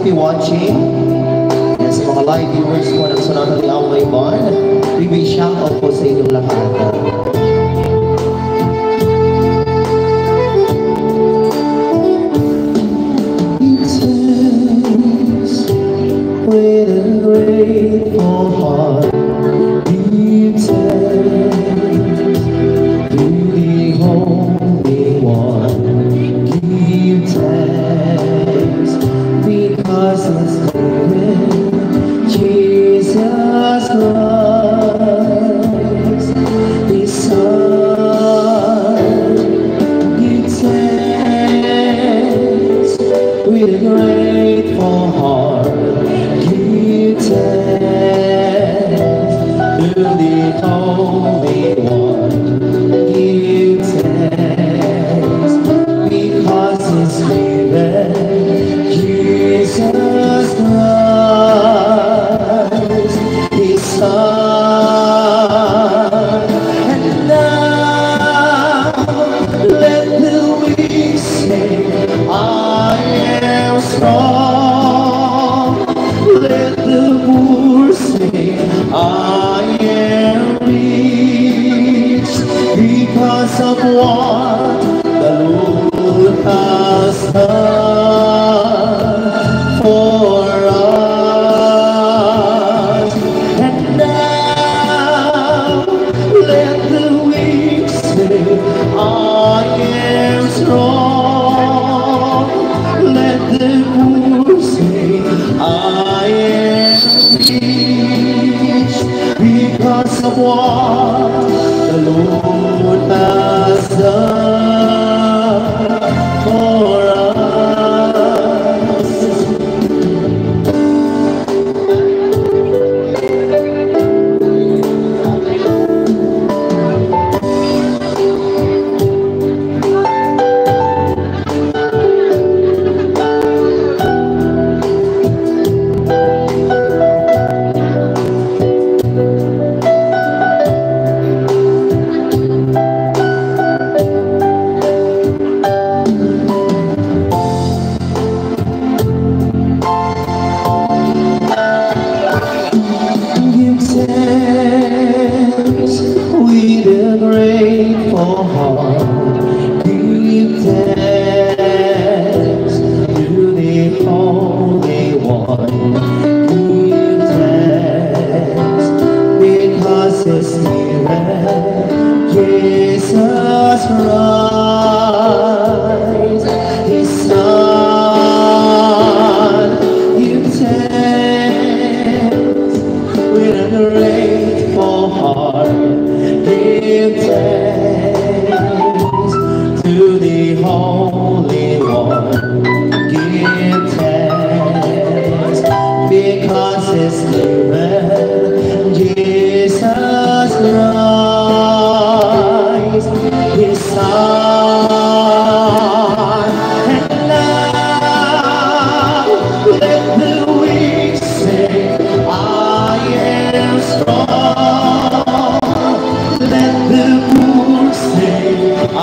Happy watching. Yan sa mga live viewers po ng Sonata de Aulay Band. We wish shout out po sa inyo. the Lord has done for us. Give thanks with a grateful heart. Give thanks to the Holy One. Give thanks because His Spirit, Jesus Christ, His Son. Give thanks with a grateful heart. Give thanks to the Holy One. Give thanks because His given Jesus Christ, His Son. And now let the weak say, I am strong. Let the poor say, I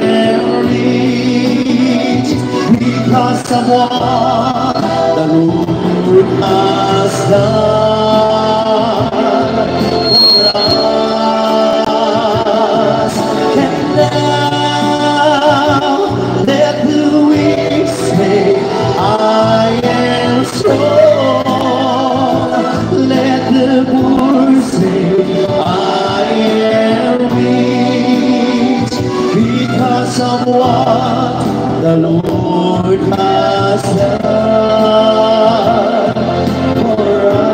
am rich because of what the Lord has done for us. And now let the weak say, I am strong. Let the poor say, I am rich because of what the Lord has done for us.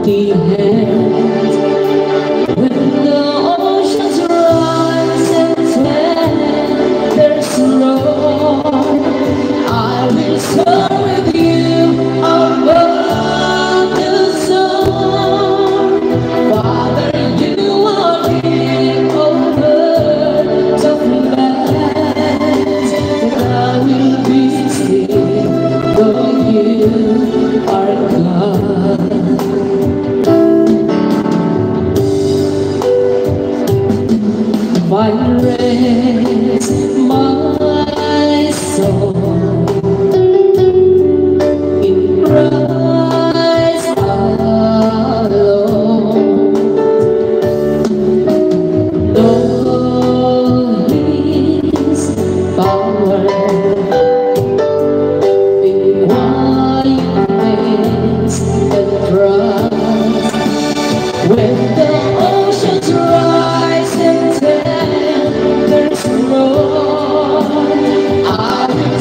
Give Find rest, my soul, in Christ alone. Know His power in quietness and trust. When the oceans rise and tempests roar, I will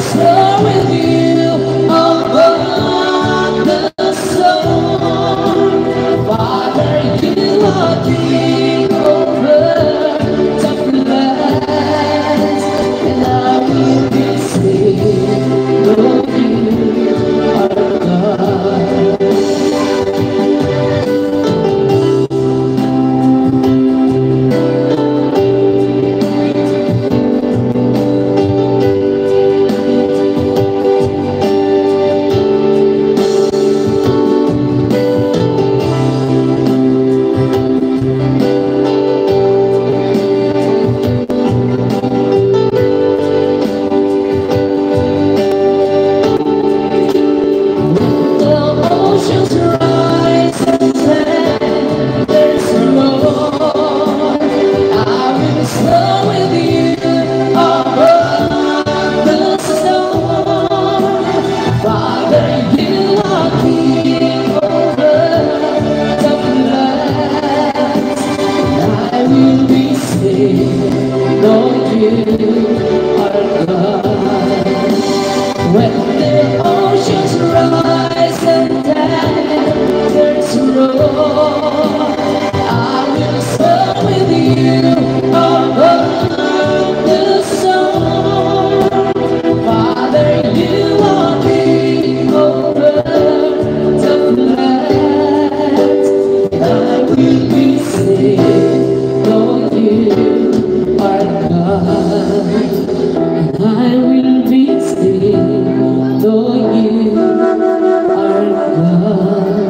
sing, Lord, you are God. When the oceans rise and dancers roar, I will sing with you above the storm. Father, you are big over the floods. I will be still, Lord, you are God. I will be still, Lord, you are God.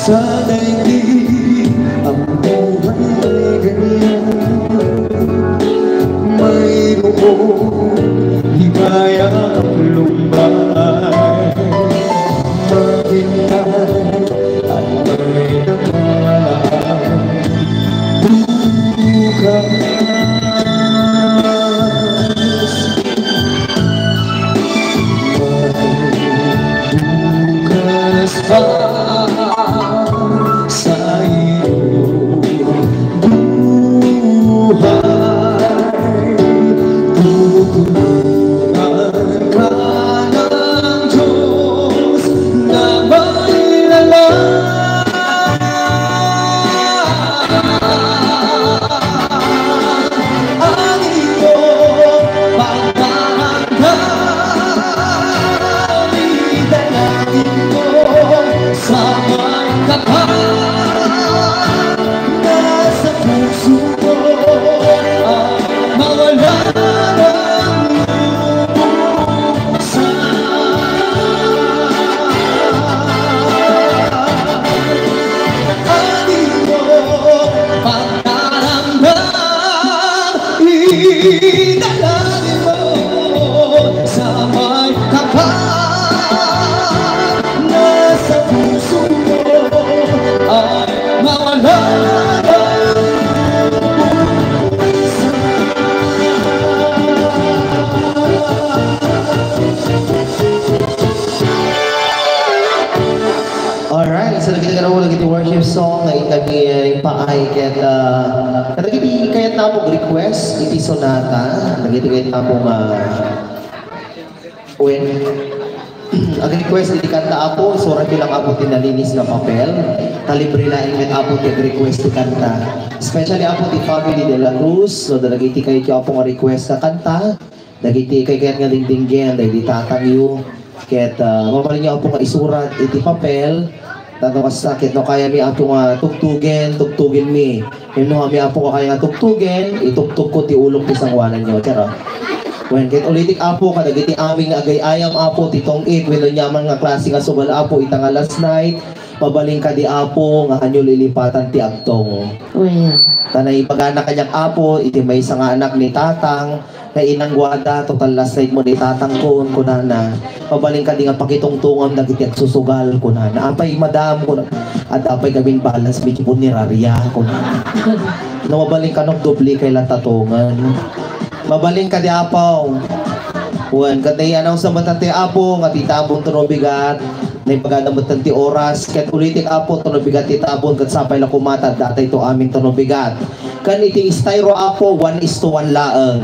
Sana'y di ang buhay ganyan, mayroong higayang lumbay, maghintay at may naman bukas. Bukas pa sa iyong buhay, tutulungan ka song ay kami ay paay kaya nagiti kayat na mo request iti sonata nagiti kayat na mo when ang request iti kanta apo surat lang apo tinalinis na papel talibre na ingat apo ti request ti kanta especially apo ti family de la Cruz so dagiti kayat apo nga request na kanta dagiti kayat nga dingdinggen dagiti tatangyo kayat mamalin niyo apo nga isurat iti papel tato kasakit no kaya mi ato nga tugtugin mi. Yun no mi apo ka kaya nga tugtugin, itugtug ko ti ulong ti sangwanan nyo. Tara. When kit ulitik apo kadagiti aming agay ayam apo titong it wilo nyaman nga klase nga subal apo ita nga last night. Pabaling ka di apo nga kanyo lilipatan ti agtong. Tanay pagana kanyang apo iti may isa nga anak ni tatang na inang gwada total last night mo ni tatang kun kunana pabaling ka di nga pakitungtungam dagiti at susugal kunana apay madam kunana at apay kaming balance medyo puniraria kunana no mabaling ka nung dubli kay latatungan mabaling ka di apaw wan katay anong sa matante apo nga titabong tunubigat na ipagdamot ti oras ket ulitik apo tunubigat titabon ket sapay la kumatad datay to aming tunubigat kan iti styro apo 1:1 laeng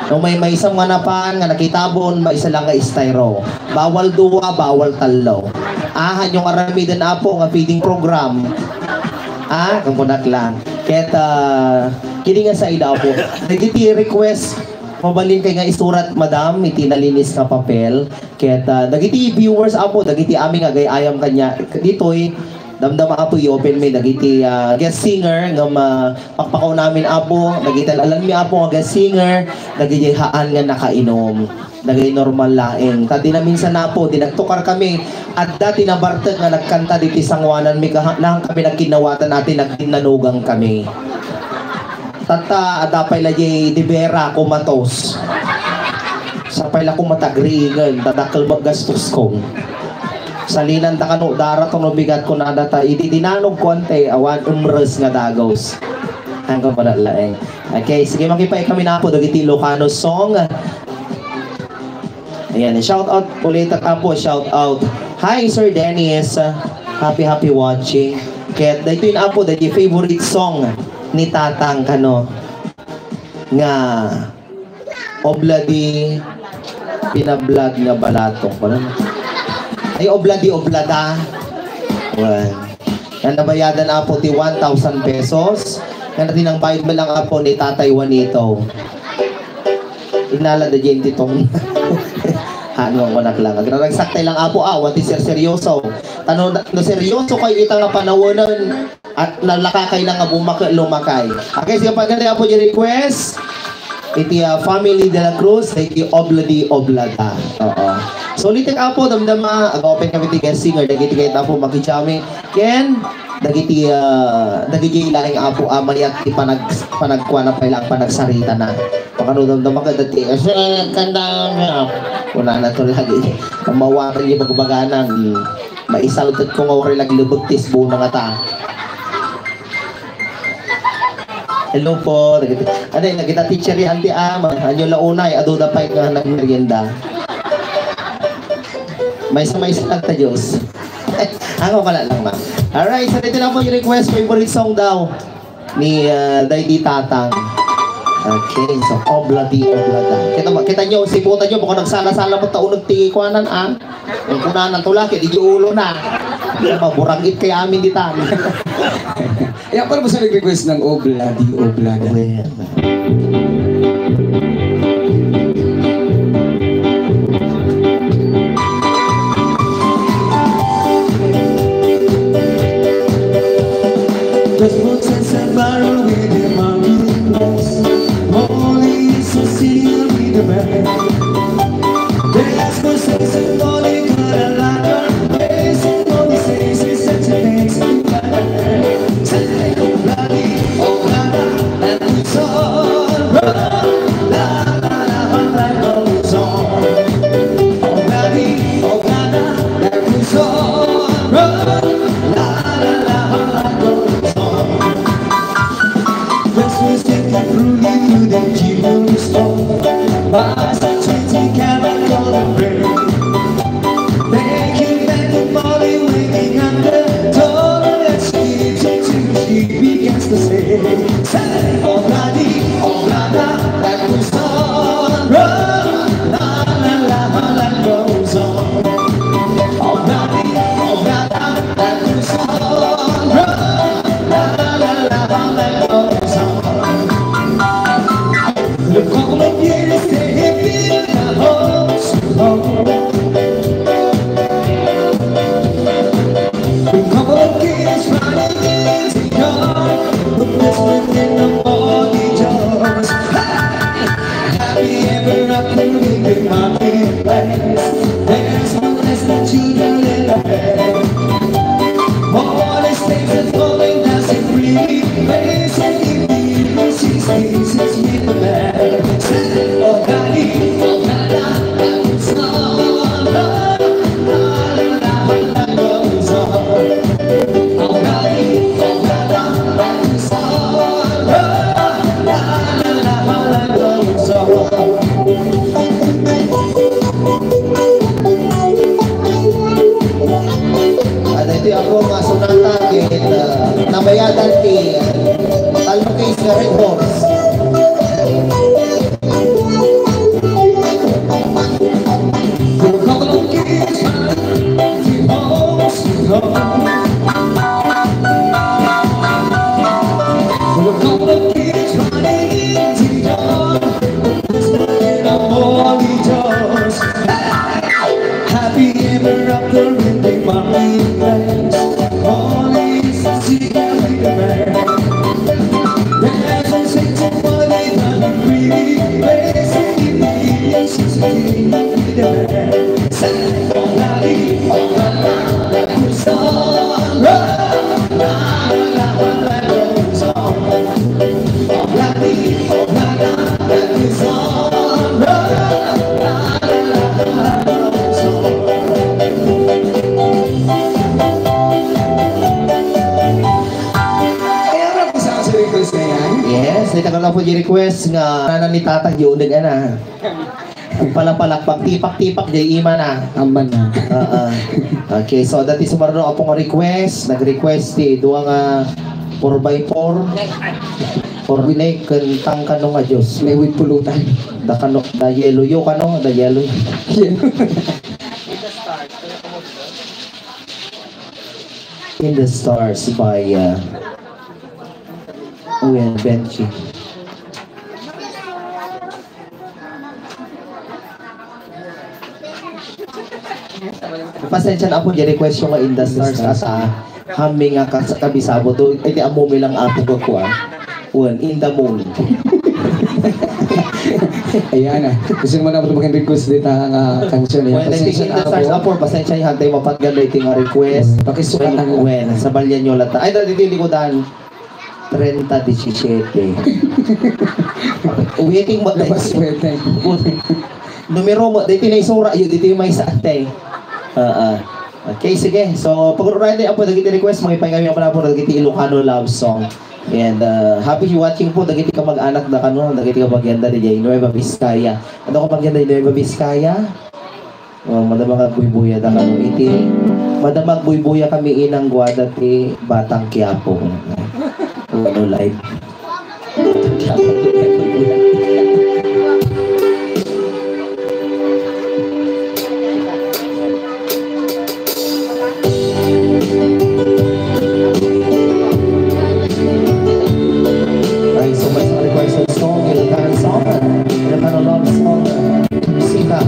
no may isang manapan nga nakitabon may isa lang nga styro bawal duwa bawal talo ahan yung aramidan apo nga feeding program kamunat lang ket kini nga sa ida apo nagiti request mabalin kay nga isurat madam iti nalinis nga papel ket dagiti viewers apo dagiti aming agay ayam kanya ditoy damdama apo i-open me dagiti guest singer nga pakpakaw namin apo dagiti alam mi apo nga guest singer dagiti haan nga nakainom dagiti normal laeng tadi na minsan apo dinagtukar kami at dati na barteg nga nagkanta diti sangwanan mi nang kami nagkinawatan natin nagtinanugang kami tata adapay la jay di vera kumatos sapay la kumatagrigan tadakal maggastos ko salinan ta kano dara tong bigat ko na data idi dinanog konte awan umres nga dagos hanggang pala laeng okay sige makipay kami na po dagiti Ilocano song ayan shout out ulit po shout out hi Sir Dennis happy watching kaya dito yun apo dagiti favorite song ni tatang kano nga obladi pinablad nga balatong pala ay obladi oblada yan nabayadan apo ti 1,000 pesos yan natin ang bayad mo lang apo ni Tatay Juanito inala da dyan titong hanong ko naklang nagsaktay lang apo wati seryoso tanong no seryoso kayo ita nga panawanan at nalakakay lang nga lumakay okay sige paganda apo yung request iti family de la Cruz iti obladi oblada so ulitin apo damdama ag-open kami ti guest singer dagiti kayit apo makijami ken dagiti laing apo amali at panagkuha na pa ilang panagsarita na pakano damdama ka dati kanda una na to lagi mawaran yung magbaganan maisaltot ko nga wari lagi lubagtis buo na nga ta hello po ano yung nagita teacher yan di anyo launay aduda pa nga nagmerienda may lang ta Diyos ako pala lang ma alright so dito na po yung request favorite song daw ni Daidi Tatang okay so obladi oblada kita nyo siputan nyo baka nagsala-sala mo taon nagtingikuanan yung kunanan tulaki di ulo na maburangit kay amin di tan Yan para mo sa nag-request ng obladi oblada Just looks and barrel with the mountain close. Only so silly with the band. There's no sense in only good and laughter. There's only sense in such a things. Say, oh bloody, oh bloody, and it's all right. Happy ever after in the marketplace. All is a secret with the man. There's a secret money that really plays in the city with the man. Say, oh, daddy, oh, that goes on. That goes on. Oh, daddy, oh, that goes on. Yes, ito ka na po yung request nga nanan ni tatang yung na. Palapalak, pagtipak-tipak, di ima na. Amban na. Okay, so dati sumarano ako ng request. Nag-request duwa nga 4x4. For bilay, kentang kanong nga Diyos. May with pulutan. Da kanong, da yellow yo kano, da yellow. In the Stars by Owen Benchi. Pasensya na po yung request yung In the Stars asa haming nga kabisabo to. Iti amo milang apo ko One, In the Moon. Ayan na. Gusto naman ako mag-request dito ang kanson niya. When I think In the Stars apo, pasensya yung hantay mapaganda ito yung request. Pakisukatan ko. When, sa balyan nyo lata. Ay, dati hindi ko daan. 30-17. Waiting mo. Labas waiting. Numero mo. Dito na isura yun. Dito yung may sa ate. Okay, sige. So, pag-urayan din po, nagiti request, mga ipangami ako na po, nagiti Ilocano love song. And happy watching po, nagiti ka mag-anak na kano, nagiti ka mag-ganda ni Jay, Nueva Vizcaya. Ano ko mag-ganda ni Nueva Vizcaya? Madamag buy-buya da kano iti. Madamag buy-buya kami inang guwada ti Batang Quiapo. Ano live? Ay, so may sa request ng song, Ilocano song, Ilocano love song, Sika.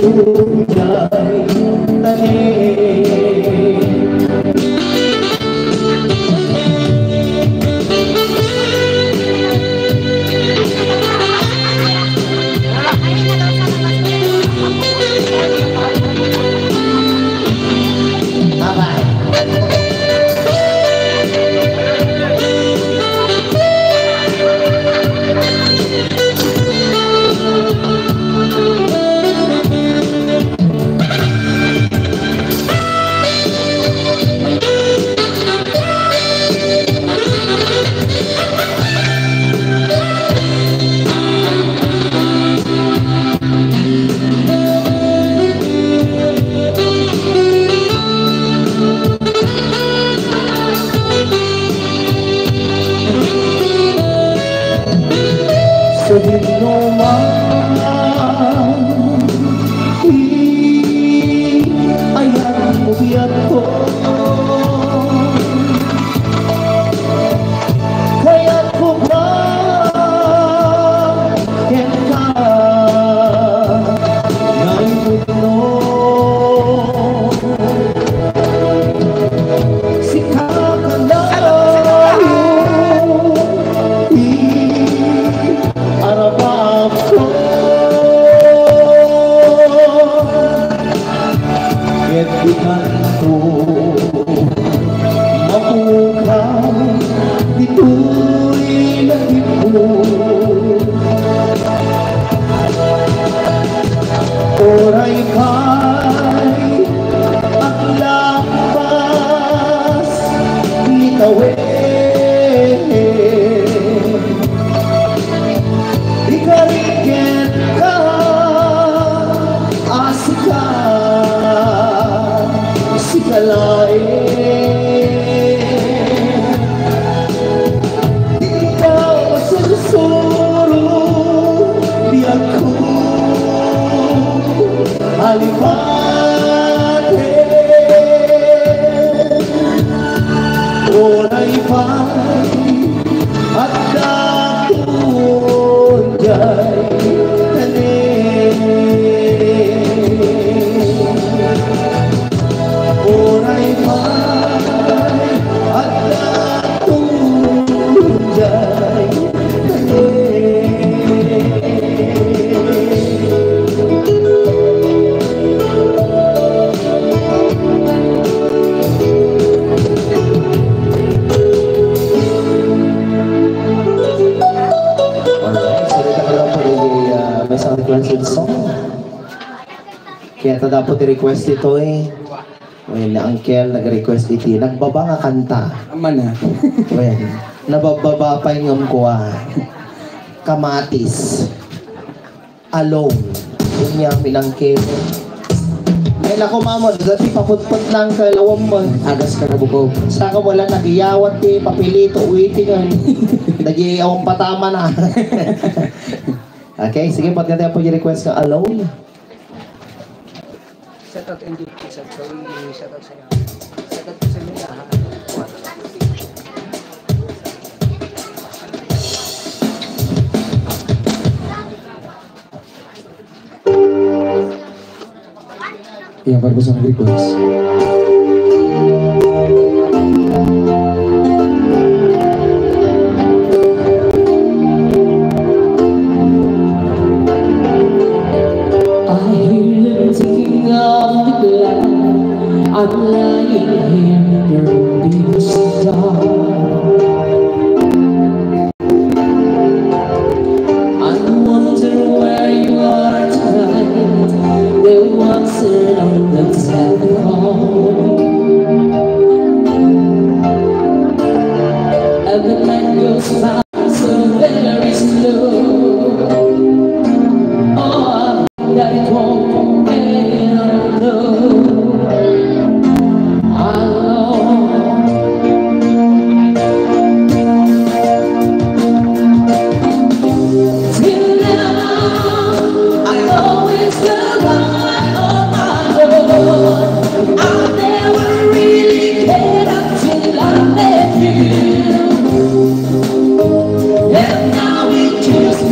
tunay tanim. Sabihin mo man, ayan mo biyak ko. Kaya ko ba ka naimuno? Sikap ka layo, arabab ko. Kahit di kanto mabukaw, dito'y nag-ipon. Oray kay at lapas litawin. Ikarikin ka, asika, sikalain. Ikaw sa susuro, di ako alipatin. Oray pa'y at tunay tanim. Oray pa'y at tunay requested song. Kaya ito dapat i-request ito eh. Well, na Uncle nag-request ito. Nagbaba nga kanta. Aman na. Well, nabababa pa yung kuha. Kamatis. Alone. Yun niya, Milangke. May lako mamo, dati paputput lang ka lawang mo. Agas ka na buko. Saka wala nagiyawat ti papilito, uwiting nga. Nagiyawang patama na. Okay, sige, pagkataya po yung request ka alone. Shout out and shout out sa iyo. Shout out sa iyo. Yang baru bersama request. I'm lying here in the dark. I wonder where you are tonight. There was on the telephone, and the night goes by so very slow. Oh, that it won't end alone. Just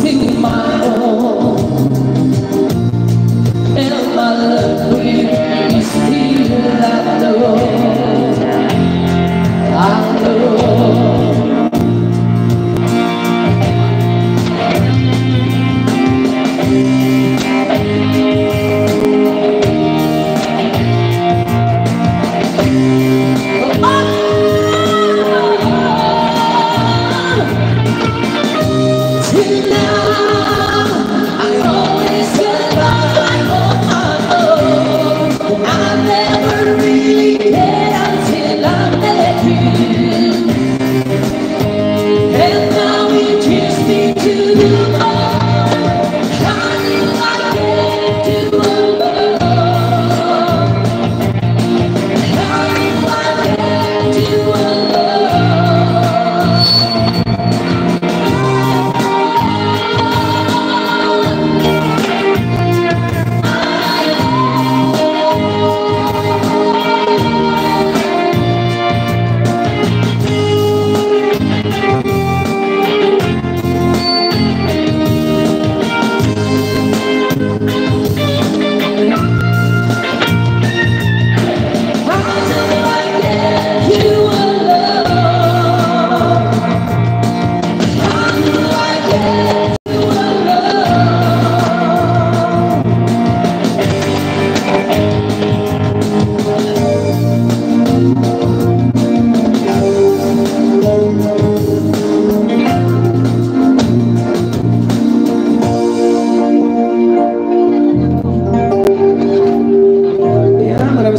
sing my own, and my love for you is still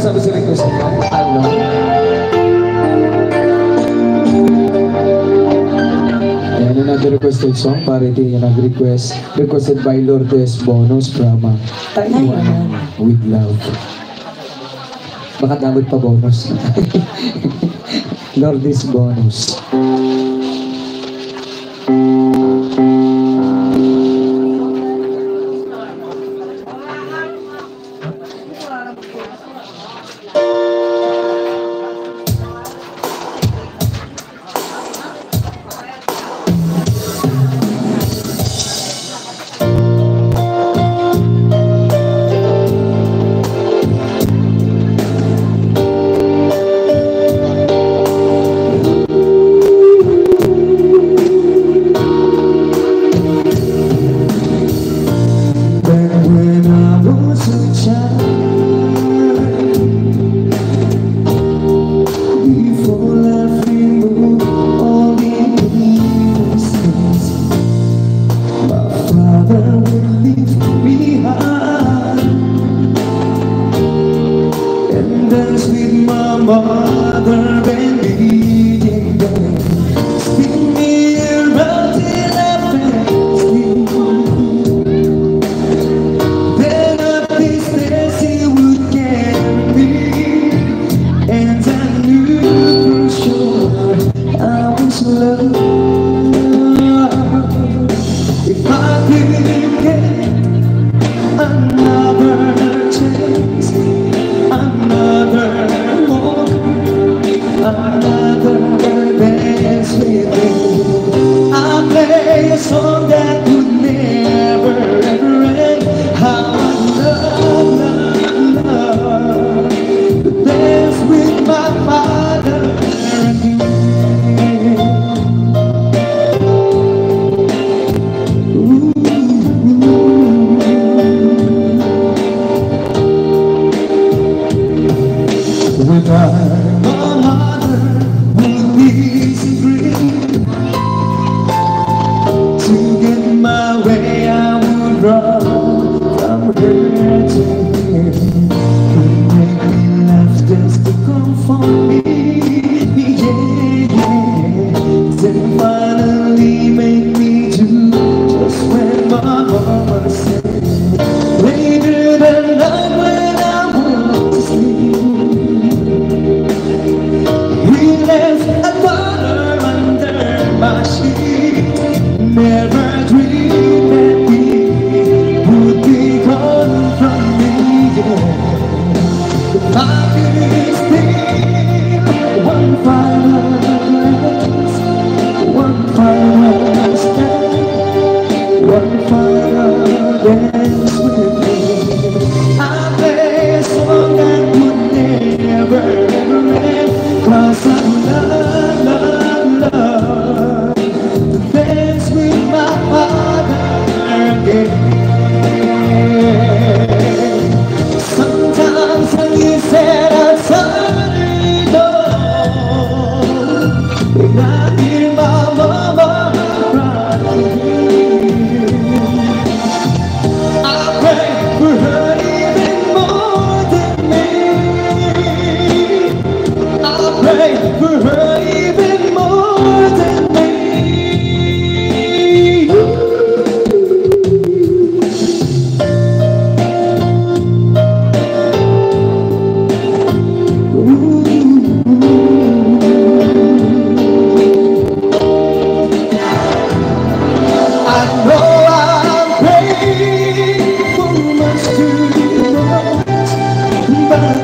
I know. Requested song para ito yung requested by Lourdes Bonus from Taiwan with love. Baka damot pa bonus. Lourdes Bonus.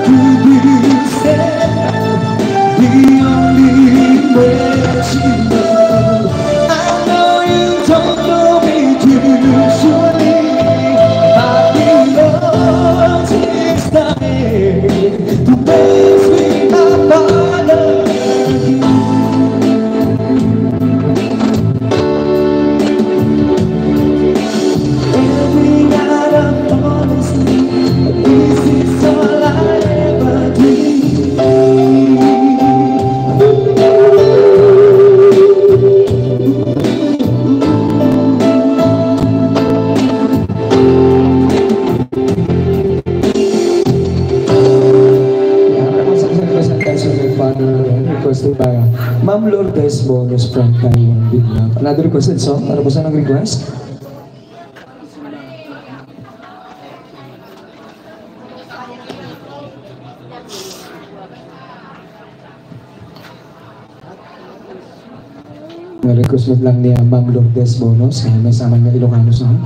to be said, the only way to know. I know you don't know me too surely. I'll be yours this time to place me apart again. Every night I'm falling asleep, this is all I ever dream. Requested by Ma'am Lourdes Bonus from Taiwan, Vietnam. Another requested song? Ano po sa nag-request? Na-request lang niya Ma'am Lourdes Bonus. May sama niya Ilocano song.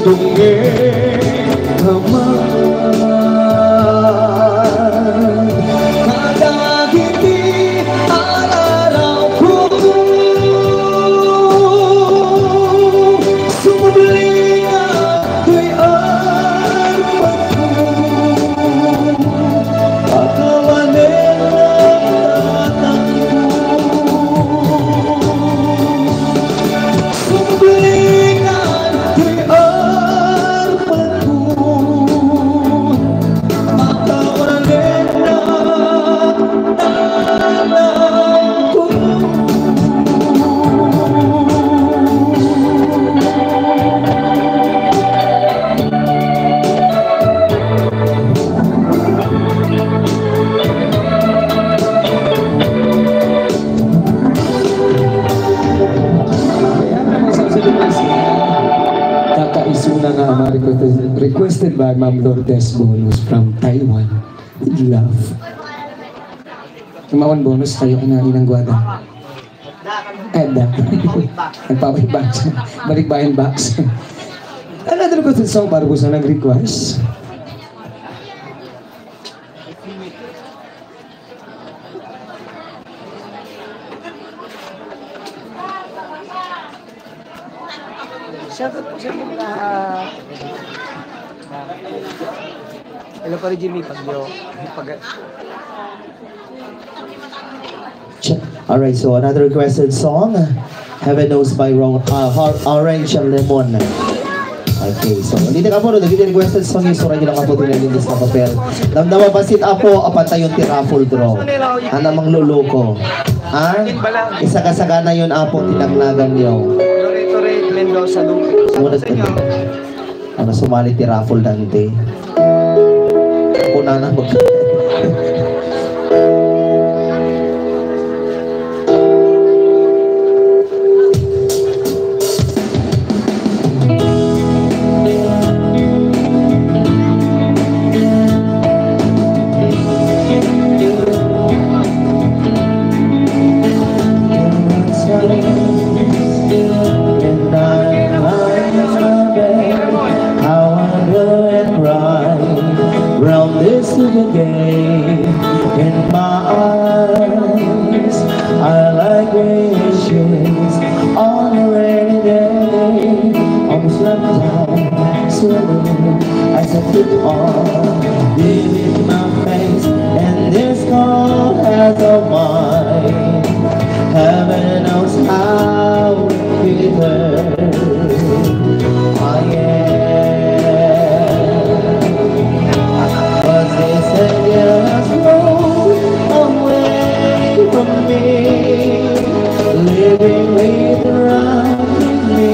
dongeng teman. Kada hiti ararauku sumbelinga tui arpaku akawanena tatangku sumbelinga tui arpaku akawanena tatangku. Kakaisuna nga ama requested by Ma'am Lourdes Bonus from Taiwan with love. Kumawan bonus tayo ka na inang gwada. Eda. Nagpawin box. Balik bayan box. Another requested song para po sa nag-request. Hello pa rin Jimmy Pagyo. Alright, so another requested song, Heaven Knows by Orange and Lemon. Okay, so hindi ka po, naging requested song yung sura nyo lang ako tinalinis na papel. Damdama basit ako, apatay yung tiraffle draw. Anamang luloko. Ha? Isa kasagana yun apo, tinagnagan nyo. Tore Mendoza Duque. Sumunod ka din. Ano, sumali tiraffle dante. Ako na mag... Again in my eyes, I like wishes on a rainy day. Almost left down, swimming as I keep on leaving my face, and this cold has of mine. Heaven knows how it hurts. I am. Just roll away from me, living with around me,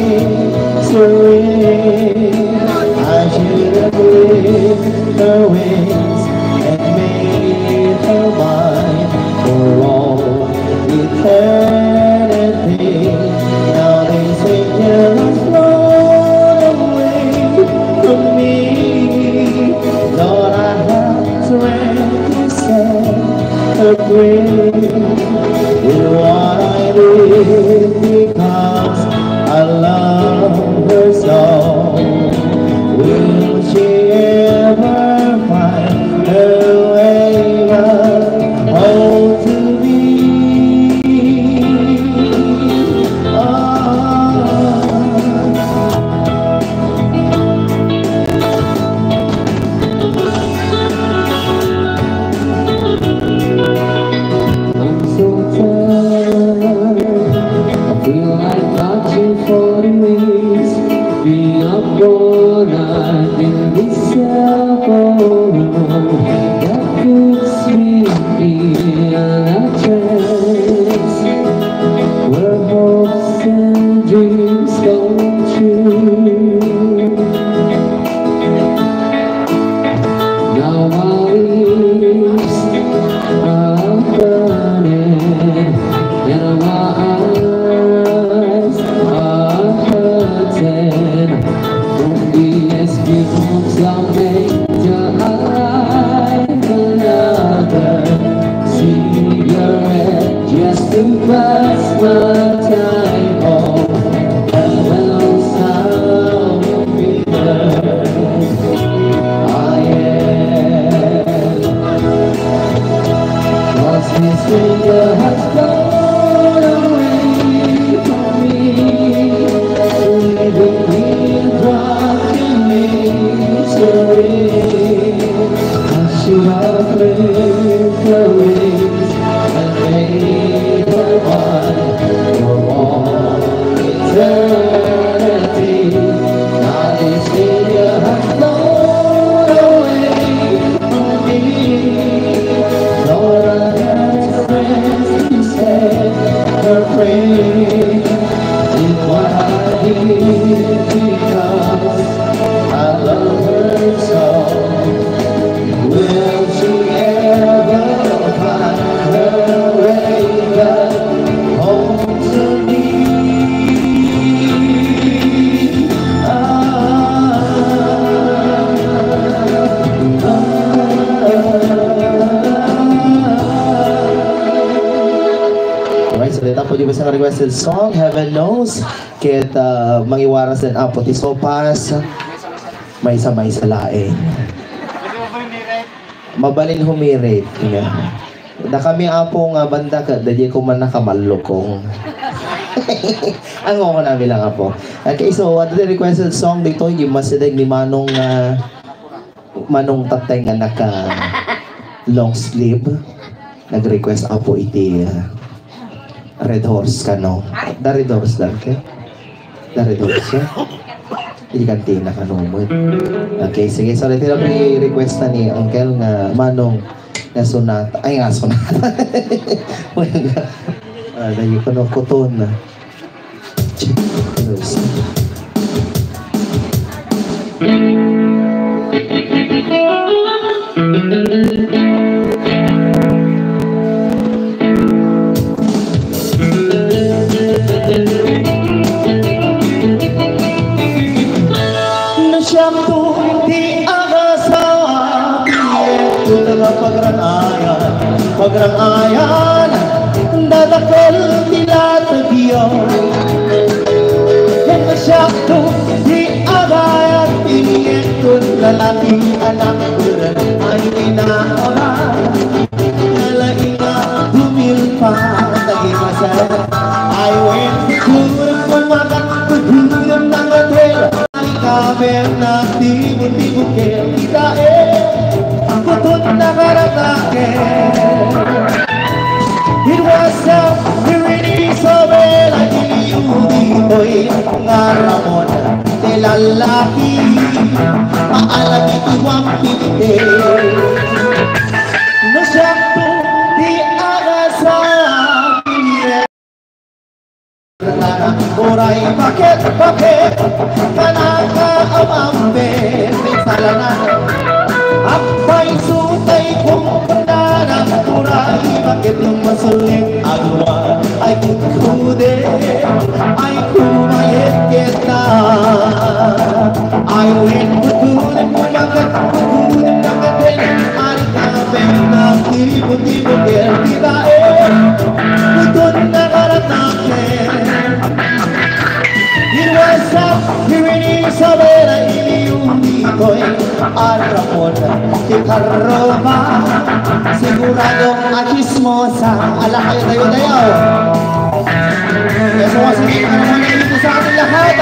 serene. I should have lived her wings and made her mine for all eternity. Now they say just roll away from me, Lord, I have to set her free with what I did because I love her so. Will she ever find her way back home to me? Just to pass my time, oh, hello, because I love her so. Will she ever find her way back home to me? Alright, so dito po di ba sa requested song, Heaven Knows, kahit mangiwaras din apo ti sopas, may samay sa laing. Mabalin humirit. Yeah. Na kami apo nga banda ka, dadi ko man nakamalukong. Ang ko namin lang apo. Okay, so what the requested song dito, yung masidag ni Manong Manong Tatay nga naka long sleeve. Nag-request apo iti Red Horse ka no? The Red Horse lang, okay? The Red Horse, yeah? Hindi kantina ka numod. Okay, sige. So, ito lang may request na ni Uncle nga Manong na sonata. Ay nga, sonata. Dahil ko no, kuton na. Nasyakto di agasawa, ito na pagrangayan, dadakal nila tagiyaw. Nasyakto di agayat, ito lalaking anak kuran ay inaoran. Nalaing na humilpa, taging masarap, ay went kuran kumakan, kuran ng hotel. Kami na tibot-tibot kita putut na karatake. It was a really so well at iyudi nga ramon de lalaki maalam itiwang pipite. Nasyakto di agasa oray bakit kanaka amambe salanan apay sutay kung pandarang oray bakit nung masuling agwa ay kukude ay kumayet kita ay win kukunin kumagat kukunin nagatin ay kabeng na tibot-tibot kita kutun na karatakin. It was up, hirini sabera iliundi ko'y aramon di karoma siguradong akismosa. Ala kayo tayo-tayo. Kaya sumasigit ka naman na dito sa ating lahat.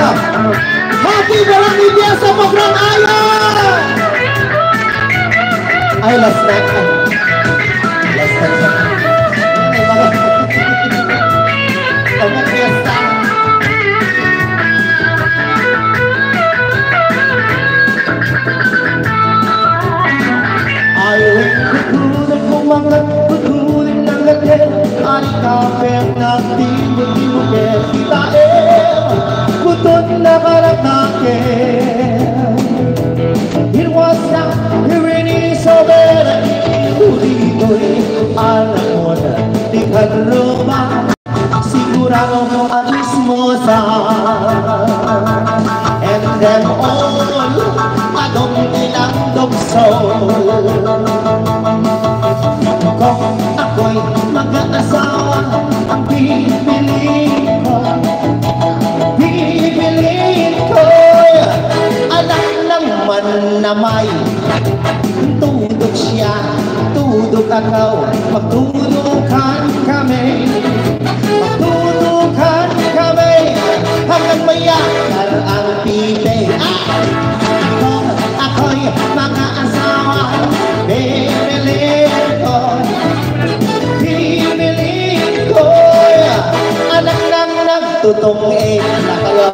Happy Barangay sa Pagrangayan! Ay, last night. Last night. Ay, mga fiesta. Kukunin ng gatel ay kapeng nagtibot-tibot kita kutun na karatakin. It was not hirini sobera dito'y alam mo na di karoma sigurado mo ang ismosa. And them all adong ilang dogsol. Kung ako'y mag-aasawa, ang pipiliin ko anak naman na may tudok siya, tudok akaw, magtudukan kami hanggang mayakar ang pipe. Ako'y mag-aasawa, pipiliin ko anak nang nagtutong nakayo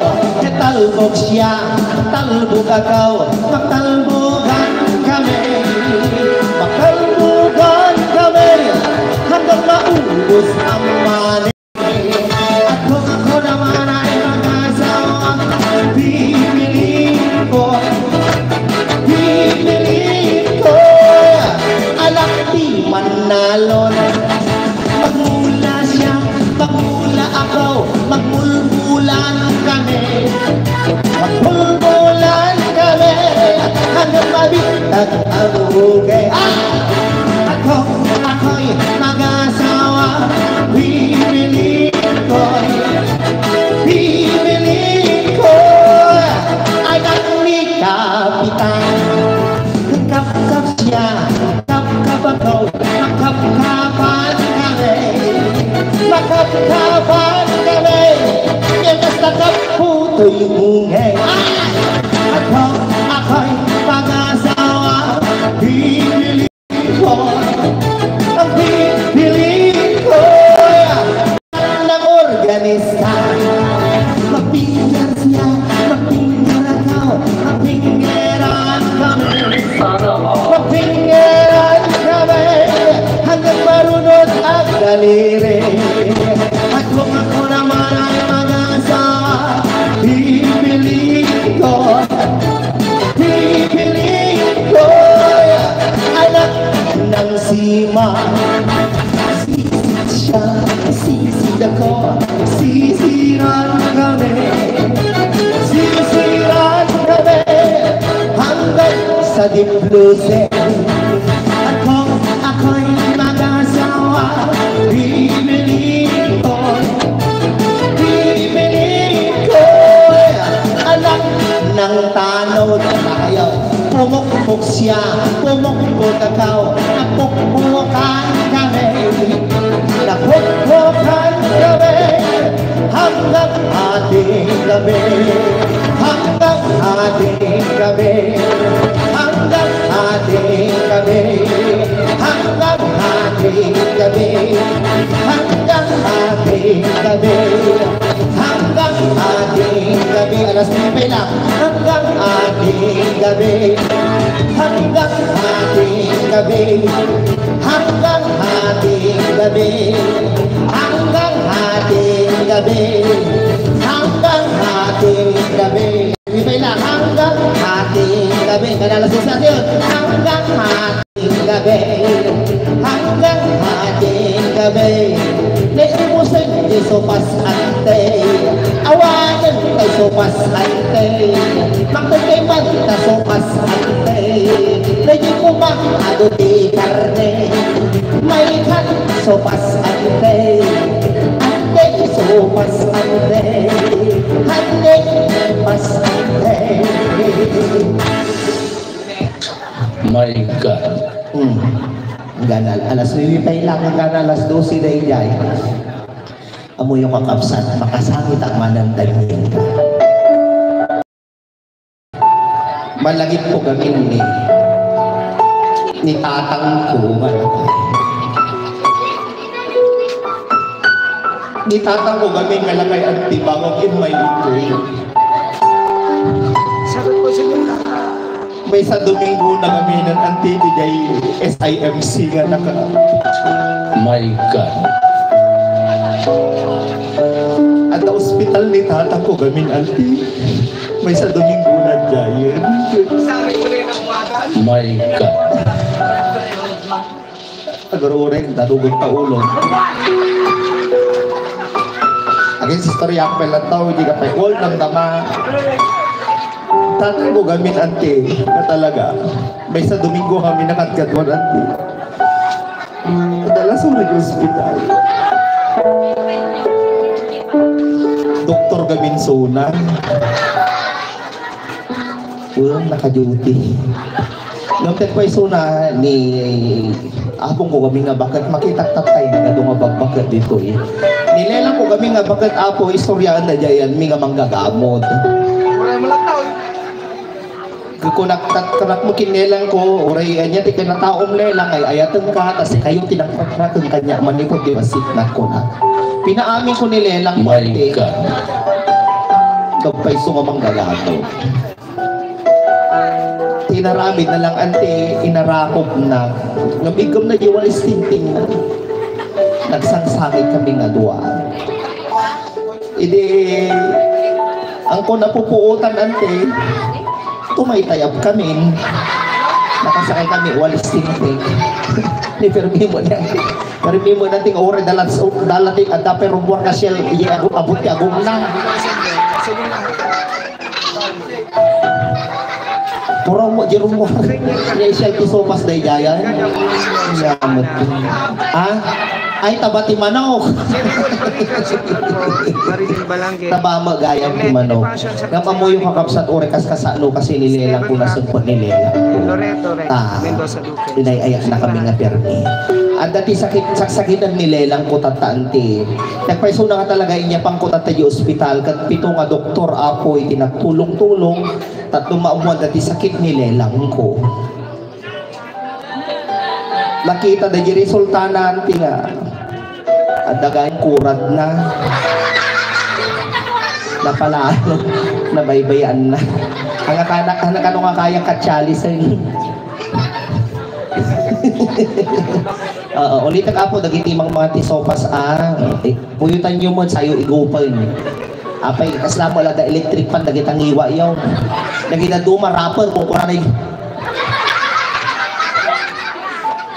talbog siya, talbog akaw, magtalbogan kami hanggang maubos ang mani. At kung ako naman ay mag-asawa, Ako'y mag-asawa. Pipili ko, ang pipili ko ng organista. Magpingar siya, magpingar ako, magpingaran kami. Magpingaran kami hanggang marunod ang daliri. At kung ako naman ay mag-asawa, pipili ko anak ng sima. Sisid siya, sisid ako, sisiran kami. Sisiran kami hanggang sa diplusin. At kung ako'y mag-asawa, bibili ko anak ng tanod. Ayaw, pumukpok siya, pumukpok ako, napukpukan kami. Napukpukan kami hanggang ating gabi. Hanggang ating gabi. Hanggang ating gabi. Hanggang ating gabi. Hanggang ating gabi. Hanggang ating gabi. Alas 9 lang. Hanggang ating gabi. Hanggang ating gabi. Hanggang ating gabi. Hanggang ating gabi. Hanggang ating gabi. Ibay lang. Hanggang ating gabi. Kadalasin sa atin. Hanggang ating gabi. Hanggang ating gabi. Naimusin di sopas ante. Awanan kay sopas ante. Magkakaiman na sopas ante. Lagi kumang ado di karne. May kan sopas ante. Ante sopas ante. Ante sopas ante. My God. Ganal, alas 9 lang, hanggang alas 12 na iyay. Amo yung kakapsat, makasangit ang manandayin ka. Malagit ko gamin ni tatang ko, ni tatang ko gamin malagay ang tibangog in my ito. Sabi ko siya May sa Domingo na gaminan ang TDJ SIMC nga naka. My God. At sa ospital ni tata ko gamin alti. May sa Domingo na dyan. sabi ko rin ang wagan. My God. Agororeng, darugod pa ulo. Agin si storya ako pala tao, hindi ka pa all ng tama. Tatay mo gamin ante na talaga. May sa Domingo kami nakatgatwan ante. Madalas ako nag-hospital. Doktor gamin sona. Walang naka-duty. Nung tekpay sona ni apong ko kami nga bakit makita tatay nga doon nga bagbakat dito eh. Nilelang ko kami nga bakit apo istoryaan na dyan mi nga manggagamot. Wala mo lang tao. Kung naktatak mo kinelang ko, oray anya ti kana taom lelang ay ayatan ka tas kayo tinaktak kung kanya manikot di basit na ko na. Pinaamin ko ni lelang My God. Kapay sumamang galato. Tinaramid na lang ante inarakop na. Nabigom na diwalis tinting na. Nagsangsangit kami nga duwa. Idi ang ko napupuutan ante tumaytayab kami. Nakasakay kami, walis tinting. Ni permi mo na. Permi mo nating ore dalating at pero buwan ka siya abuti agong na. Puro mo, jerong mo. Niya siya kisopas day jayan. Yamat. Ay, tabati manok. Marilyn Balangge. Tabama gayang ti manok. Nga mo yung kakapsat o rekas kasano kasi nilelang ko na sumpo nilelang ko. Loreto, Mendoza Duque. Inay-ayak na kami nga permi. At dati saksakitan nilelang ko tatanti. Nagpaiso na nga talaga inya pang ko tatayo ospital. Kat pito nga doktor apo itinagtulong-tulong. Tatlong maamuan dati sakit nilelang ko. Nakita na yung resulta natin nga. At dagayin kurad na. Napalalo. Nabaybayan na. Ang ano nga kayang katsalis ay. Ulit ang apo, nagitimang mga tisopas puyutan nyo mo, sayo igupal nyo. Apay, kaslamo lang da electric pan, nagitang iwa yaw. Nagitang duma, rapper, kung kuna na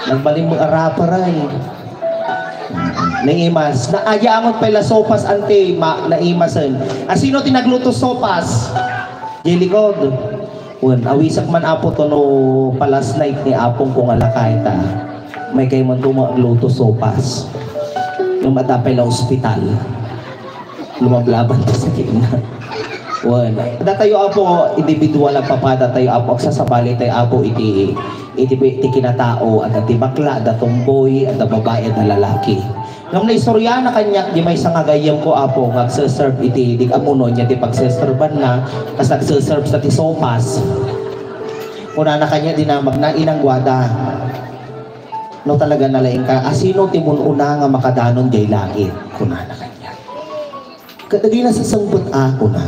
nagbaling mo rapper ay. Naimas. Naayaangon pala sopas ante, naimasan. Sino tinagluto sopas? Jelikod. Awisak man apo to no palas night ni apong kung alakay ta. May kayo man magluto sopas. Yung matapay na ospital. Lumablaban ta sa kina. Datayo apo individual ang papada tayo apo sasabali tayo apo iti kinatao at ati bakla at tomboy at babae at lalaki. Ngam na istorya na kanya di may isang agayam ko apo nagse-serve iti dig amuno niya di pagse-serban na kas nagse-serve sa ti sopas. Kuna na kanya dinamag na inang gwada. No talaga nalaing ka asino timon una nga makadanon jay langit. Kuna na kanya. Kadagi na sa sangbot ako na.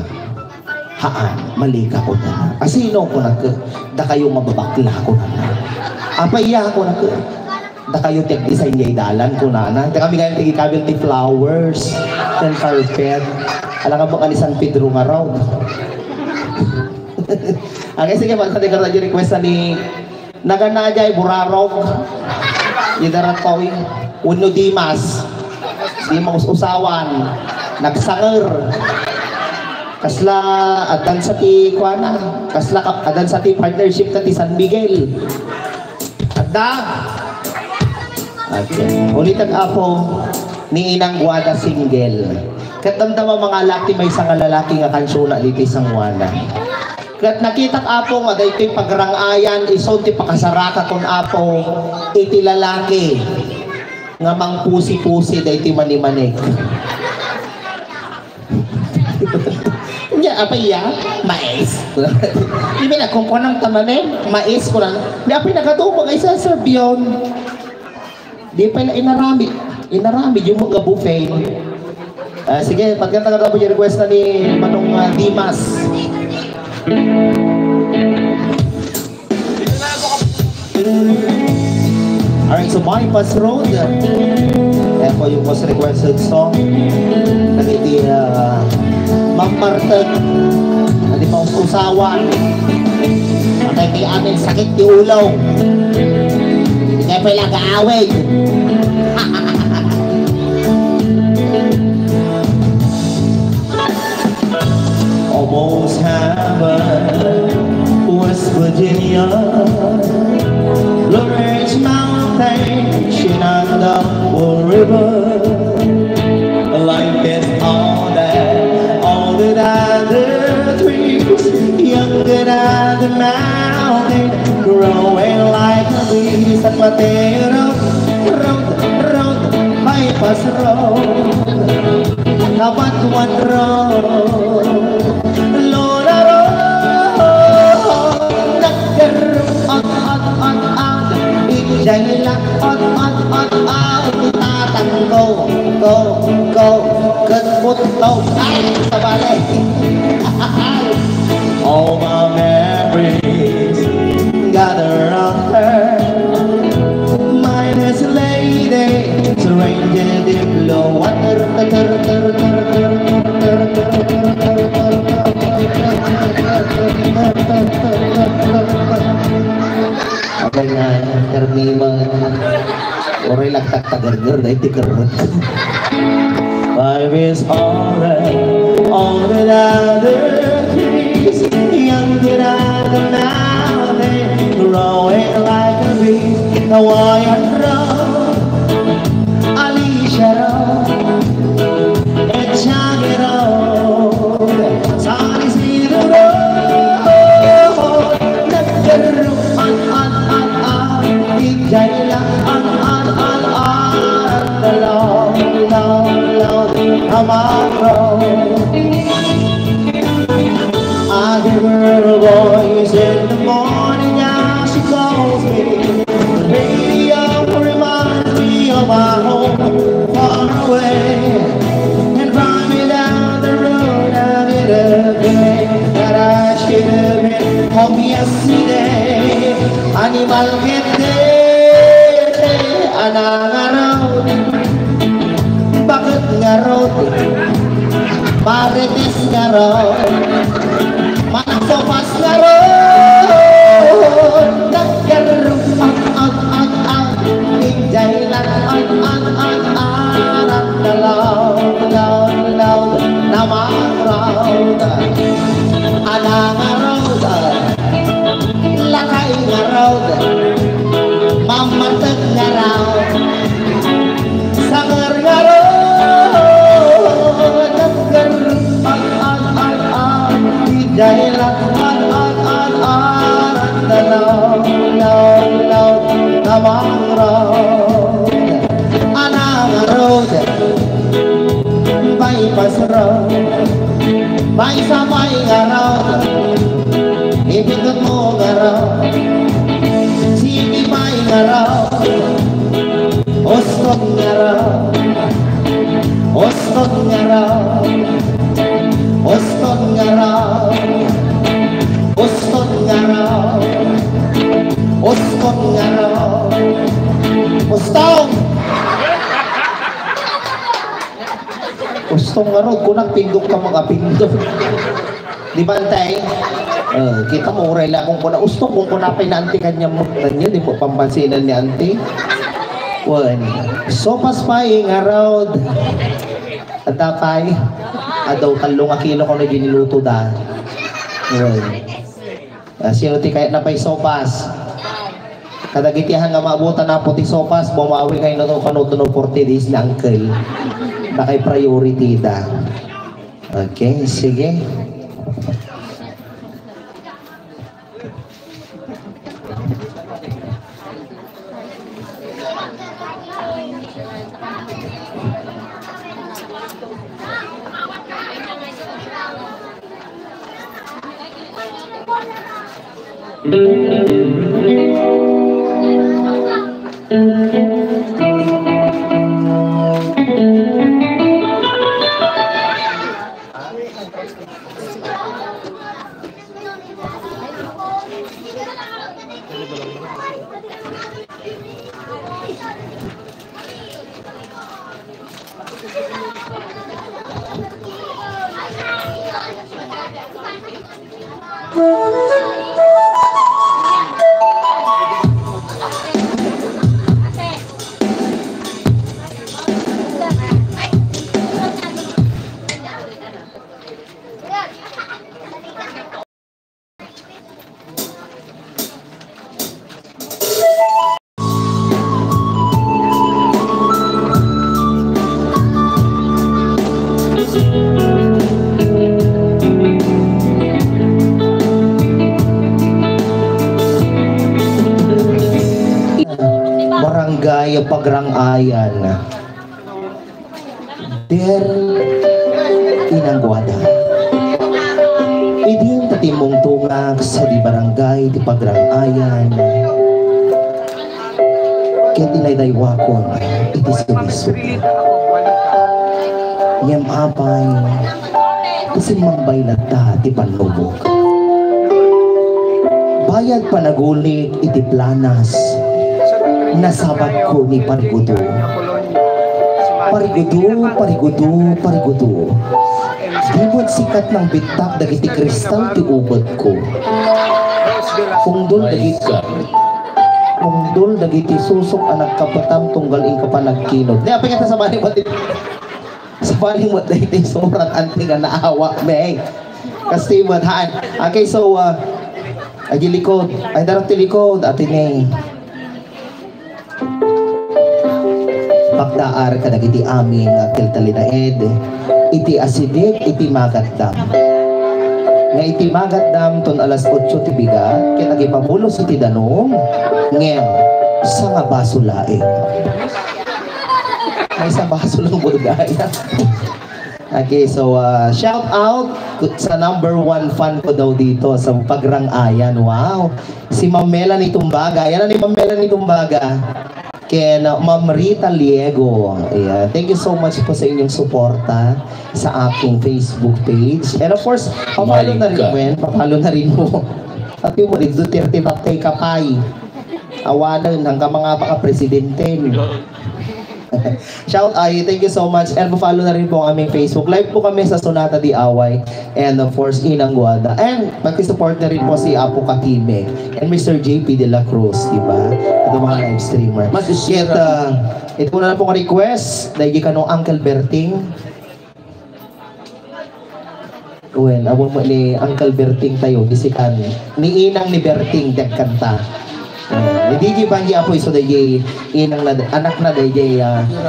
Haan, malika ko na. Asino ko na da kayo mababakla ko na. Apaya ko na da kayo tech-design niya idalan ko na. Da kami ngayon tigikabil ti flowers and carpet. Alam nga ba ni San Pedro nga raw. Sige, magsabi ka na yung request ni Naganajay Burarog. Idaratawin. Uno Dimas. Dimos Usawan. Nagsanger. Kasla adan sa ti kuana, kasla adan sa ti partnership ta ti San Miguel. Adda. Okay. Ulitan apo ni Inang Guada single. Katandama mga laki may isang lalaki nga kansuna dito isang wana. Kat nakita apo nga daytoy pagrangayan iso ti pakasaraka kon apo iti lalaki nga mangpusi-pusi daytoy manimanek. Apa iya? Mais. Di ba na kung ng tamanin? Mais ko lang. Di apa nagatubo kay sa serbiyon. Di pa na inarami. Inarami yung mga buffet. Sige, pagkanta ka po yung request na ni Manong Dimas. Alright, so Bypass Road. Ayan po yung most requested song. Nagiti Ma'am Martin, hindi pa usawan. Patay kay amin, sakit di ulaw. Hindi kayo pala kaaway. Almost heaven, West Virginia, Blue Ridge Mountain, Shenandoah River. Life is all that, older than the trees, younger than the mountain, growing like a breeze. At Mateo road, bypass road, kabat one road, Lola road, nagkaroon on, ikjay lang on, tatang go, good go, ay, sa balay. All my memories gather on her. Minus lady, surrounded in blue water. Apa nga, termimang oray lagtak-tagar-gar na itikarot. Life is all the other trees, younger than the mountain, growing like a breeze. Hawaiian road, Ali Como yesterday, animal kete, anang araw, bakit nga raw, marites nga raw, magsopas nga raw, nagkaroon ang, higay lang ang, law, namang raw, anang araw, lakay nga raw, mamatag nga raw, sangar nga raw, nagkaroon ang, higay lang law, namang raw, anang araw, bypass raw, may sabay nga raw, ipindot mo nga raw, sige bay nga raw, ostot nga raw, ostot nga raw, ostot nga raw, ostot nga raw, ostot nga raw, ostong! Ostong nga raw, kunang pindok ka mga pindok. Di ba antay? Kita mo, rela kung kuna ustong, kung kuna pinanti kanya mo, di mo pampansinan ni auntie. One. Sopas pa nga raw. At tapay, adaw talong kilo ko na giniluto da. One. Sino ti kaya na pa'y sopas? Kadagitihan nga maabutan na po ti sopas, bumawi kayo na itong kanood no 40 days na uncle. Na kay priority da. Okay, sige. Barangay Pagrangayan. Der Inangguada. Iding tatimong tungag sa di barangay di Pagrangayan. Kaya tinaydaywakon iti sumiso. Yam apay kasi mambaylata ti panlubog. Bayad panagulit iti planas. Nasabat ko ni Parigudo. Parigudo. Di mo't sikat ng bitak dagiti kristal ti ubod ko. Pungdol dagiti susok anak kapatam tunggal ing kapanagkinod. Di apay kita sa bali mo sa bali mo dagiti surat anting nga naawa me. Kasi mo haan. Okay, so agilikod. Ay darang tilikod atine. Pagdaar ka nagiti aming akil talinaed, iti asidik, iti magatdam. Nga iti magatdam ton alas 8 ti bigat, kaya nagipabulos iti danong, ngem, sa nga baso laing. May sa baso lang bulgaya. Okay, so shout out sa #1 fan ko daw dito sa Pagrangayan. Wow! Si Ma'am Melanie Tumbaga. Yan na ni Ma'am Melanie Tumbaga. Kaya Ma'am Rita Liego. Yeah. Thank you so much po sa inyong suporta sa aking Facebook page. And of course, papalo na rin mo. Papalo na rin mo. At yung mga Duterte Patay Kapay. Awanan hanggang mga presidente. Shout ay, thank you so much. And follow na rin po ang aming Facebook. Live po kami sa Sonata di Away and of course Inang Guada. And mag-support na rin po si Apo Katime and Mr. JP De La Cruz, diba? Ito mga live streamer. Yet, ito na lang po request dahil ka nung Uncle Berting. Well, awang mo ni Uncle Berting tayo, bisikan. Ni Inang ni Berting, kanta. Hindi banggi apo iso dahil inang na anak na dahil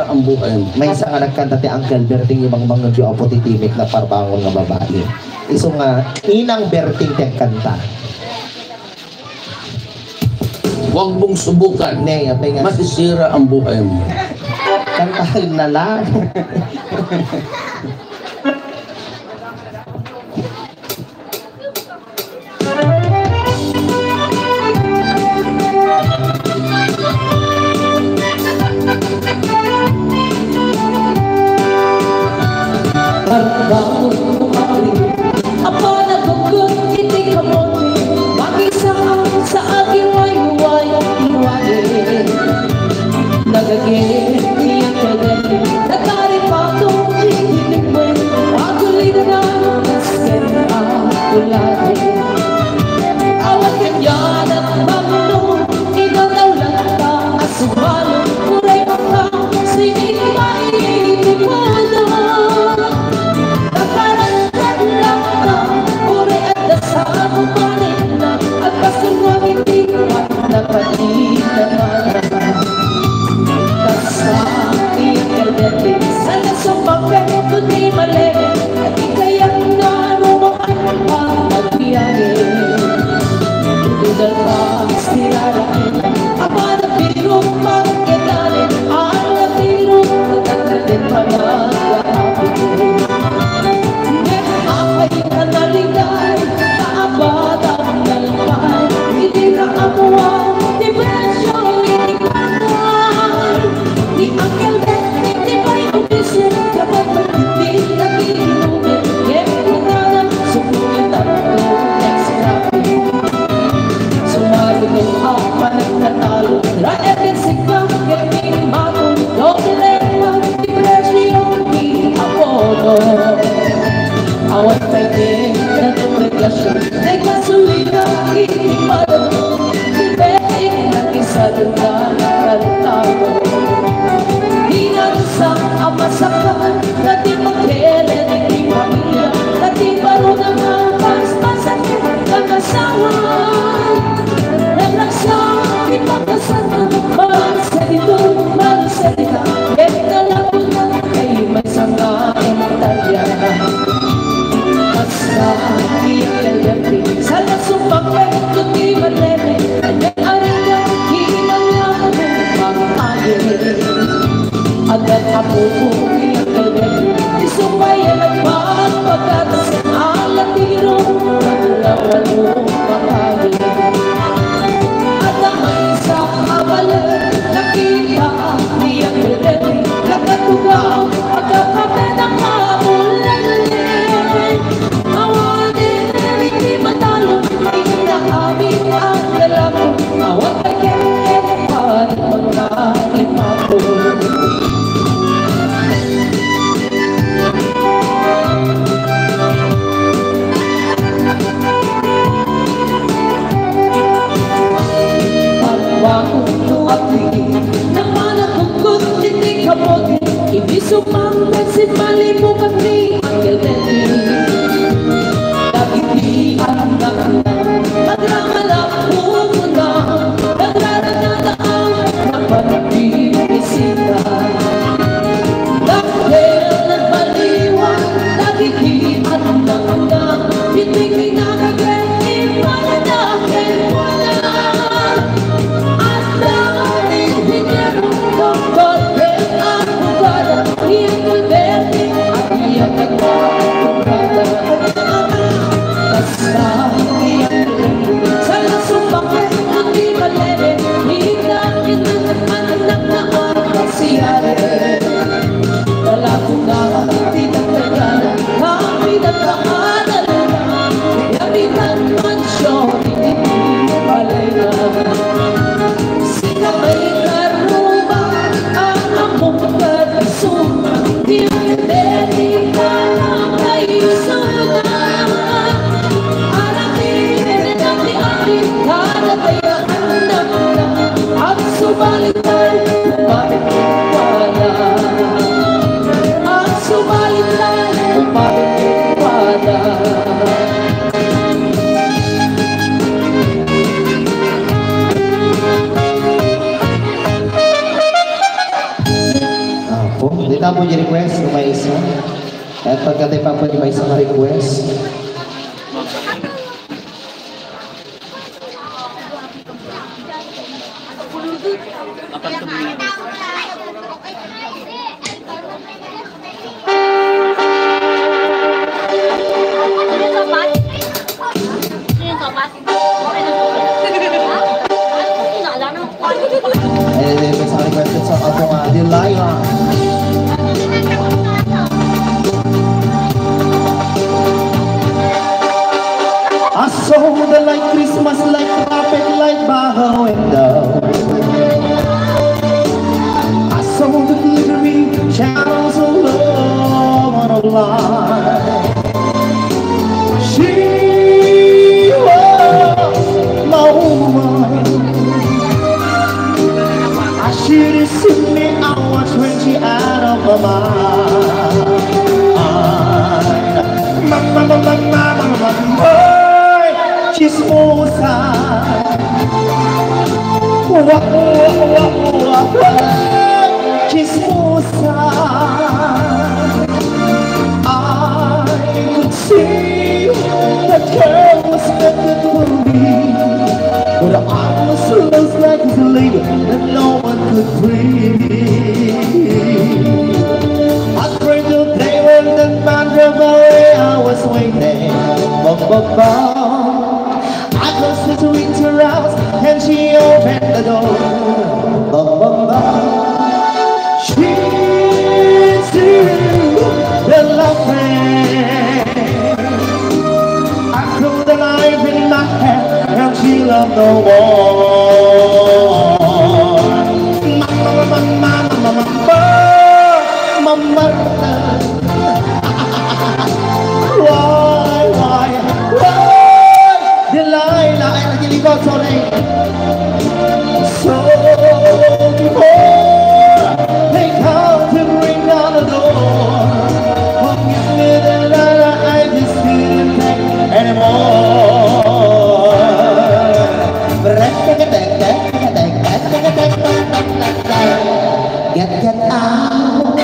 ang buhay. May isang anak kanta ti Uncle Berting yung mga jo apo titimik na parbangon nga babae. Iso nga Inang Berting ti kanta. Huwag mong subukan. Masisira ang buhay mo. Kantahin na lang. Apa nagugod, hindi kamote Mag-isaan sa aking wayway iwagin Nagagin, iyang kagagin Nagkarin pa itong ihilig mo Wagulit na nasken ako lagi Awat kanyan at mamulong Ikaw daw lang ka asubalong Kuray pa ka, sige mainiwala Subalit hanapayaan na at subalit ay umabit wala. At subalit ay umabit wala. Apo, di na po yung request ng may isa. At pagkatay pa po yung may isang request. And then may isang request sa ako nga, Delilah. I saw the light Christmas light, carpet light by her window. I saw the glittering shadows of love on a line. She was my woman. I should have seen me out when she out of my mind. Chismosa, chismosa. I could see that girl was meant for me, but I was lost like a slave that no one could free. I prayed the day when that man drove away, I was waiting. I closed the winter house and she opened the door. She still the loving. I threw the knife in my hand and she loved no more. Mama. Why? Delilah, ay nagilikot, sorry. So before they come to bring down the door, forgive me, Delilah, I just didn't take anymore. Get out.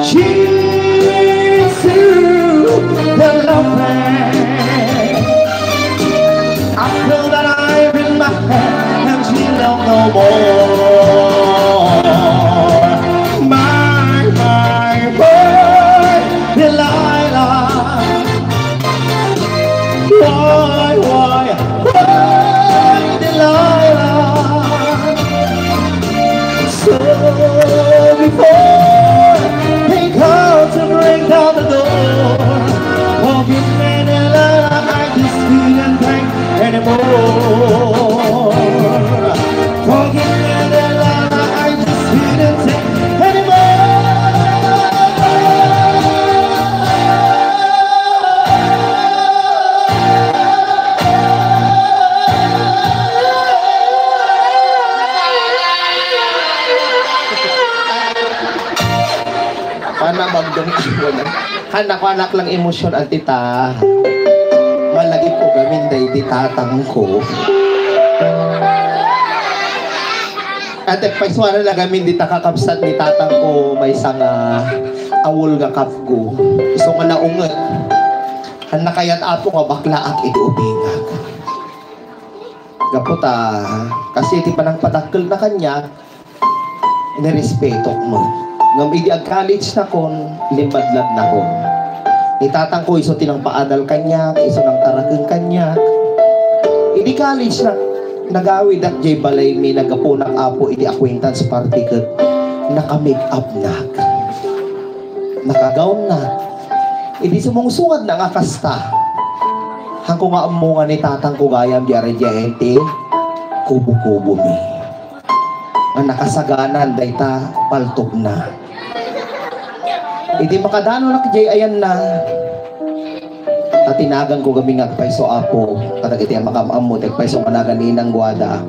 She's the loving. I feel that I'm in my head and she loved no more. My boy, Delilah. Why, Delilah? So before they come to break down the door, forgive me, Delilah, I just didn't think anymore. Forgive me, Delilah, I just didn't think Hanak-hanak lang emosyon at tita. Malagi po gamin day di tatang ko. At paiswara na gamin di takakapsat ni tatang ko may isang awol nga kap ko. So nga naungat. Hanakayat apo nga bakla ak iubingag. Gaputa, kasi di pa nang patakkel na kanya, nirespeto mo. Ngam idi ag college na kon, limbadlad na kon. Itatang ko iso tinang paadal kanya, iso nang tarakeng kanya. Idi college na, nagawid at jay balay may nagapunak apo idi acquaintance party kat naka-make up na. Nakagaon na. Idi sumungsungad na nga kasta. Hangko nga mo nga ni tatang ko gayam di arejete, kubo-kubo mi. Ang nakasaganan, dayta paltok na. Iti makadano na kajay ayan na. Tatinagan ko gaming at paiso apo. Katag iti makamamo, paiso managan inang guada.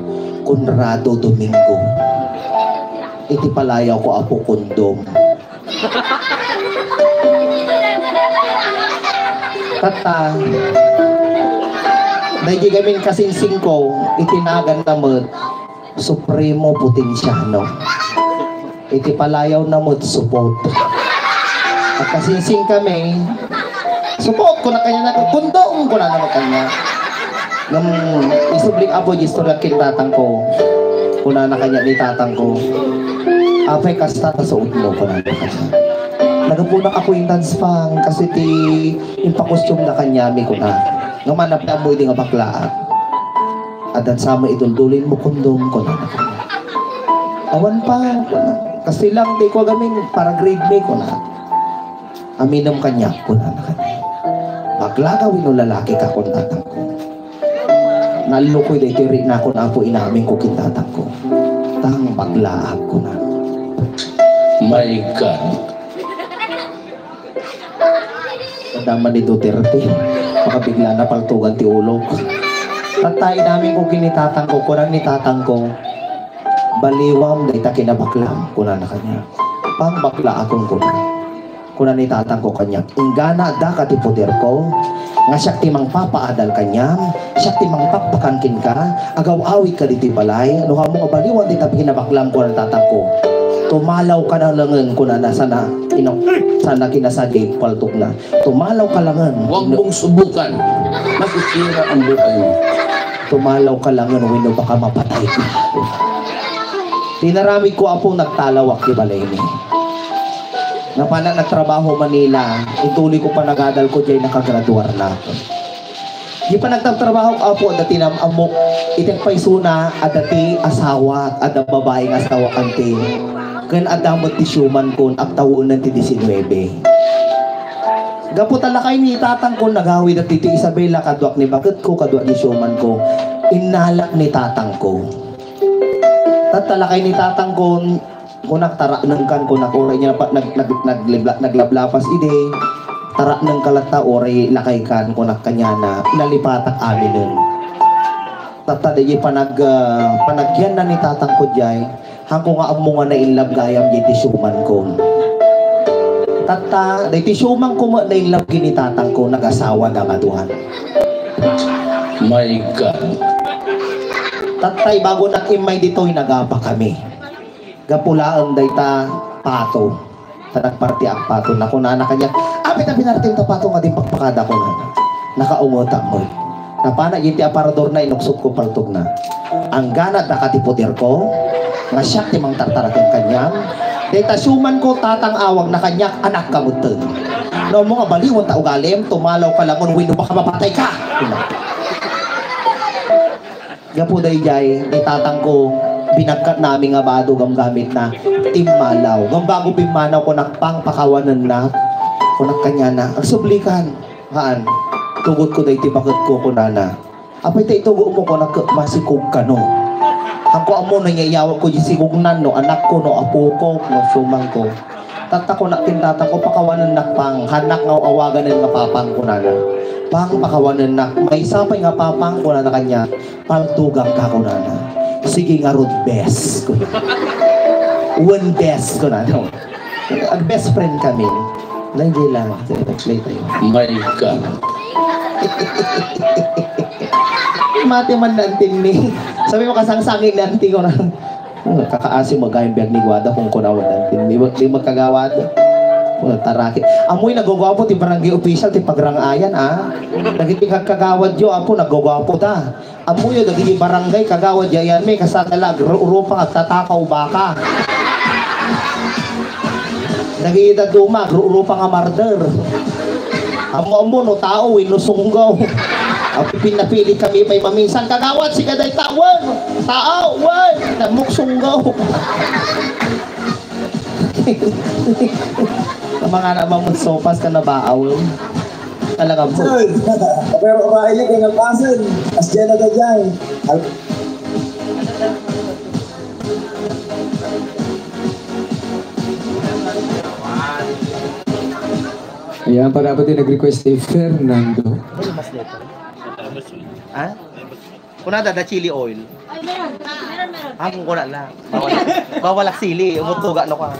Conrado Domingo. Iti palayaw ko apo kondom. Tata, dahil gamin kasinsing ko, itinagan naman, Supremo Potensyano. Iti palayaw naman, support. At kasinsing kami, support ko na kanya na, kundong ko na naman kanya. Nang isubling apo, istorya kinatang ko, kuna na kanya ni tatang ko, apay kastata sa utlo ko na kanya. Nagapunang acquaintance pang kasi yung pakostyum na kanyami ko na. Nga manap na mo nga baklaan. At sama iduldulin mo kondom ko na. Awan pa. Kasi lang di ko gamin para grade me ko na. Aminom kanya ko na kanya. Bakla gawin o lalaki ka kung tatang ko. Nalukoy day tiri na ako na po inamin ko kintatang ko. Tang bakla ko na. My God. Naman ni Duterte, makabigla na paltugan ti ulog. Tatay namin kung kinitatang ko, kurang nitatang ko, baliwam na ita kinabaklam, kuna na kanya. Pang bakla akong kuna nitatang ko kanya. Ingana da katipoder ko, nga siyak timang papaadal kanya, siyak timang pakpakankin ka, agaw-awit ka diti balay, ano ka mo nga baliwam na ita kinabaklam ko na tatang ko. Tumalaw ka na langan kuna na sana kinasagay paltok na. Tumalaw ka langan. Huwag mong subukan. Masisira ang buhay mo. Tumalaw ka langan, wino baka mapatay ka. Tinaramid ko apong nagtalawak di balay ni. Napana nagtrabaho Manila, ituloy ko pa nagadal ko dyan nakagraduar na ako. Di pa nagtatrabaho apo dati na amok iting paisuna at dati asawa at babaeng asawa kante. Kan adamot ti syuman kon at tawunan ti 19. Gapo talakay ni tatang ko nagawi dati ti Isabela kadwak ni bakit ko kadwak ni syuman ko inalak ni tatang ko. Tatalakay ni tatang ko kunak tara nang kan ko nakuray niya naglablapas ide tara nang kalata oray lakay kan kunak kanya na nalipatak amin nun. Tatadayi panagyan na ni tatang ko jay hangko nga amo nga na inlab gayam di tisyuman ko. Tata, di tisyuman ko na inlab gini tatang ko nag-asawa na kaduhan. My God. Tatay, bago nakimay dito'y nagapa kami. Gapulaan day ta pato. Ta nagparti ang pato na kunana kanya. Apit na pinarting ta pato nga din pagpakada ko na. Nakaungota mo. Napana ginti aparador na inuksot ko paltog na. Ang ganat nakatipoder ko. Nga siya timang tartarating kanyang data suman ko tatang awag na kanyak anak kamuteng no mo nga baliwon ta ugalim tumalaw ka lamon wino baka mapatay ka gapo day jay ni tatang ko binagkat namin nga bado gamgamit na timalaw gambago pimanaw ko nakpang pakawanan na kunak kanya na ang sublikan haan tugot ko day tibakit ko kunana apay tay tugo mo ko masikog ka no. Ako amo nangyayawag ko yung sigugnan no, anak ko no, apo ko no, sumang ko. Tata ko na tintata ko pakawanan na pang hanak nga awagan ng papang ko na pang pakawanan na may sapay nga papang ko na kanya paltugang ka ko na sige nga road best ko one best ko na no. Ang best friend kami nandiyo lang play tayo. My God. Mati man nantin ni sabi mo kasangsangin nantin ko na kakaasi magayang biyag ni Guada kung kunawan nantin di magkagawad taraki amoy nagugwapo ti barangay official ti pagrangayan nagipig kagawad yo apo nagugwapo ta amoy nagigi barangay kagawad yayan may kasakalag rupa at tatakaw baka nagigida duma rupa nga marder amo no tao inusunggaw pinapili kami may paminsan kagawad si kaday tawan tao wan namuksunggaw mga namang sopas ka na baaw talaga po pero kayo kaya nagpasan as dyan na dyan Ayan, para po din nag-request si Fernando. Mas dito. Ha? Kuna da chili oil. Ay, meron. Meron. Kung kuna lang. Bawal sili. Umutuga no ka.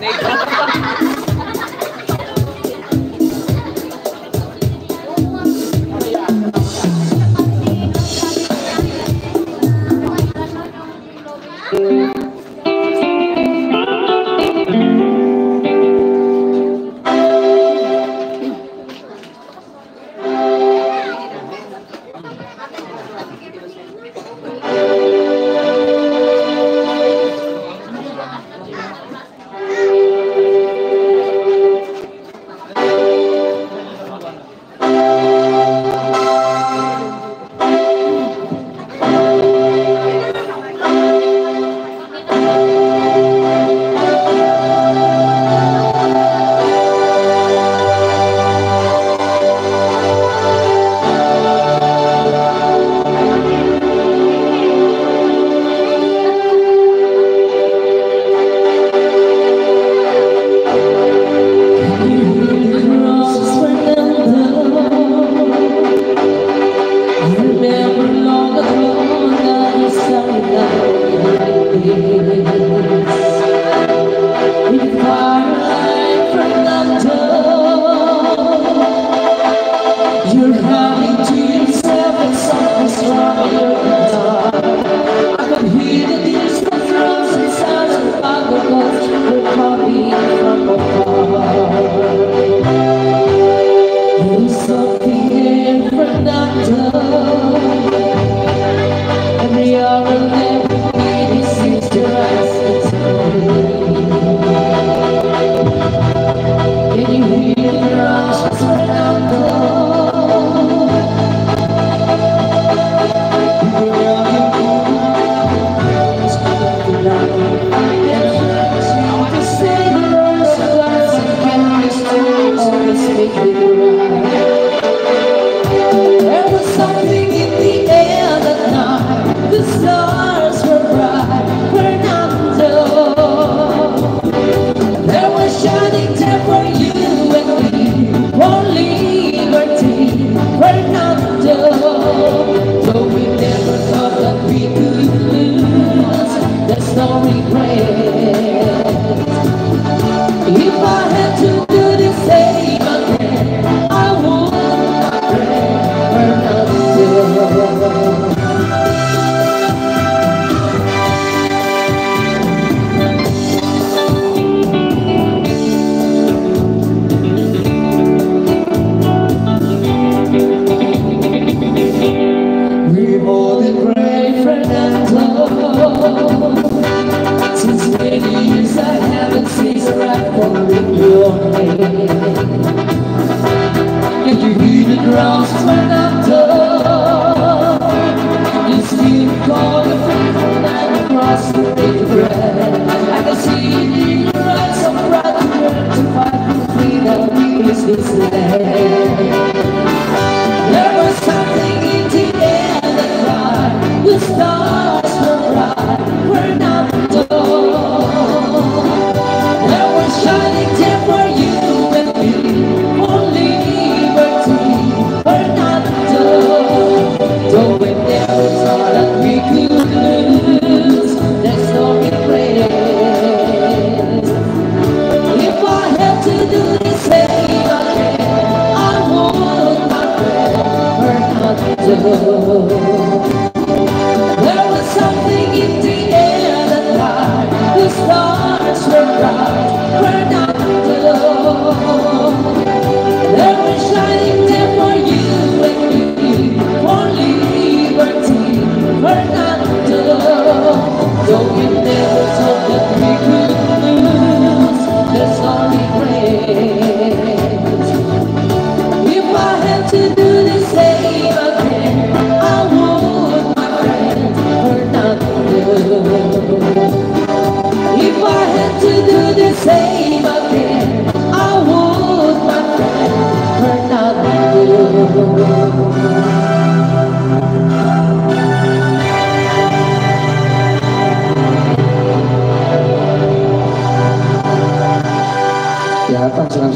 If I had to do the same again, I would.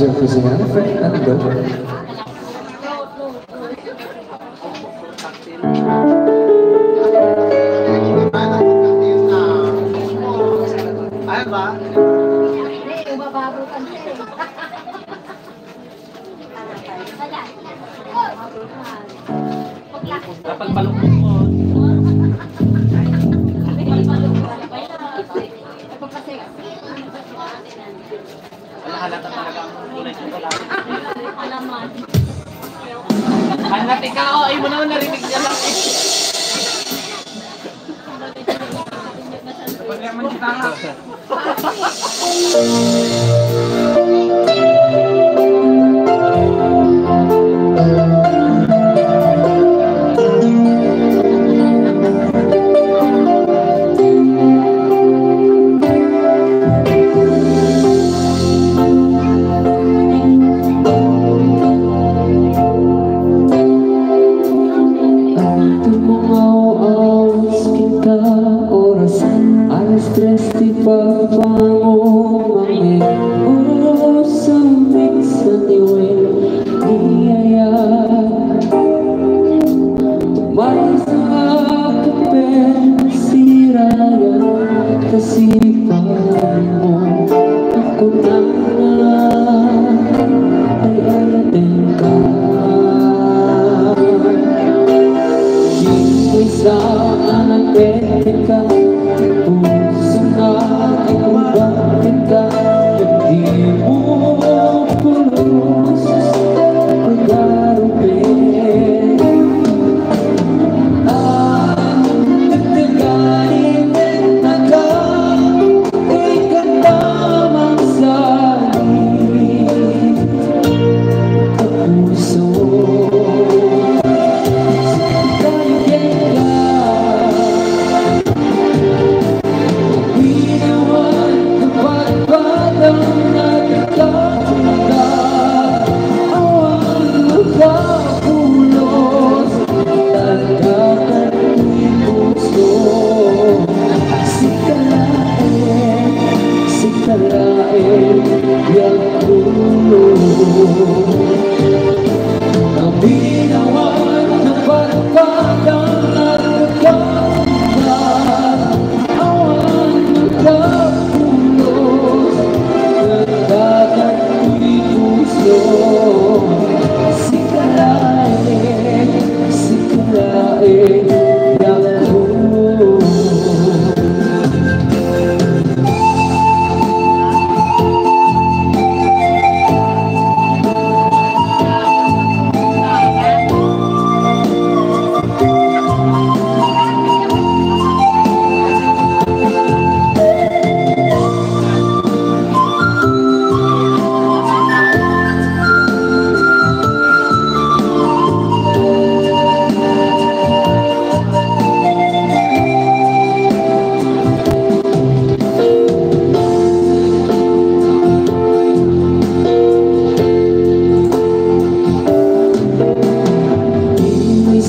Roger Kusina. Ano daw? Ano ba? Anak, ikaw, ay mo naman narinig niya lang eh. Pagyaman kita nga. Tumangaw-awas kita oras alas 3 di pagbangon mami sa mix sa niwe niyaya tumalis na kapel siraya kasipan mo ako na ay alatin ka. Saan ang pwede ka? Puso na ikaw bakit ka? Hindi mo pulos pag-arupin. Nagtagayin na ka, ikaw lamang sa akin. Kapuso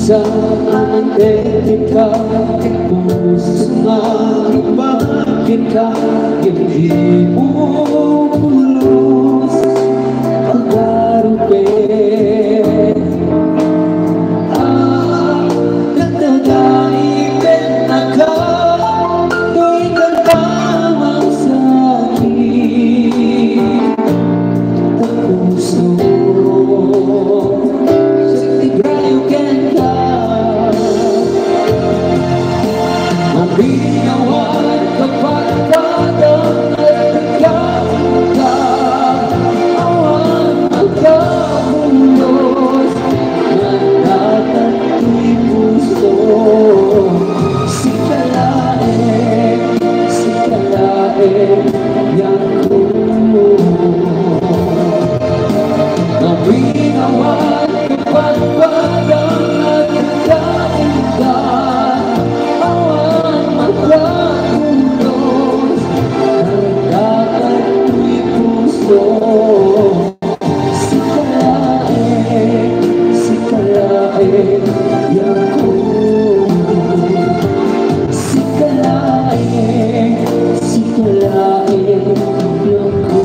saan pwede ka? Puso na bakit ka? Hindi mo pulos pag-arupin. Nagtagayin na ka, do'y ka lamang sa akin. Puso binawan kapag padang at nagkakita awan magkabulos nagtatato'y puso sikalain yan ko binawan kapag padang at nagkakita magkabulos nagtatato'y puso sikalain yan ko sikalain yan ko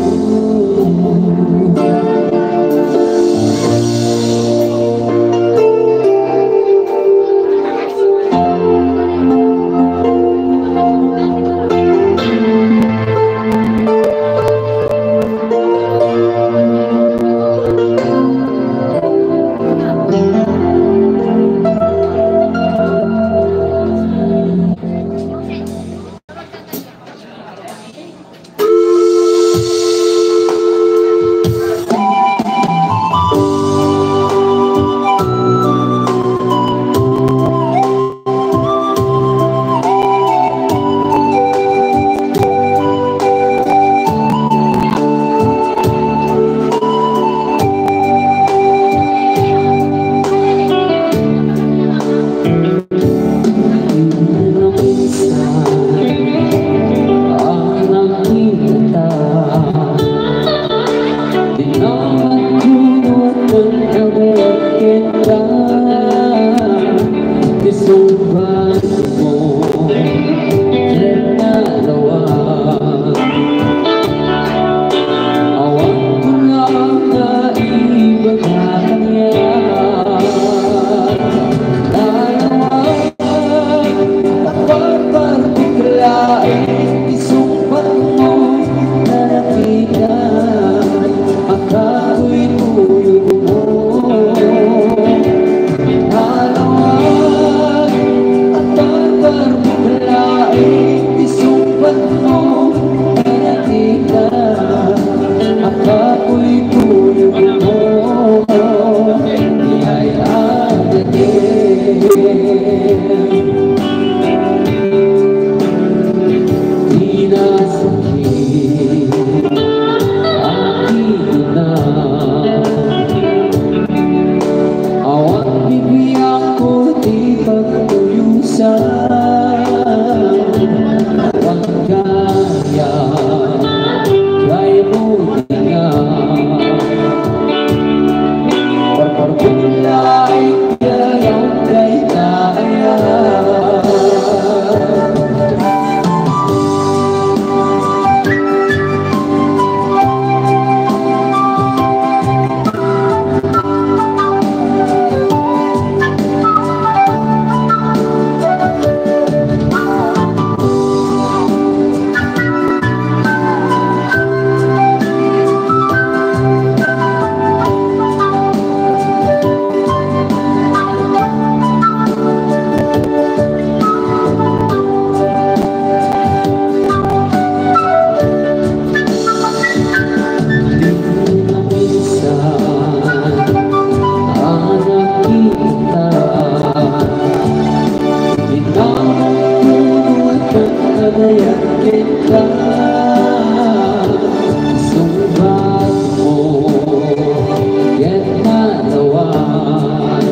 nawan.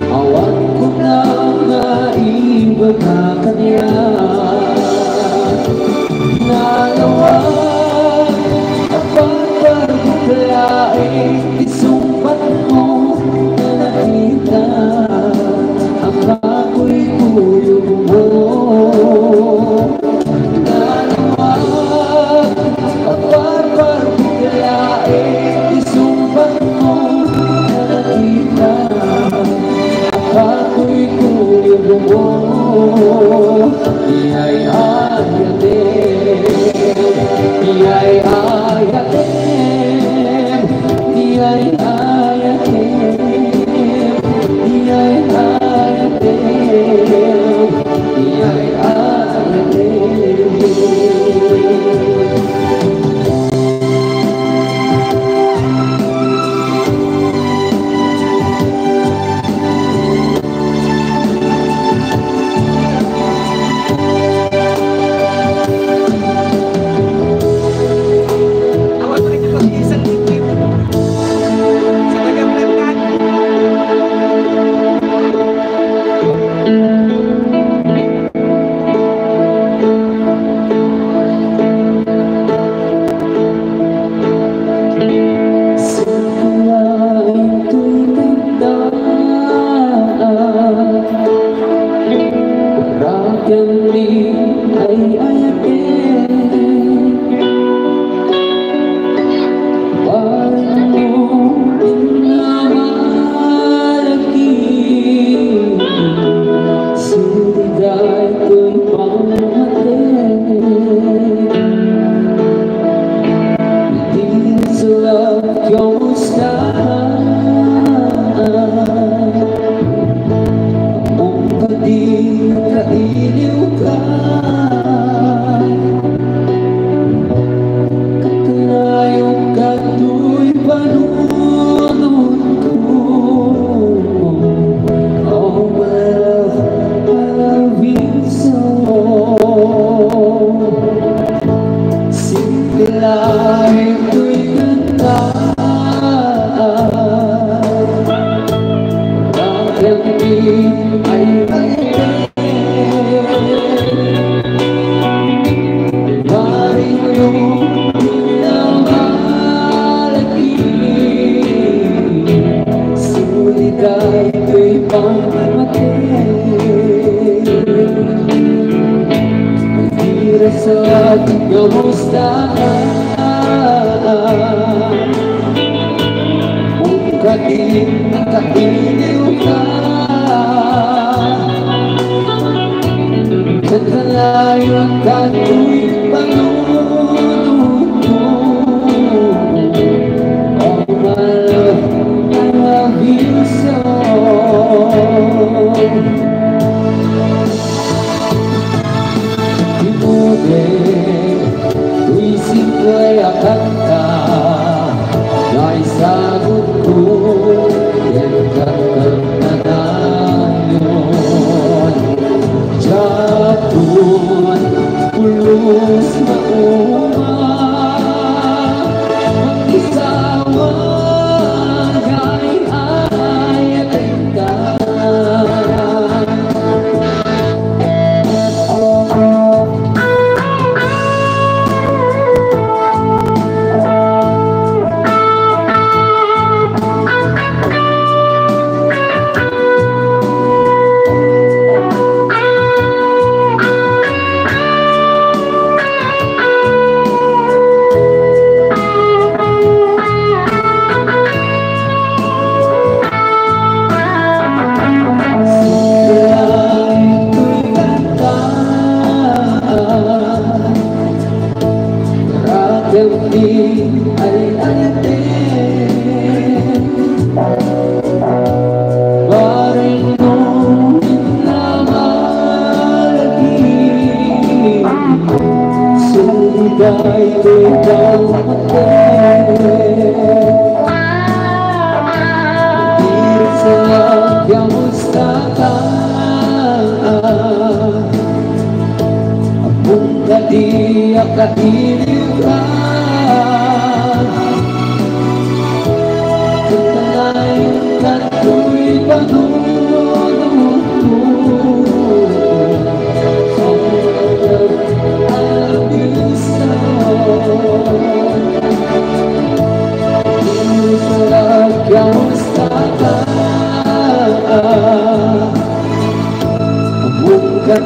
Awan ko na maibag na kanya. Nalawan at pagpagkalain, isumpat mo na nakita ang ako'y tuyong mo. Nalawan at pagpagkalain, isumpat mo na nakita ang ako'y tuyong mo.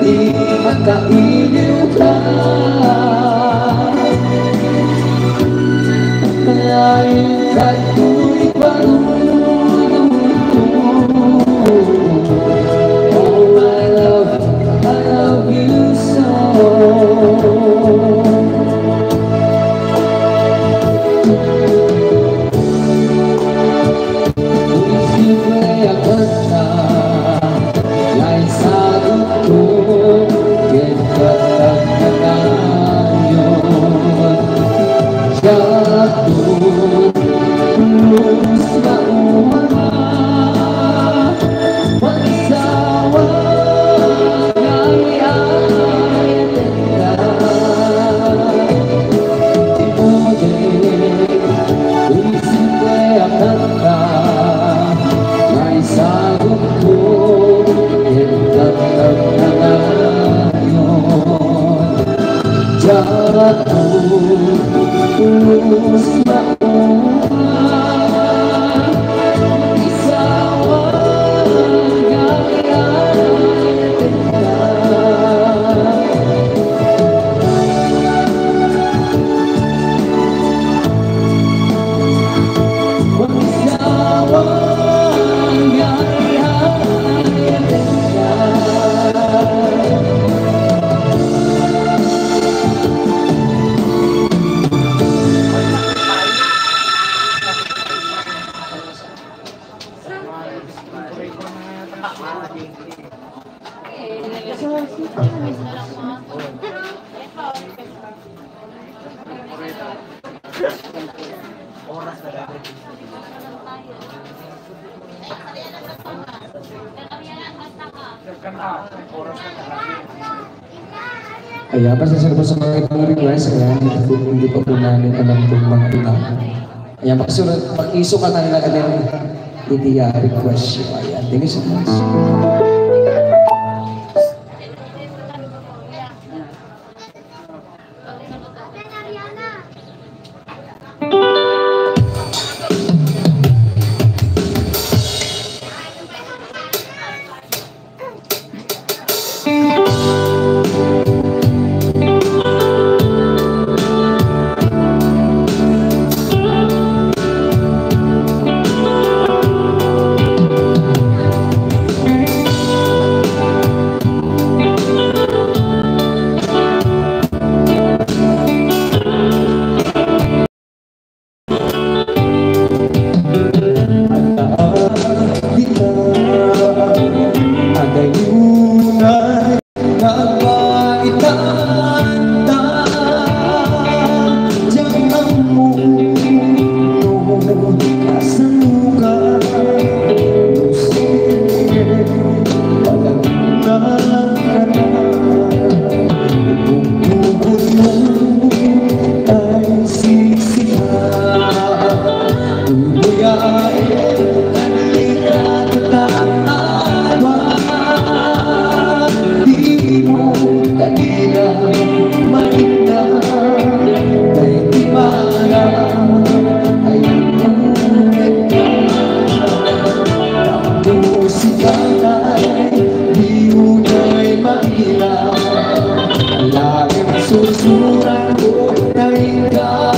Di makailiw ka Ngayon kahit tuloy panunod Oh my love, I love you so Simple ang kanta Lain sagot ko Ayan, pasensya po sa mga ibang request. Ayan, hindi pa po namin alam kung magpila. Ayan, pakisukat na nila kanyang request. Ayan, thank you so much. Susuran ko na ikaw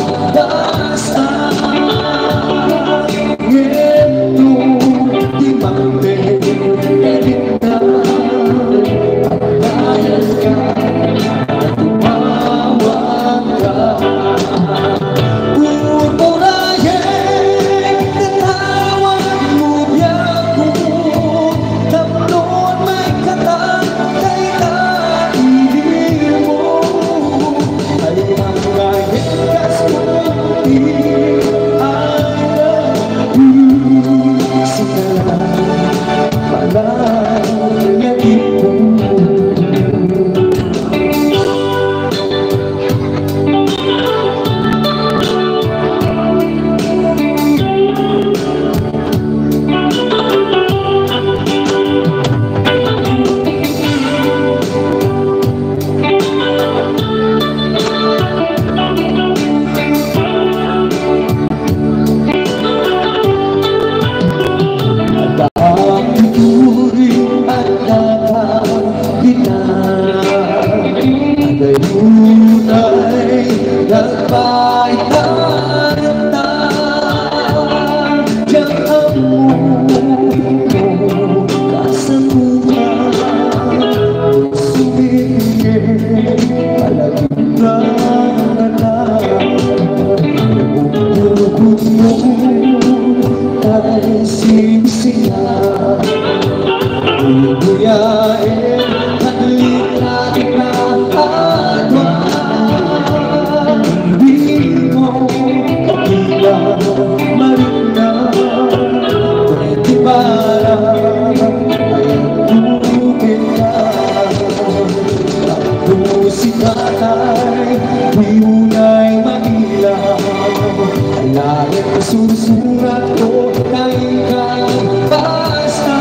surat ko na ikaw basta.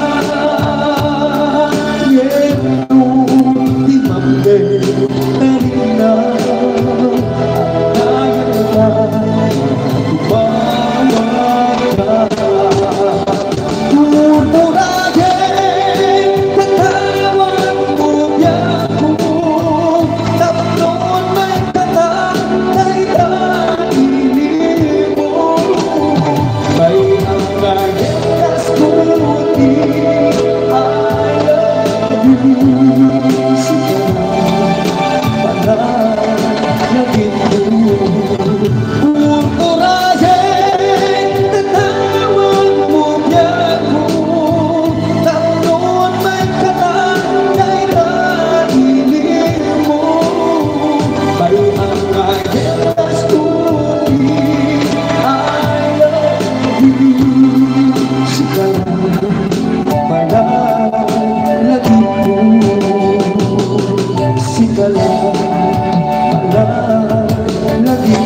Di mambe na rin na kaya ka tumawag ka. Murmurahin katawan mo biyak ko, tapnon may katatay ka inig mo. May ang kayas kundi I love you.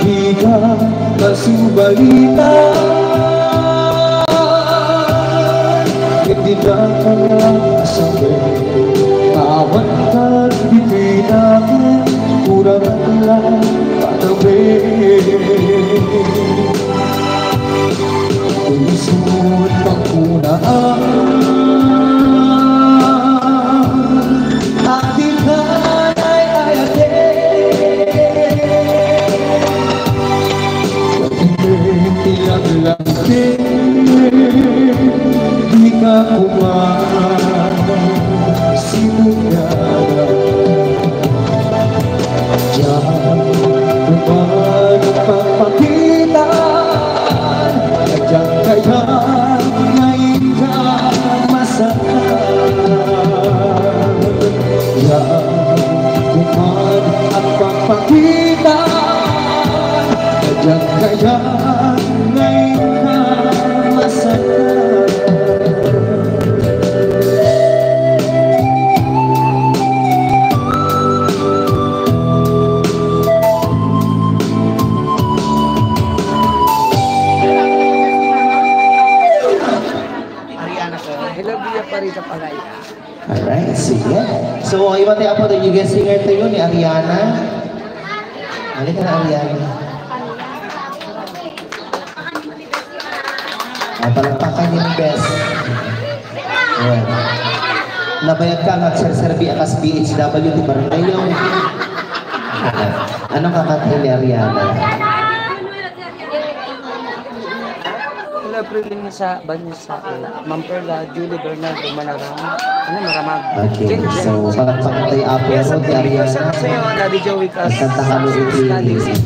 Di ka masubalitan, hindi na ka nasabi. Awan ka, bibig natin, kurang lang patabi. Ulisun pangkunaan, atin ka ay ayatin. Ilang lang din, di ka kumain. Sige. So, iba tayo po yung guest singer tayo ni Ariana. Halika na, Ariana. Palagpakan niyo ni Bes. Ayan. Nabayag ka nga serserbi akas BHW di Barangay yung. Anong kakatay ni Ariana? Wala prelim na sa banyo sa Mamperla, Julie Bernardo Manarang. Ano, maramag. Okay, so palagpakan tayo Apo Road ni Ariana. Sa sa'yo, Daddy Joey Cas. Kanta ka mo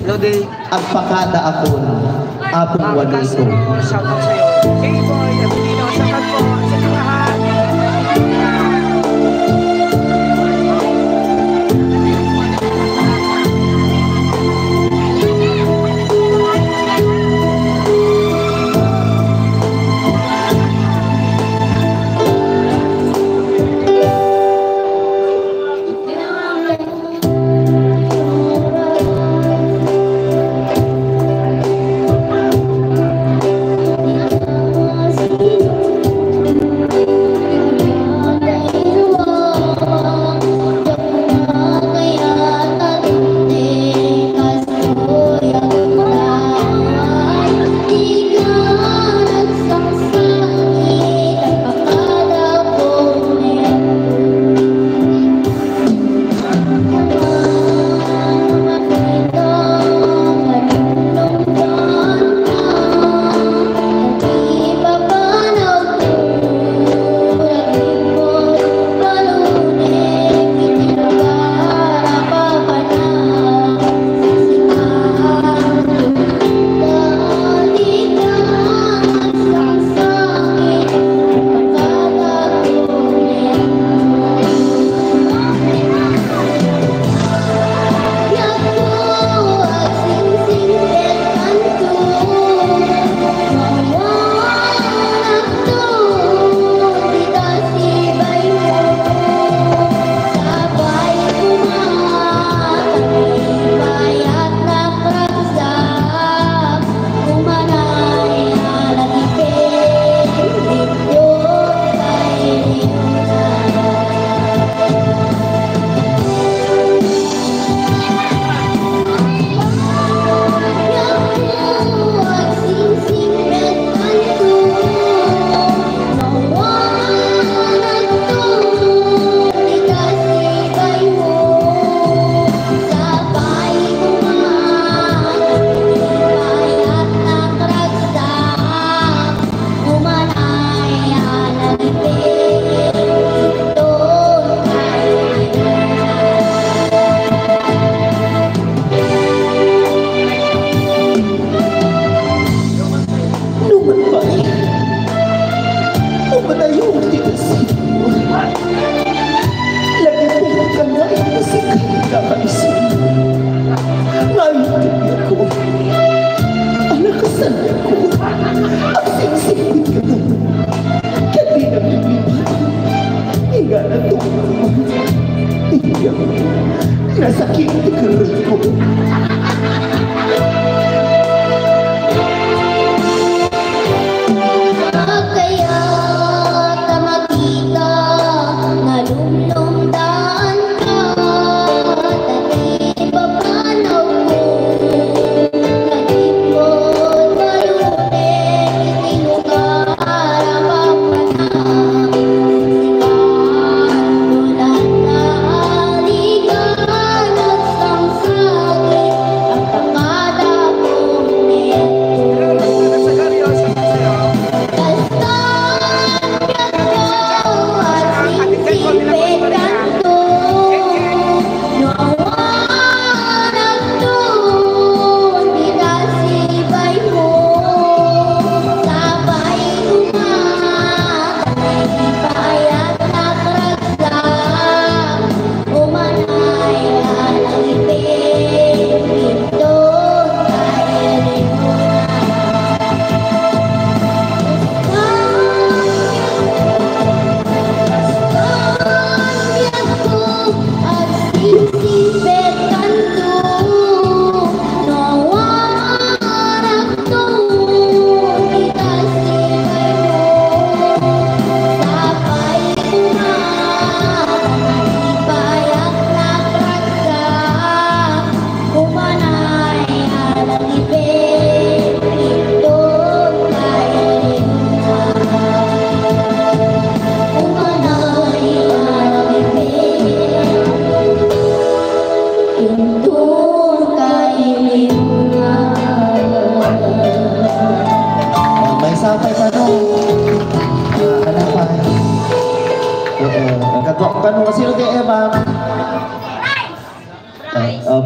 Lodi. ang pakada akon, apong wala ito. Shout out sa'yo. Hey boy, Abelino, shout out po sa inyong lahat.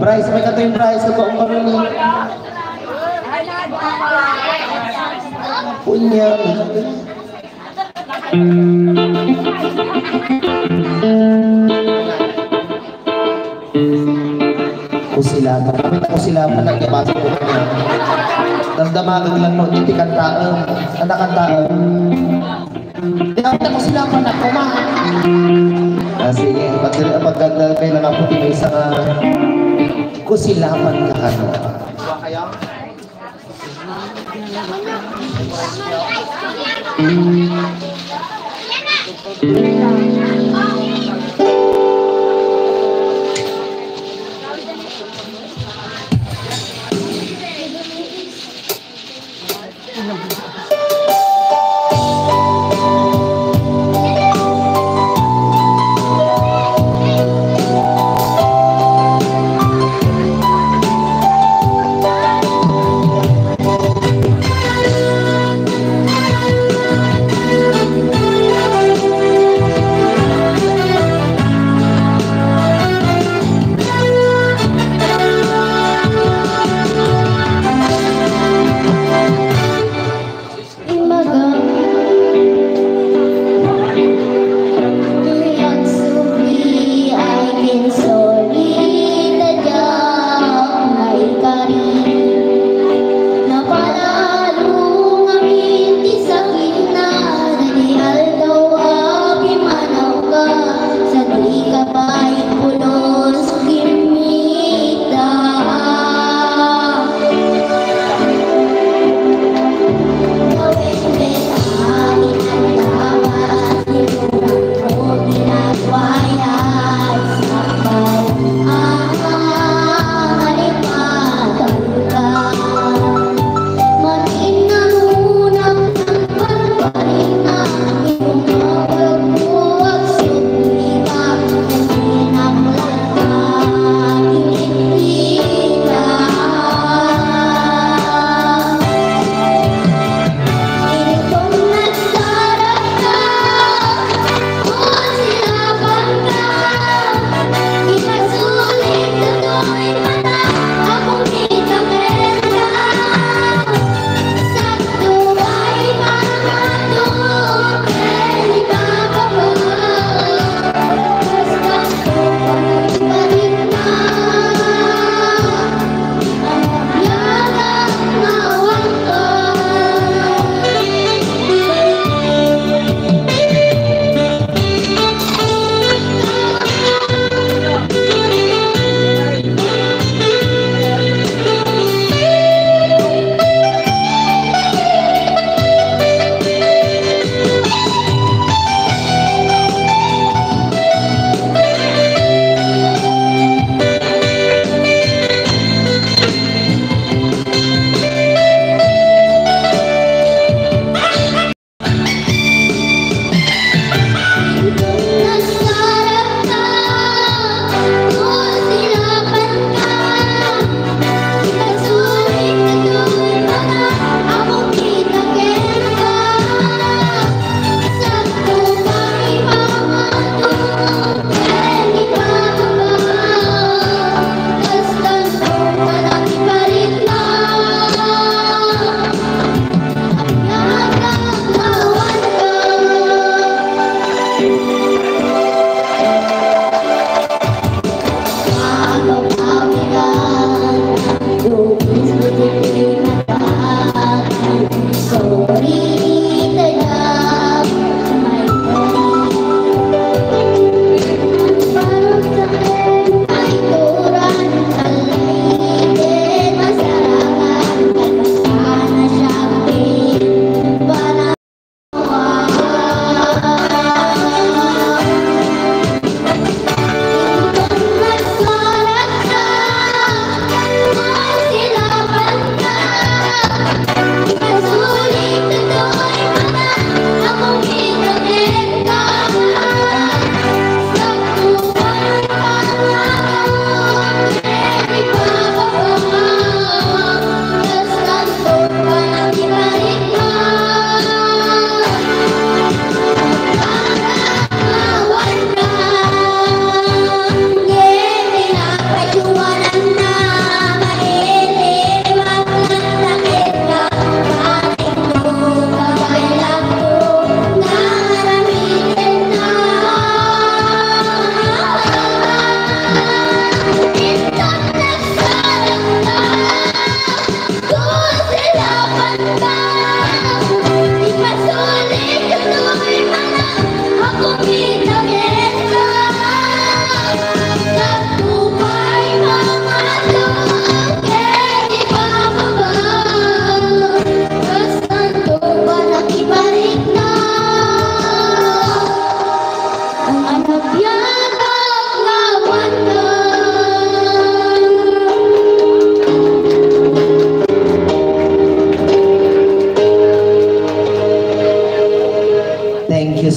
Bryce, may kato yung Bryce. Ito ang marunong. Punya. Kusilaman. Kapit ako silaman lang ibasa ko kanya. Damdamagan lang mo, hindi kantaan. Anak kantaan. Kapit ako silaman na kuma. Sige, pagkagdal kayo lang ako, may isang kusilaman ka ano.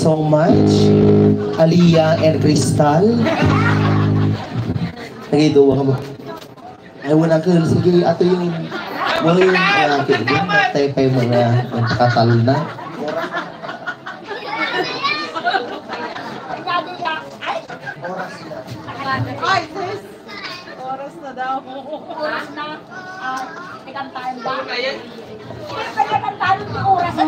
so much. Aliyah and Crystal. Nagiduwa ka mo. Ay, wala ka. Sige, ato yung... Wala yung... Tayo pa yung mga katal na. Ay, sis! Oras na daw. Oras na. Pikantahan ba? Pikantahan ng oras na.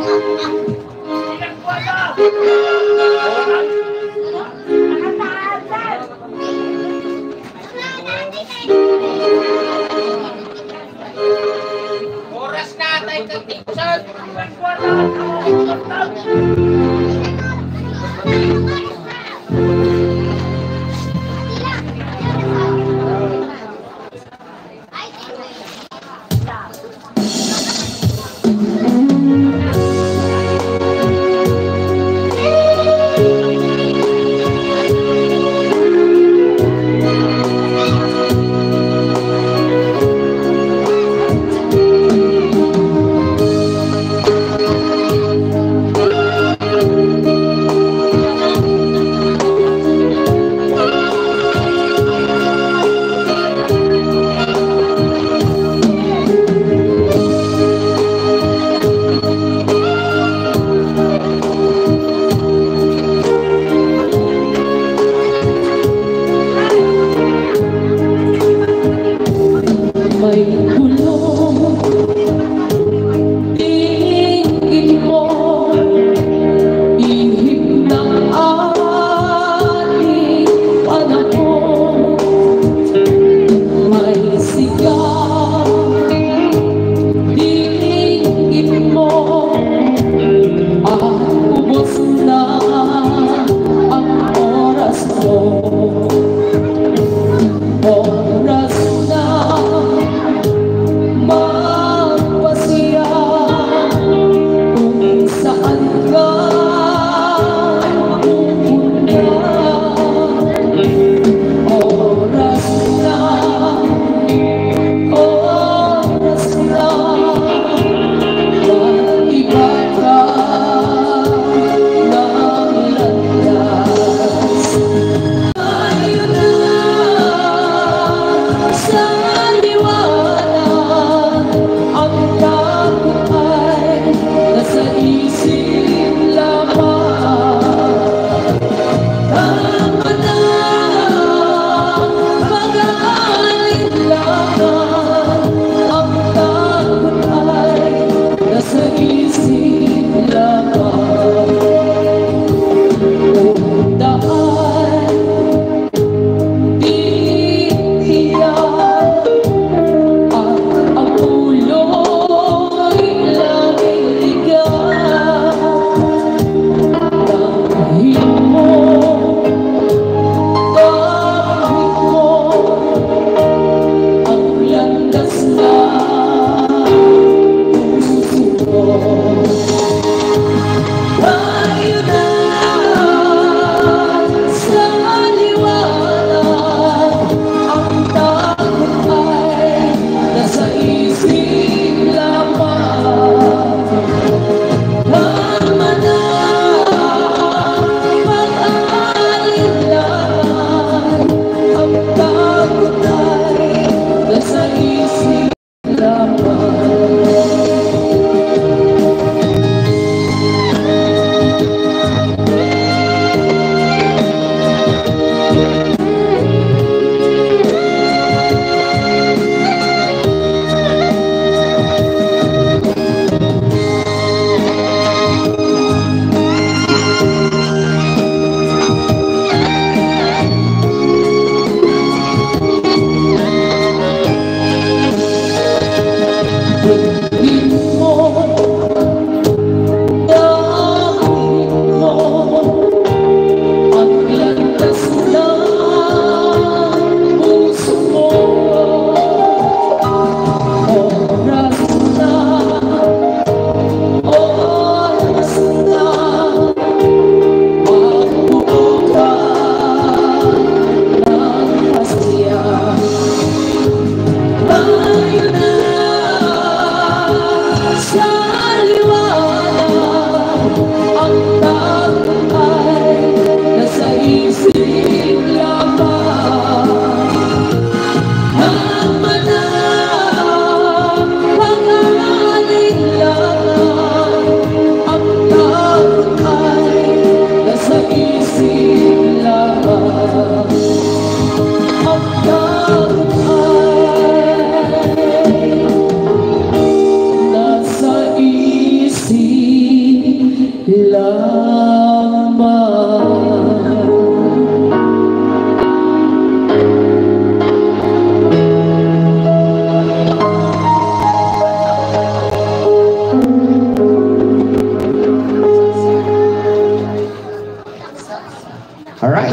Oras na tayo katiksan.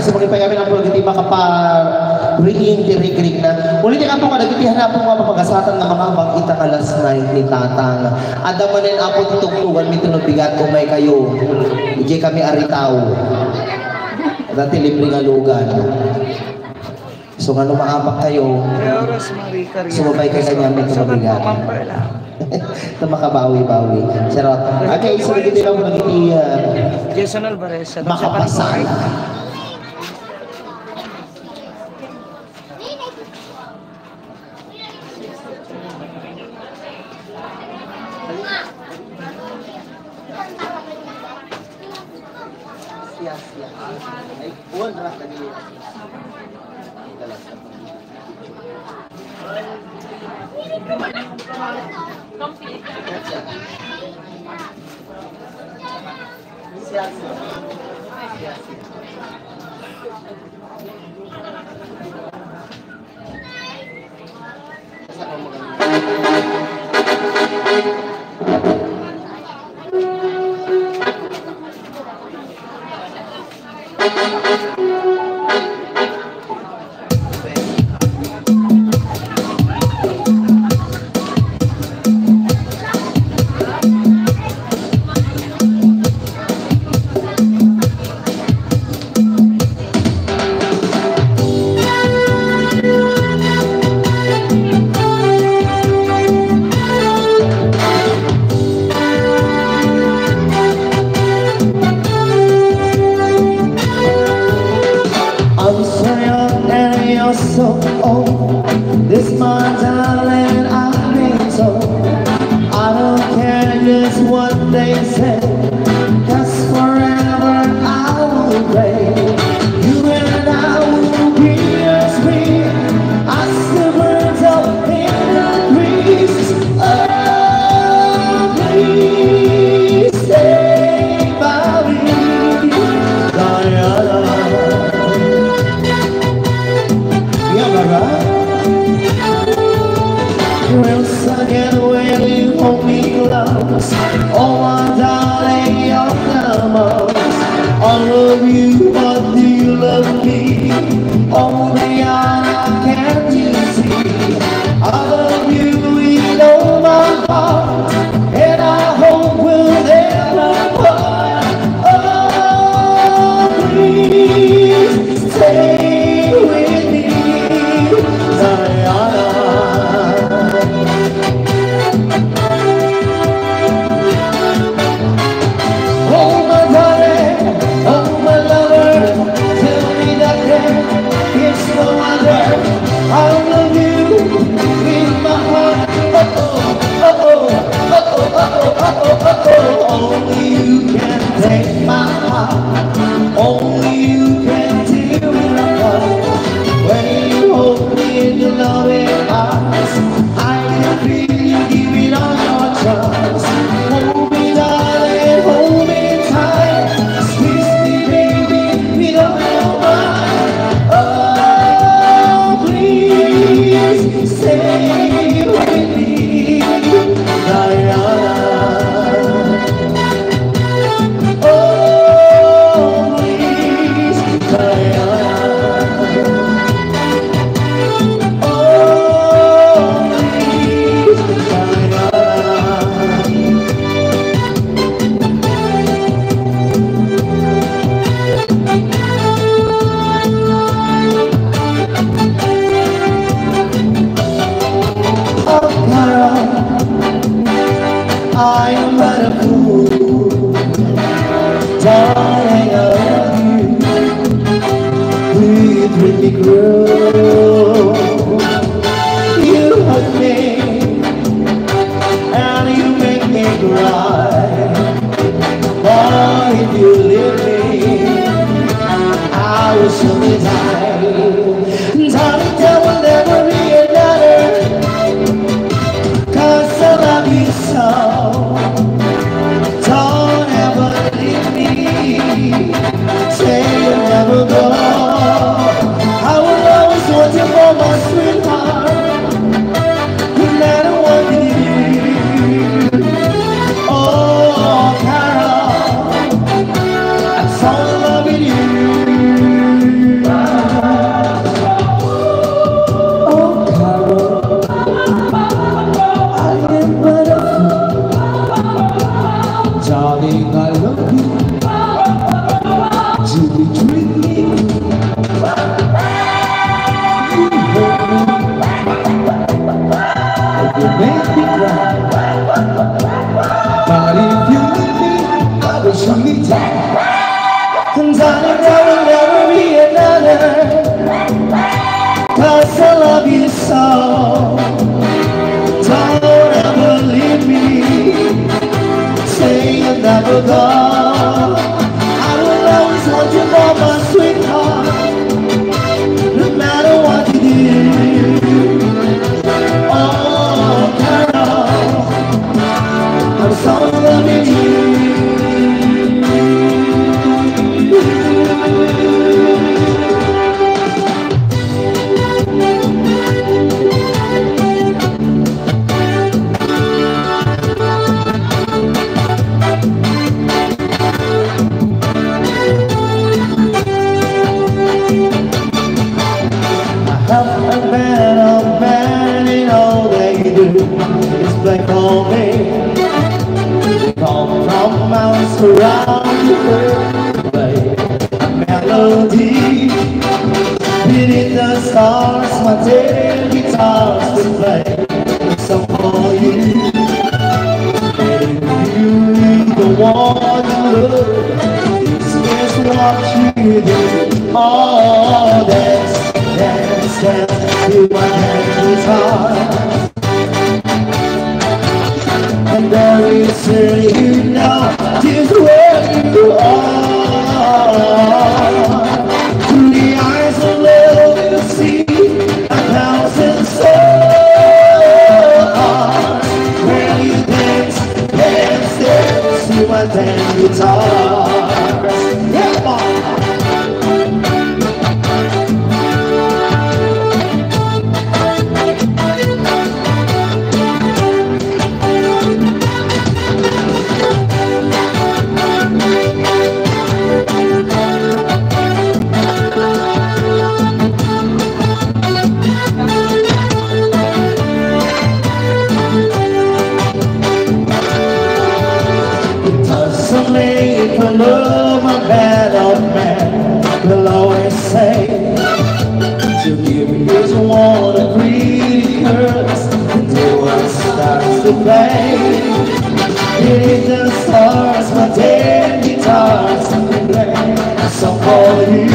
Kasi magipay kami ng pulagiti makapa-reintegrate na. Ulitin nga po ka, nagitihan po nga mapagasatan ng mga bangkita ka last night ni Tatang. Adamanin apo titugtugan, may tunubigat umay kayo. Ije kami aritaw. Dati libre nga lugan. So nga lumaabak kayo, sumabay kayo kanya may tunubigat. Ito makabawi-bawi. Charot. Okay, so nagiti lang po nagiti Jason Alvarez. makapasal. So old, this my darling, I've been told. I don't care just what they say, 'cause forever I will pray. You and I will be as free as the birds of the breeze. Oh, please stay by me, Diana. Once again when you hold me close, oh my darling, you're the most. I love you, but do you love me? Oh Diana, can't you see? I love you with all my heart, and I hope we'll never part. Oh, please stay with me, Diana. I love you with my heart. Only you can take my heart. Only you can tear me apart. When you hold me in your loving arms, I can feel you giving all your trust. Hold me, darling, hold me tight. Squeeze me, baby, with all your mind. Oh, please stay with me, Diana. Oh, please, Diana. Oh, please, Diana. Oh, Carol, I am but a fool. Darling, I love you. Breathe with me, grow. You hug me, and you make me cry. Boy, if you leave me, I will surely die. Darling, there will never be another, 'cause I love you so. Don't ever leave me, say you'll never go. I will always But if you leave me, I will surely die. And darling, there will never be another, 'cause I love you so. Don't ever leave me, say you'll never go. I will always want you for my sweetheart, no matter what you do. Oh, Carol, I'm so loving you. It's black on me. Come from miles around the world, play a melody. Beneath the stars, my dear guitars will play a song for you. And you need the one you love, this is what you do. Oh, dance, dance, dance to my guitar. And very soon you know just where you are. Through the eyes of love you'll see 1,000 stars. When you dance, dance, dance to my damn guitars. Yeah, come on. If I love my bad old man, will always say to give his one of greedy curves until one starts to play. Beneath the stars, my dead guitars can play a song for you.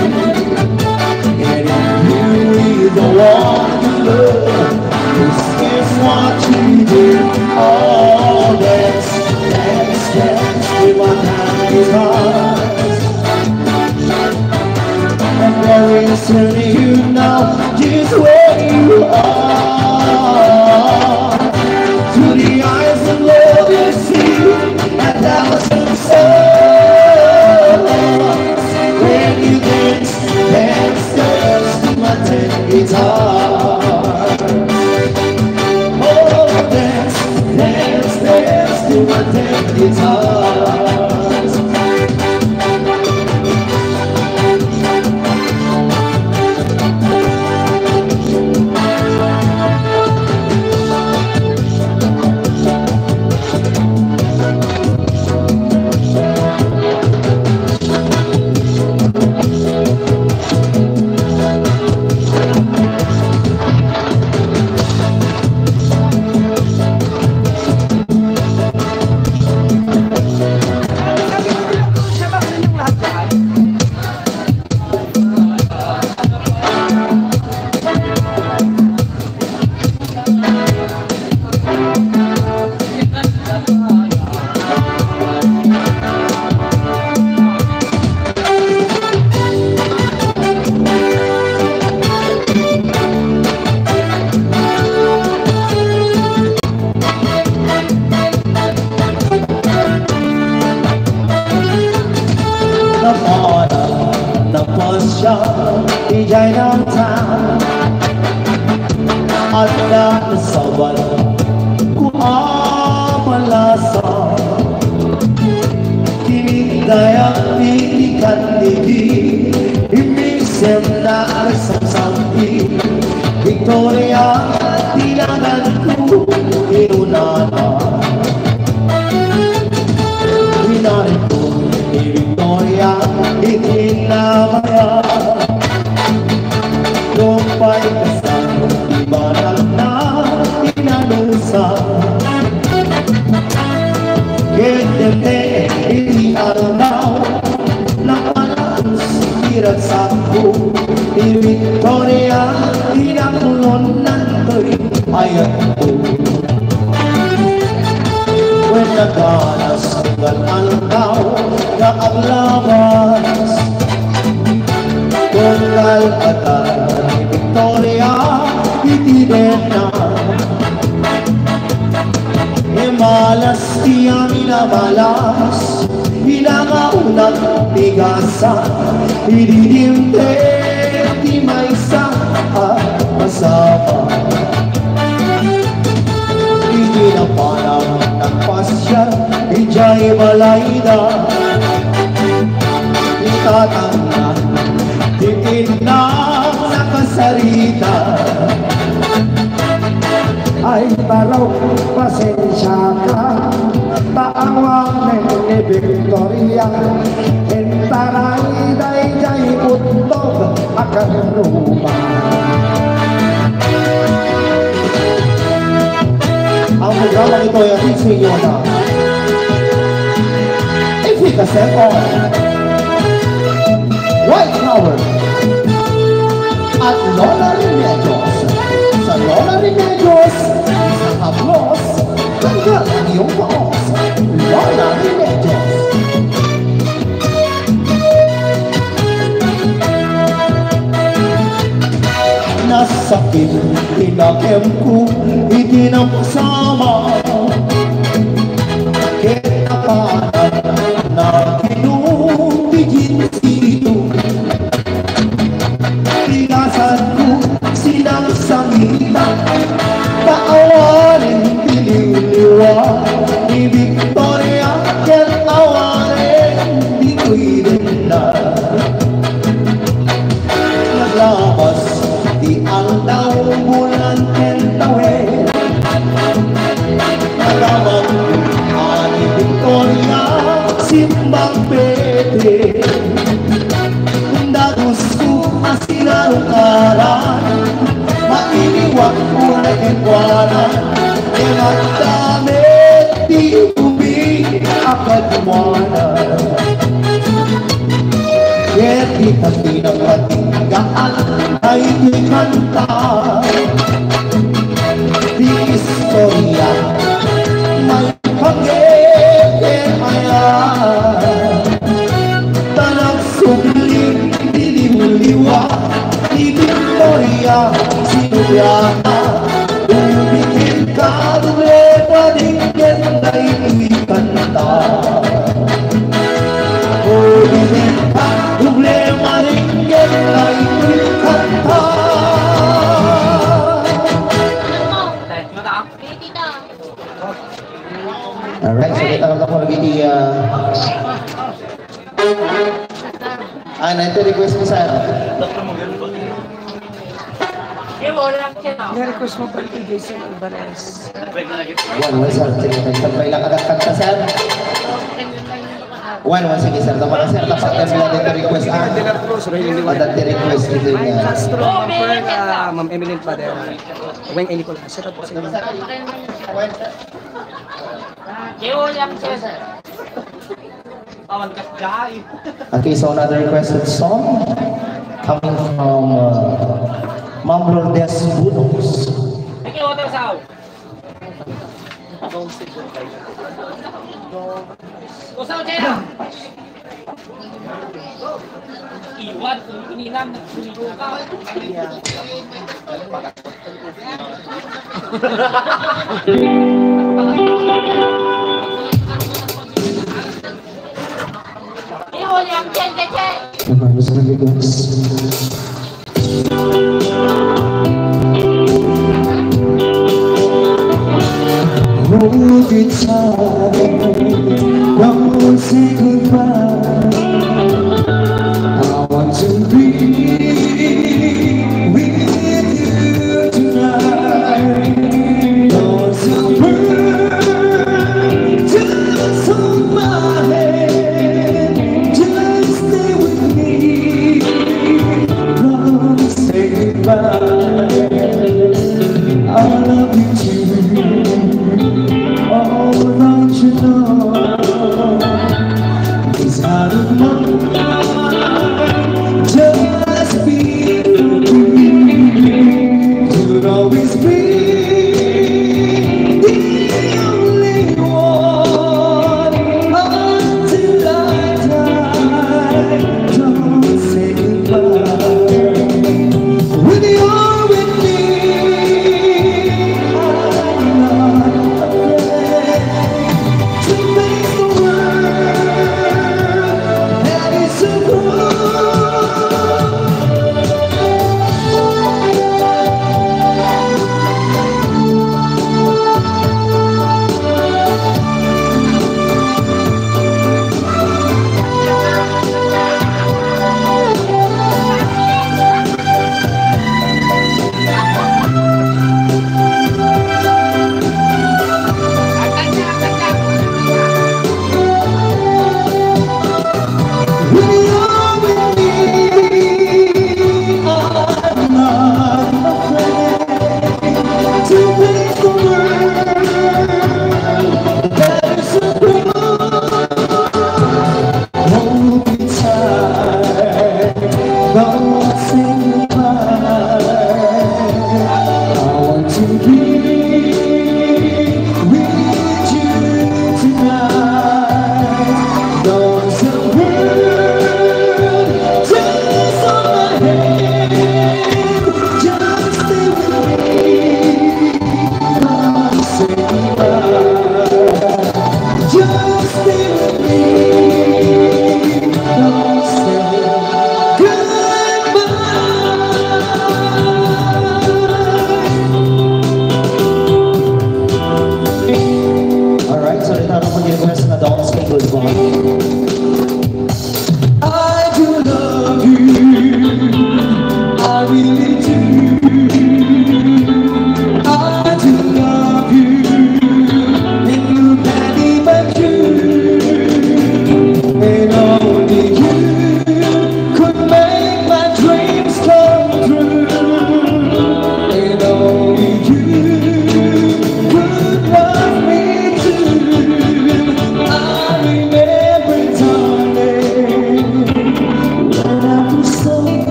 And if you is the one you love, this is what you do. Oh, dance, dance, dance with my guitars. And very soon you know just where you are. Through the eyes of love you see 1,000 stars. When you dance, dance, dance to my tin guitar. Oh, dance, dance, dance to my tin guitar. Di Chinatown ada sabar ku amalasa kini daya ikan digi imisem na samsampi Victoria tilanganku inunana winariku Victoria itinamaya Lumpay ka sa ibaral na inanusa naganas Tugal ang tao na ang labas Tugal at ni Victoria itiden na malas tiyang inabalas Inangaunang bigasan Ididimte di may isa at masama Idinapanang nagpasya Ijay malayda Itatanga Titin na nakasarita Ay taraw, pasensya ka Taawang ni Victoria Entaray, day, utog Akan rumah Ang programa nito ay ating sa iyo na Efficacy on White Power at Lola Remedios Sa Lola Remedios Isang haplos Tanggal ang iyong paos Lola Remedios Nasakit Tinakem ko Itinapasama Kinapanan Na kinubigin sino Tigasan ko Sinang sangita Paawarin Piniliwa Ni Victoria Kinawarin Di ko'y rinda Naglabas Di ang daw bulan Kentawin Nalamang Ani Victoria Simbang pete Dagos ko Asinarukaran Mainiwag ko na kengwanan Ingat damit Di umi Akadwanan Kaya kita pinagpatinggaan Ay di kanta Di istorya May pag-e-e-ayan Tanang sublim Diliw-liwa Di Victoria Sinuyana Umikin ka Duble-padingin Na ito'y kanta Umikin ka Duble-padingin Na ito'y kanta Alright, so kita lang ako lagi di nanti request mo sa Request mo pala kay Jason Alvarez. One, sir. Sige, tambay lang agad kanta, sir. One, sige, sir. Tama na, sir. Tapat na sila dito request. Adat di request dito Ryan niya. Castro, Ma'am Emeline Padera, Weng A. Nicolas. Shout out po sa inyo. Okay, so another requested song coming from Ma'am Lourdes Bunos. Iwan, kinilang, nagsuligo ka. Iwan yang cek. Bagus lagi guys. Hold it tight, don't say goodbye. I want to be with you tonight. Don't you burn just on my head. Just stay with me. Don't say goodbye. I love you too. All that you know is how to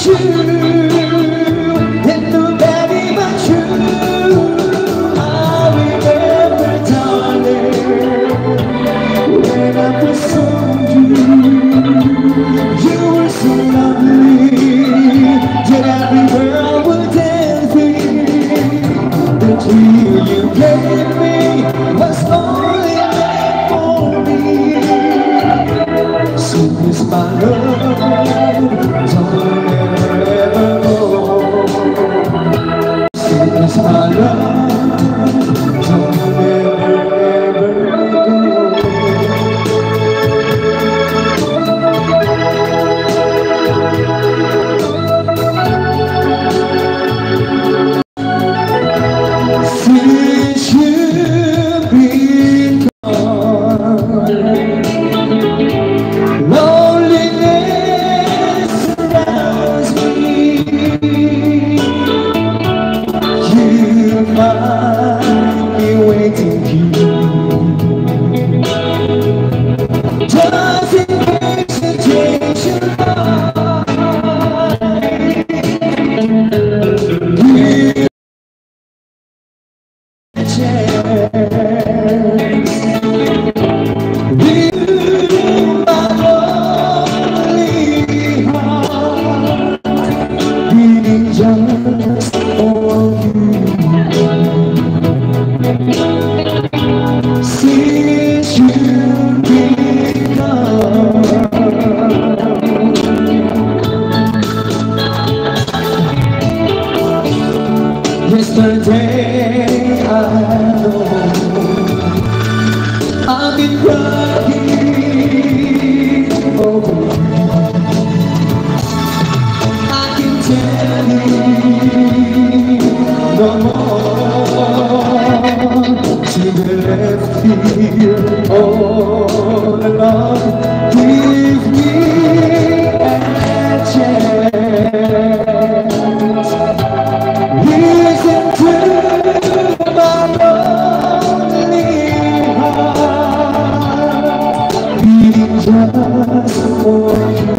true, and nobody but you. I remember, darling, when I first saw you. You were so lovely that every girl would envy. The dream you gave me was only meant for me. Sweet is my love, don't ever go. Sweet is my love, don't ever go. Since you've been gone, loneliness surrounds me. You find me waiting here. Doesn't hesitate your mind. Yesterday I know I've been crying over you. I can tell you no more to be left here all alone. Give me a chance. Listen to my lonely heart beating just for you.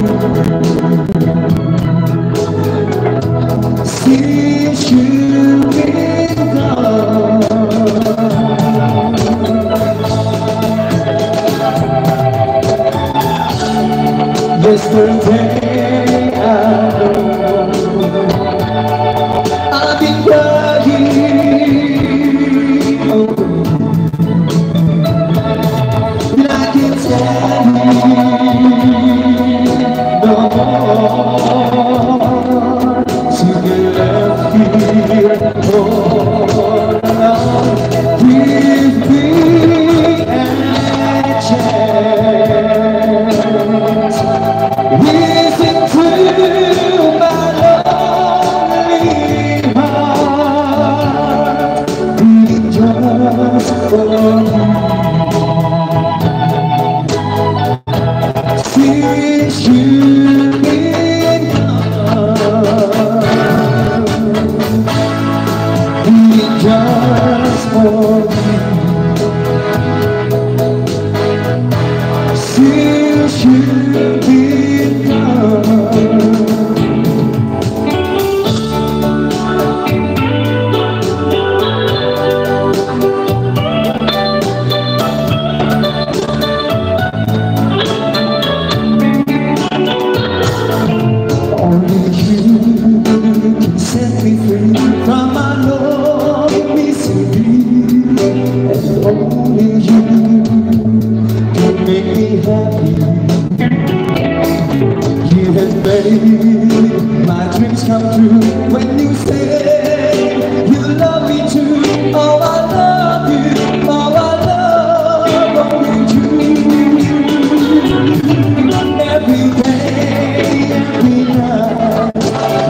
Since you've been gone, yesterday I know I've been crying over you. And I can tell you no more to get left here all alone. Give me a chance. Listen to my lonely heart beating just for you. Since you've been gone, beating just for you. Since you've been gone. Only you can set me free from my lonely misery, and only you can make me happy. You have made my dreams come true when you say you love me too. Oh, I love you. Oh, I love only you. Every day, every night,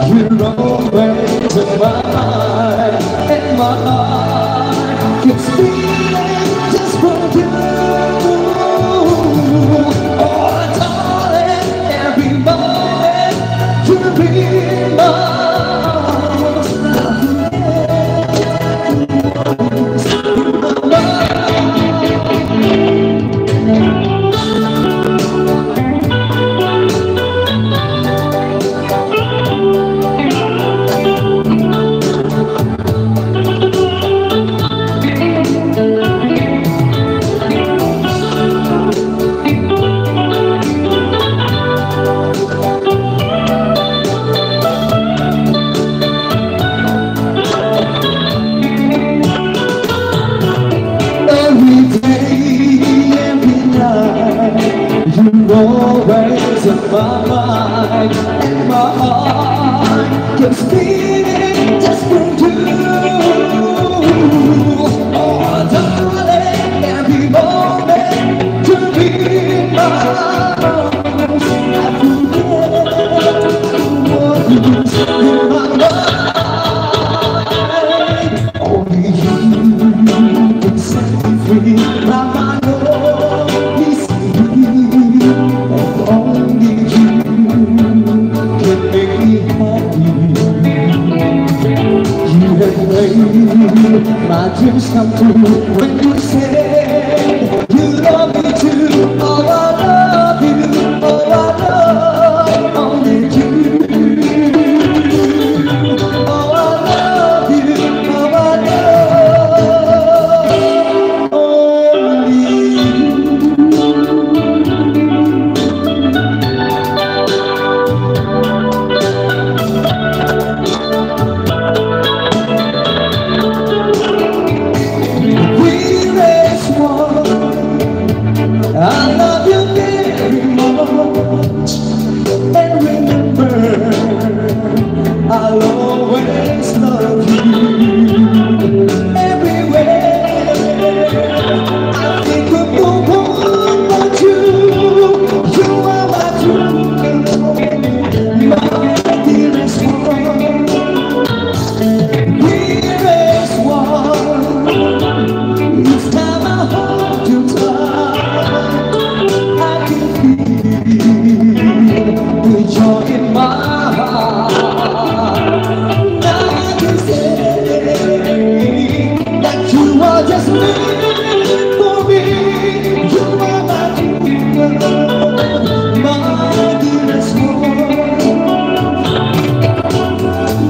you're always in my mind, and my heart keeps beating just for you. Oh, darling, every moment you'll be mine. can spin just for you. Oh, darling, every moment to be mine. I forget what is in my mind. Only you can set me free. My mind is free, and only you can make me happy. You have made my dreams come true when you said you love me too. Oh, I love you. Oh, I love only you. Oh, I love you. Oh, I love only you. We raise one. I love you very much. And remember, I'll always love you. Everywhere I think of no one but you. You are my true my dearest one. Dearest one, each time I hold you tight, I can feel the joy in my heart. Now I can say that you are just meant for me. You are my true love, my dearest one.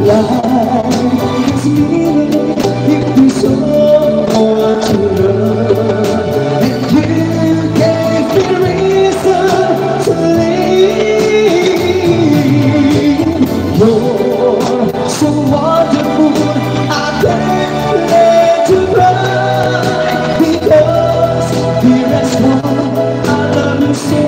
Life is meaning if we so want to love, and you gave me reason to live. You're so wonderful, I can't let you cry, because dearest one, I love you so.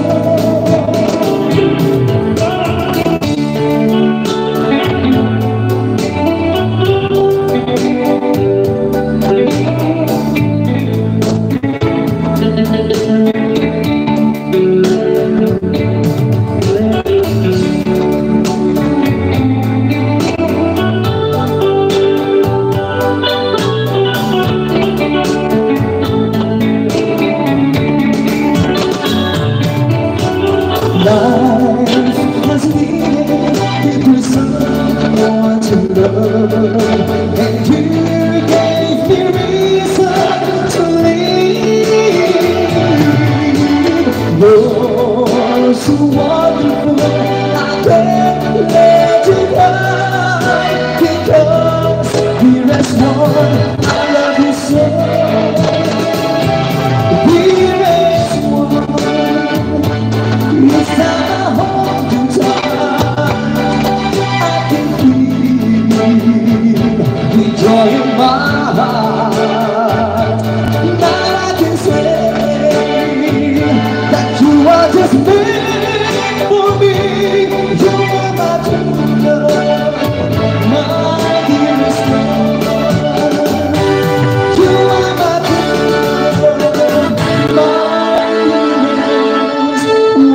Life has meaning if we someone to love, and you gave me reason to live. You're so wonderful, I can't let you cry, because dearest one, I love you so. Dearest one, each time I hold you tight, I can feel the joy in my heart. Now I can say that you are just meant for me. You are my true love, my dearest one. You are my true love, my dearest one.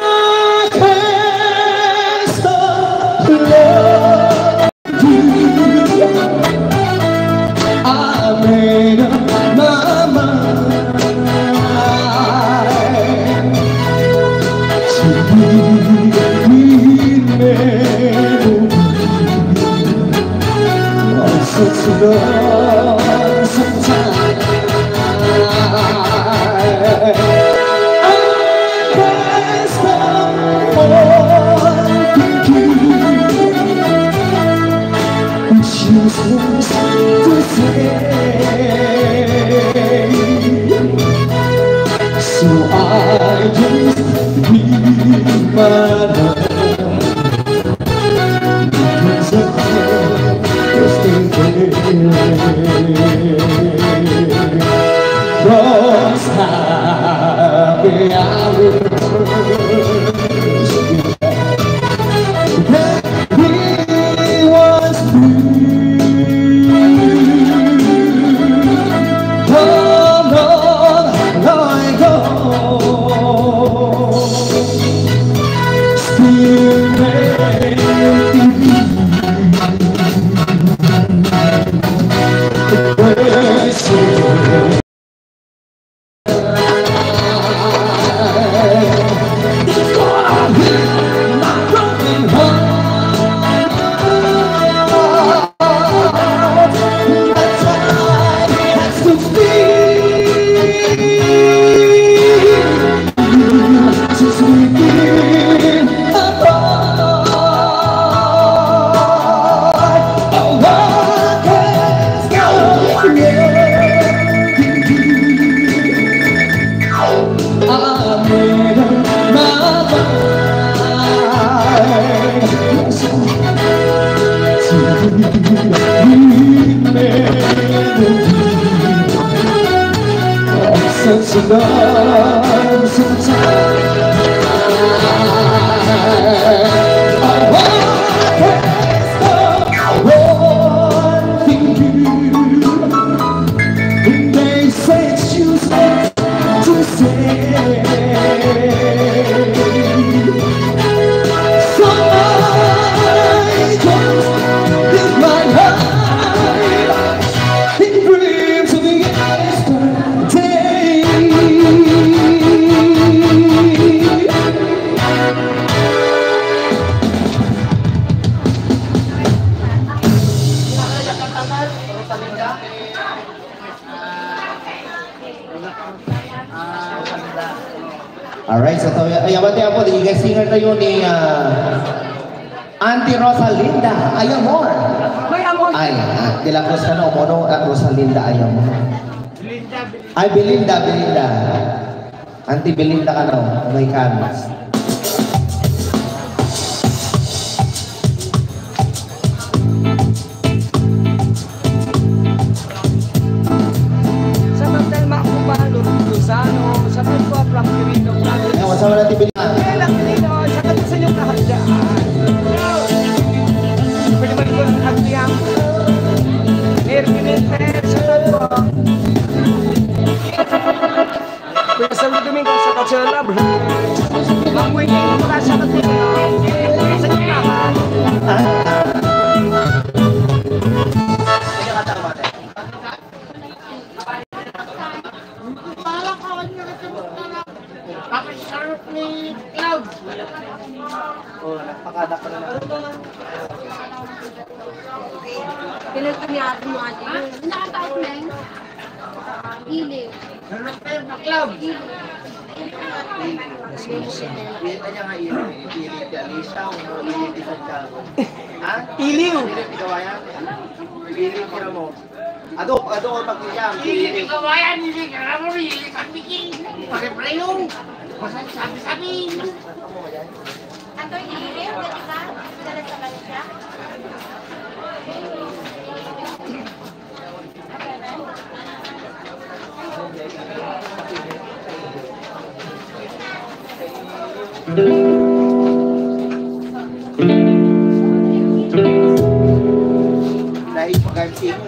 I can't stop loving you. I made up my mind to be memory of such love sometimes. I can't stop wanting you. It's useless to say, so I just leave my love, because I can't stay there. 'Cause day I will he was oh Lord, I go still such a love, such one thing they say it's useless to say. So I just live my life in dreams of yesterday. Alright, so ayamate ako, the singer tayo ni Auntie Rosalinda Ayamor. Ay, de la Cruz ka na, umono, Rosalinda Ayamor. Ay, Belinda. Auntie Belinda ka na, may kanas. Sama natin Belinda. Kailang nito, sa kanila sa inyong kahadaan. Pwede ko ng hagdiyang. Merkiniter, sa kanila. Pwede sa Domingo, sa Katsala, bro. Pwede ko mula sa kanila. Sa kanila. Kailan kami atin mo ate? Nakataas na yun? Iliw. Club. Iliw. Ado ko pagkiyam. Hindi ka kawayan, hindi ka ramon, hindi ka piking. Pag-preyong. Sabi-sabi. Ato yung iliw, dati ka? Dala sa kanila? Dahil pag-arching.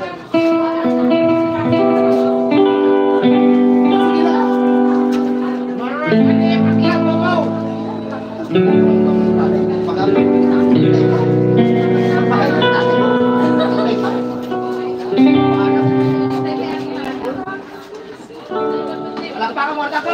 Palakpakan mo ata ko.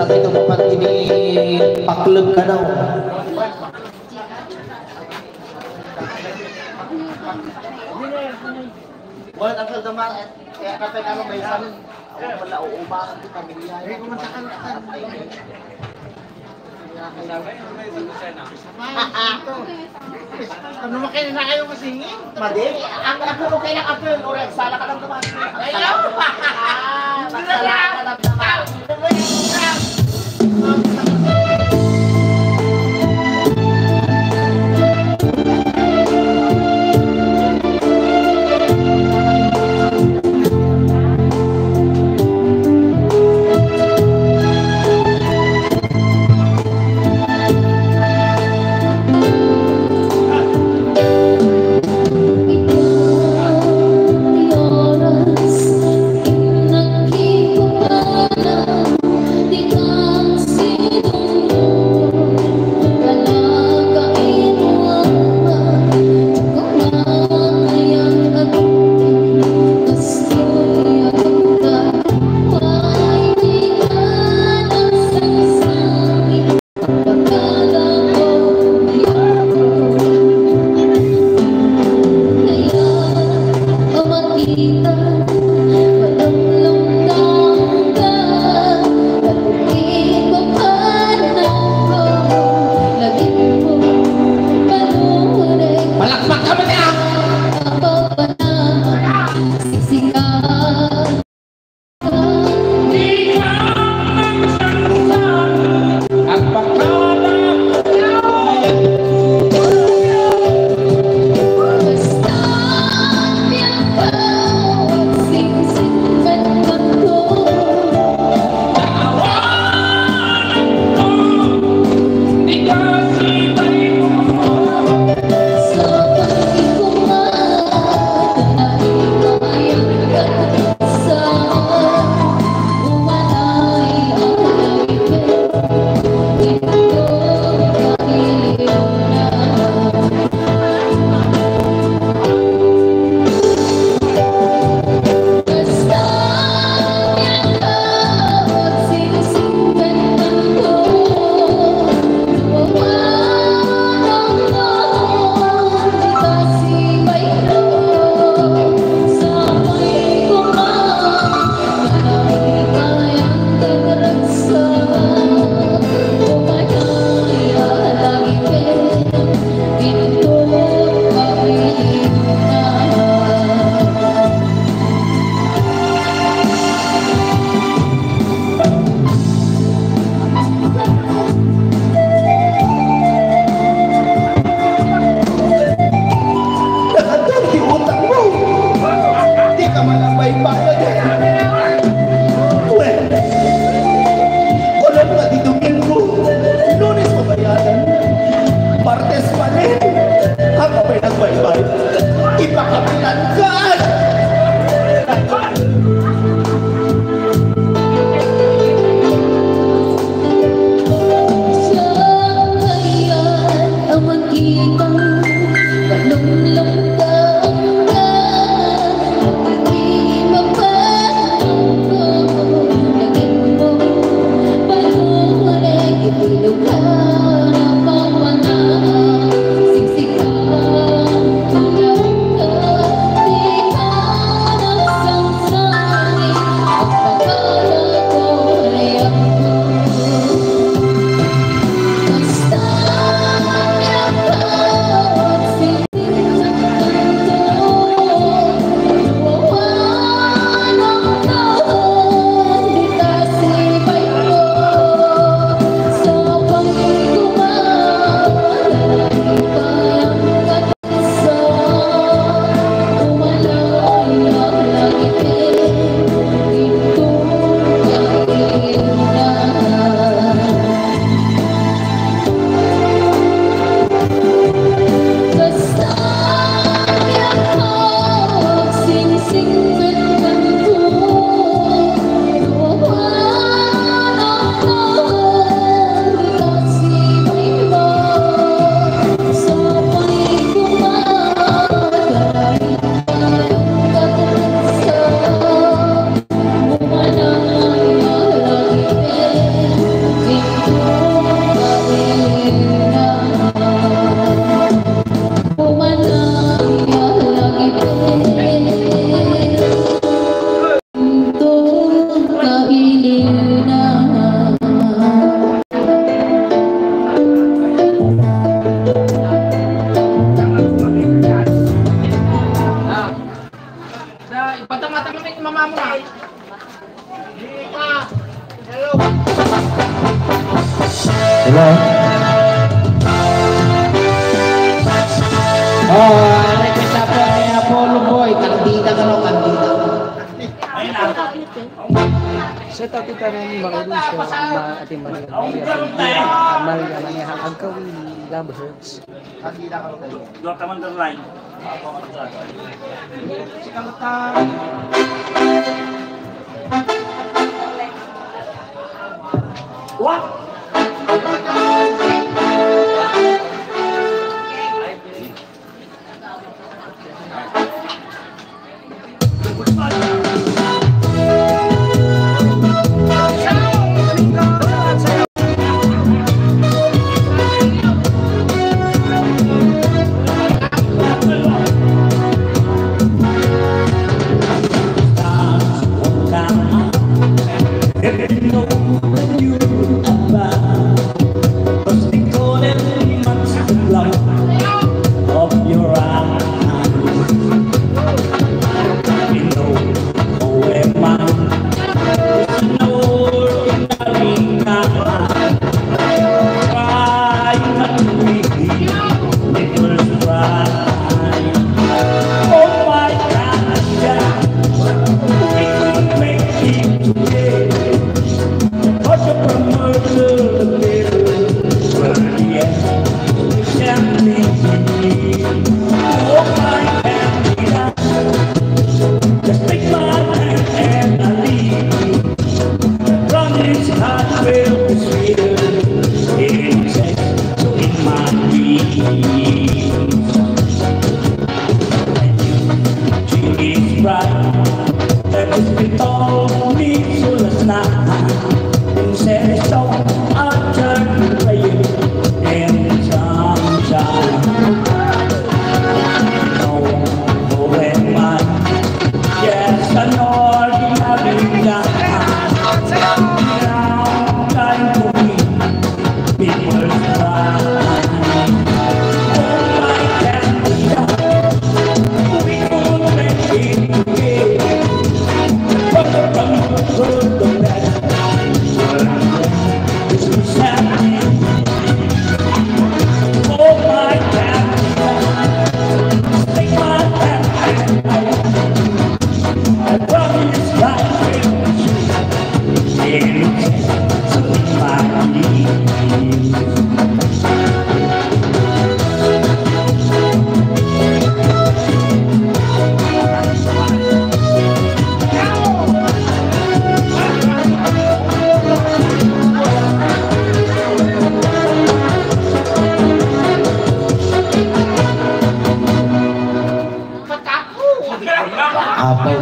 na kayo pag paklub ka daw. Wala ang saldamar. Kaya kapag ano may sabi. Wala uubahan ko pamilya. Ay, kumantakan ka. Ano mo kayo na kayo masingin? Madi, ang ako kay lang apel, ora sala ka lang naman. Ayaw! Sala ka lang naman. Di kang sino Hello? Request po ni Apollo Boy. Kandida ka no, kandida. Sa topic ka rin mga ilusyo, ating mga manihan ang kawin Lovebirds. Dua taman underline.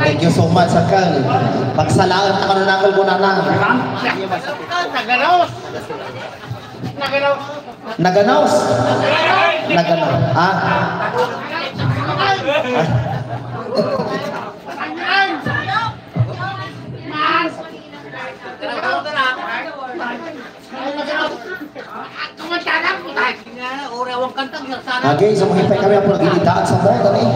Thank you so much, Akal. Pagsalaan ka na nakal mo na na. Naganaos. Naganaos. Naganaos? Naganaos. Ah? Okay, so mahintay kami ang pagdilitaan sa mo, dali.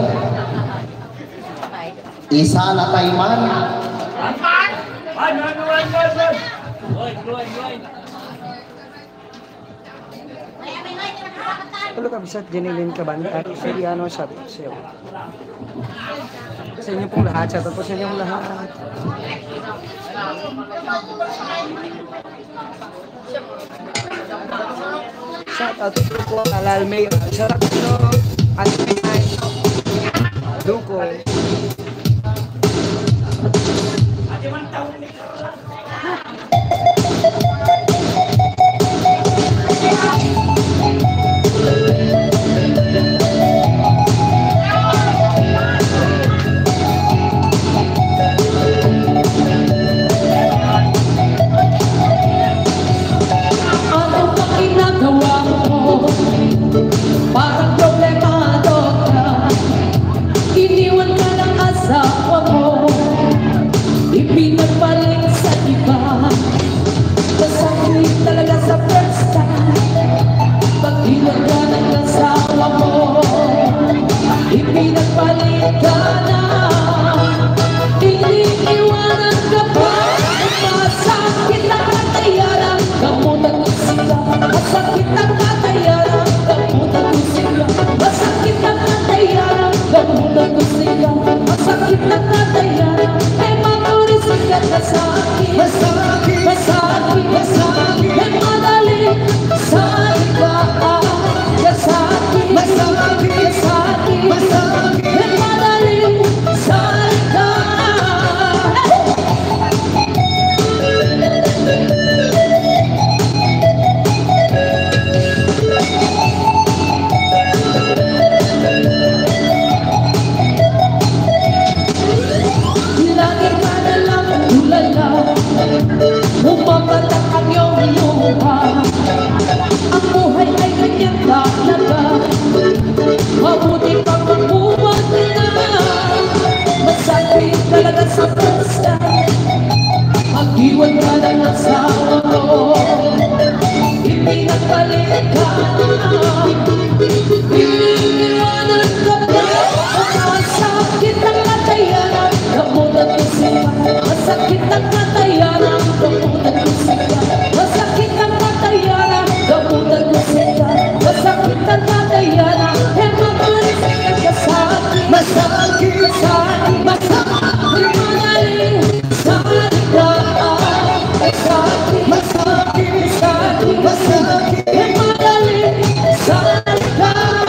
Isa na tayman. Tulo ka bisat Jenilyn Kabanta, Siriano sabi ko sa'yo. Sa inyo pong lahat, sa po sa inyong lahat. Shout out po Alalmay, Sarakno, Antinay, Duko. Parang problemado ka, iniwan ka ng asawa mo, ipinagpalit sa Masakit ang katayanan, gamutan ko sila. Masakit ang katayanan, gamutan ko sila. Masakit ang katayanan, ay mamurisikat ka sa akin. Masakit, masakit, masakit, ay madali sa likaan. Masakit, masakit, masakit, masakit, ay madali sa likaan. Lagi ka na lang tulala, umapatak ang iyong luha. Ang buhay ay ganyan talaga, mabuti pang mabuhat na. Masakit talaga sa pusta, mag-iwan ka ng asawa mo. Hindi nagpalit ka, iniiwanan ka na. Masakit ang katayanan, gamutan ko sila. Masakit ang katayanan, gamutan ko sila. Masakit ang katayanan, gamutan ko sila. Masakit ang katayanan, eh mamurisikat ka sa akin. Masakit, masakit, masakit, madali sa likaan. Masakit, masakit, masakit, masakit, eh madali sa likaan.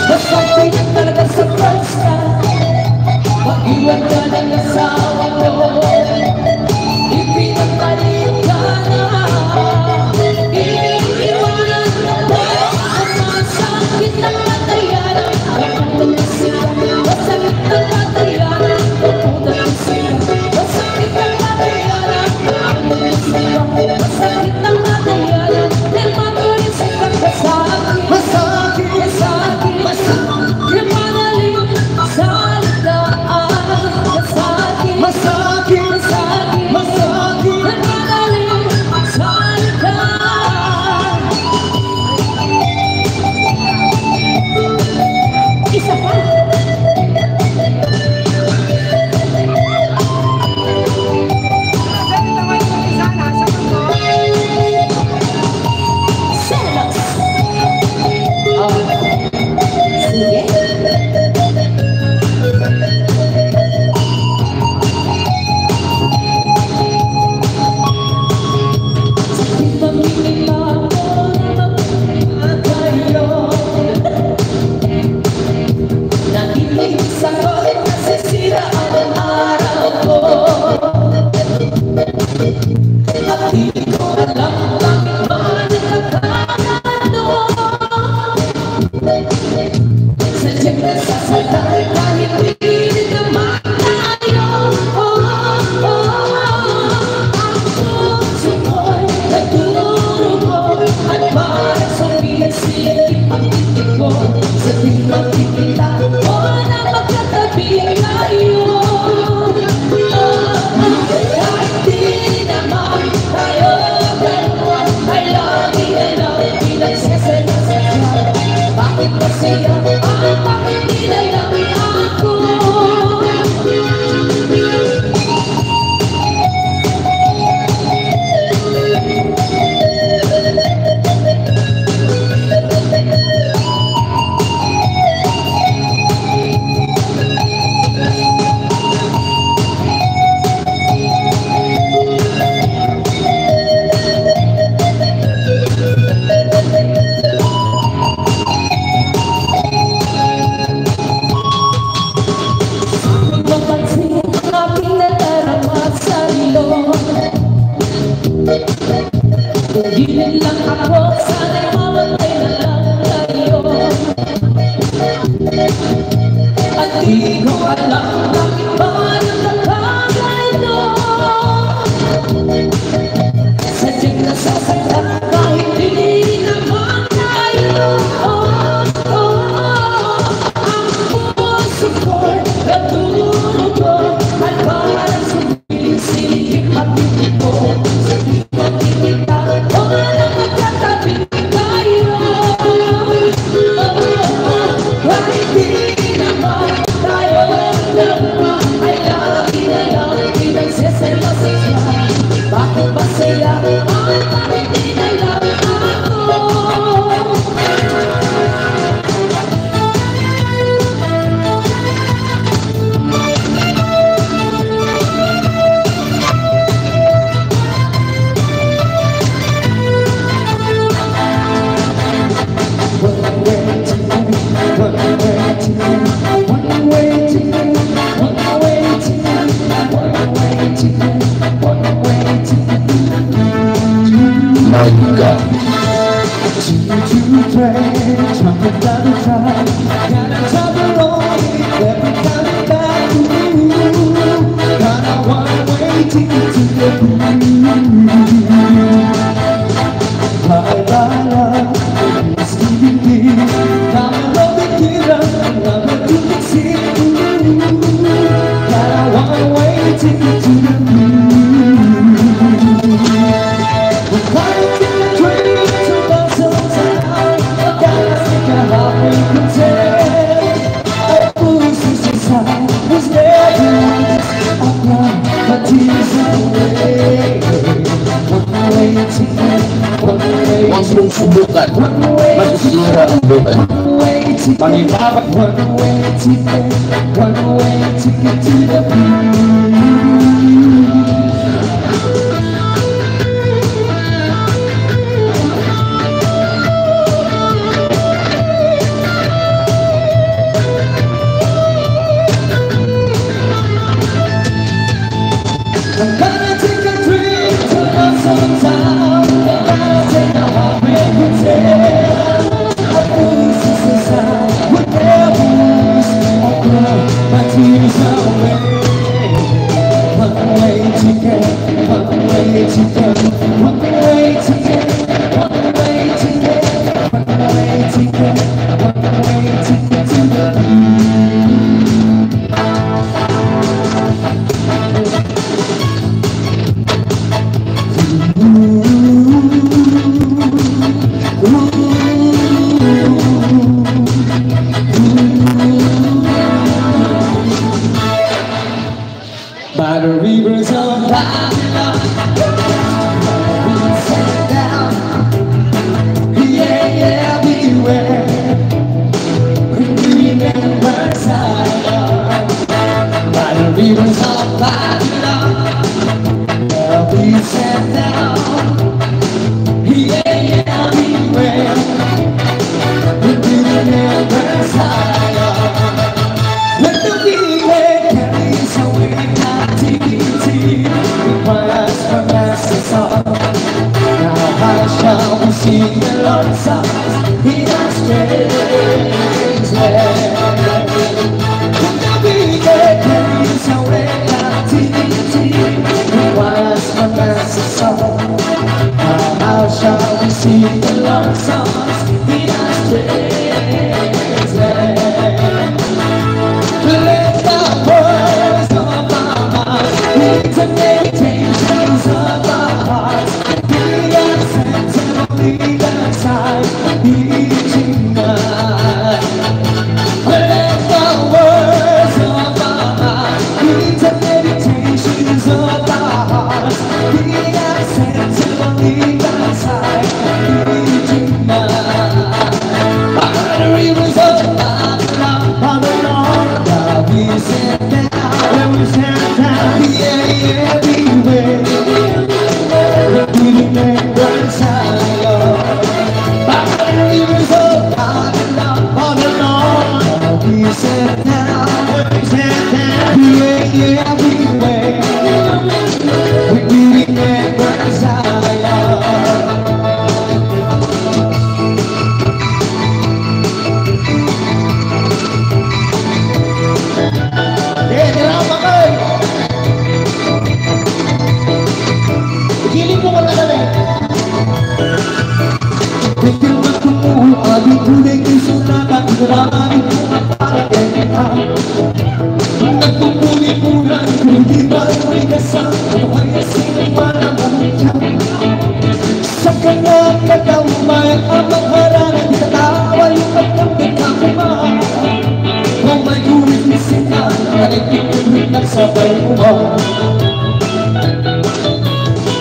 Masakit talaga sa pusta, mag-iwan ka ng asawa mo. Ipinagpalit ka na, iniiwanan ka na. Masakit ang katayanan, gamutan ko sila. Masakit ang katayanan, gamutan ko sila. Masakit ang katayanan, gamutan ko sila. Masakit ang katayanan, dahil mamurisikat ka sa akin. Masakit, masakit, masakit, yung madali sa likaan. Masakit, masakit, masakit, masakit, yung madali sa likaan. Isa pa. Selos. Sige. Sakit pamimila ko na kayo. Nakikinis ako kasi sira ang araw ko. At di ko alam bakit ba nagkakagano. Sadyang nasasaktan kahit hindi naman tayo. Ang puso ko'y nagdurugo at parang sumisilip ang titik ko. Sa tuwing magkikita o na magkatabi tayo. Kahit di naman tayo gano'n, ay lagi na lang pinagsasadya. Bakit ba siya? Bakit di na lang ako? Mapansin ang aking nadarama sa ilong. Kung gilid lang ako, sana'y mamatay na lang tayo. At di ko alam bakit ba nagkakagano. Sadyang nasasaktan kahit di naman tayo. Ang puso ko'y nagdurugo at parang sumisilip ang titik ko. Sa di magkikita o na magkatabi tayo. to train, jumping down the track. Gotta top it on it every time I'm back. Ooh, got a one-way ticket to the moon. Bye bye love, it's leaving me. Now I love the killer, now I do the same. Got a one-way ticket to the moon. We're flying in the train to Barcelona. Gotta take a heartbreak hotel. I push this aside, was never honest. I cry my tears away. One-way ticket, one-way Huwag mong subukan, masisira ang buhay. Panibabak, one-way ticket to the moon. I'm gonna take a trip to Barcelona town. Gonna take a heartbreak hotel. I push this aside, would never lose. I cry my tears away. One-way ticket, one-way ticket, one-way ticket, one-way ticket, one-way ticket, one-way ticket to the moon. By the rivers of Babylon, we sat down. Yeah, yeah, beware. Remember Zion. By the rivers of Babylon, we sat down. Yeah, yeah, beware. Remember Zion. Let the weekend carry us away. Requires from master song. Now how shall we sing the Lord's songs in our strange land? Let the weekend carry us away. Activity requires from master song. Now how shall we sing the Lord's songs in our strange land? Let the words of our mouths lead to meditations of our hearts. Be our sense and lead aside each night. Let the words of our mouths lead to meditations of our hearts. Be our sense and lead aside each night. By the rivers of Babylon, we sat down, yeah, yeah, beware. Remember Zion. By the rivers of Babylon, we sat down, yeah, yeah, beware. Remember Zion. Sa kanyang kataway ang magharangan, tatawa yung pagkakakakuma. Kung may gulit ni sinan, naligpit nagsabay mo.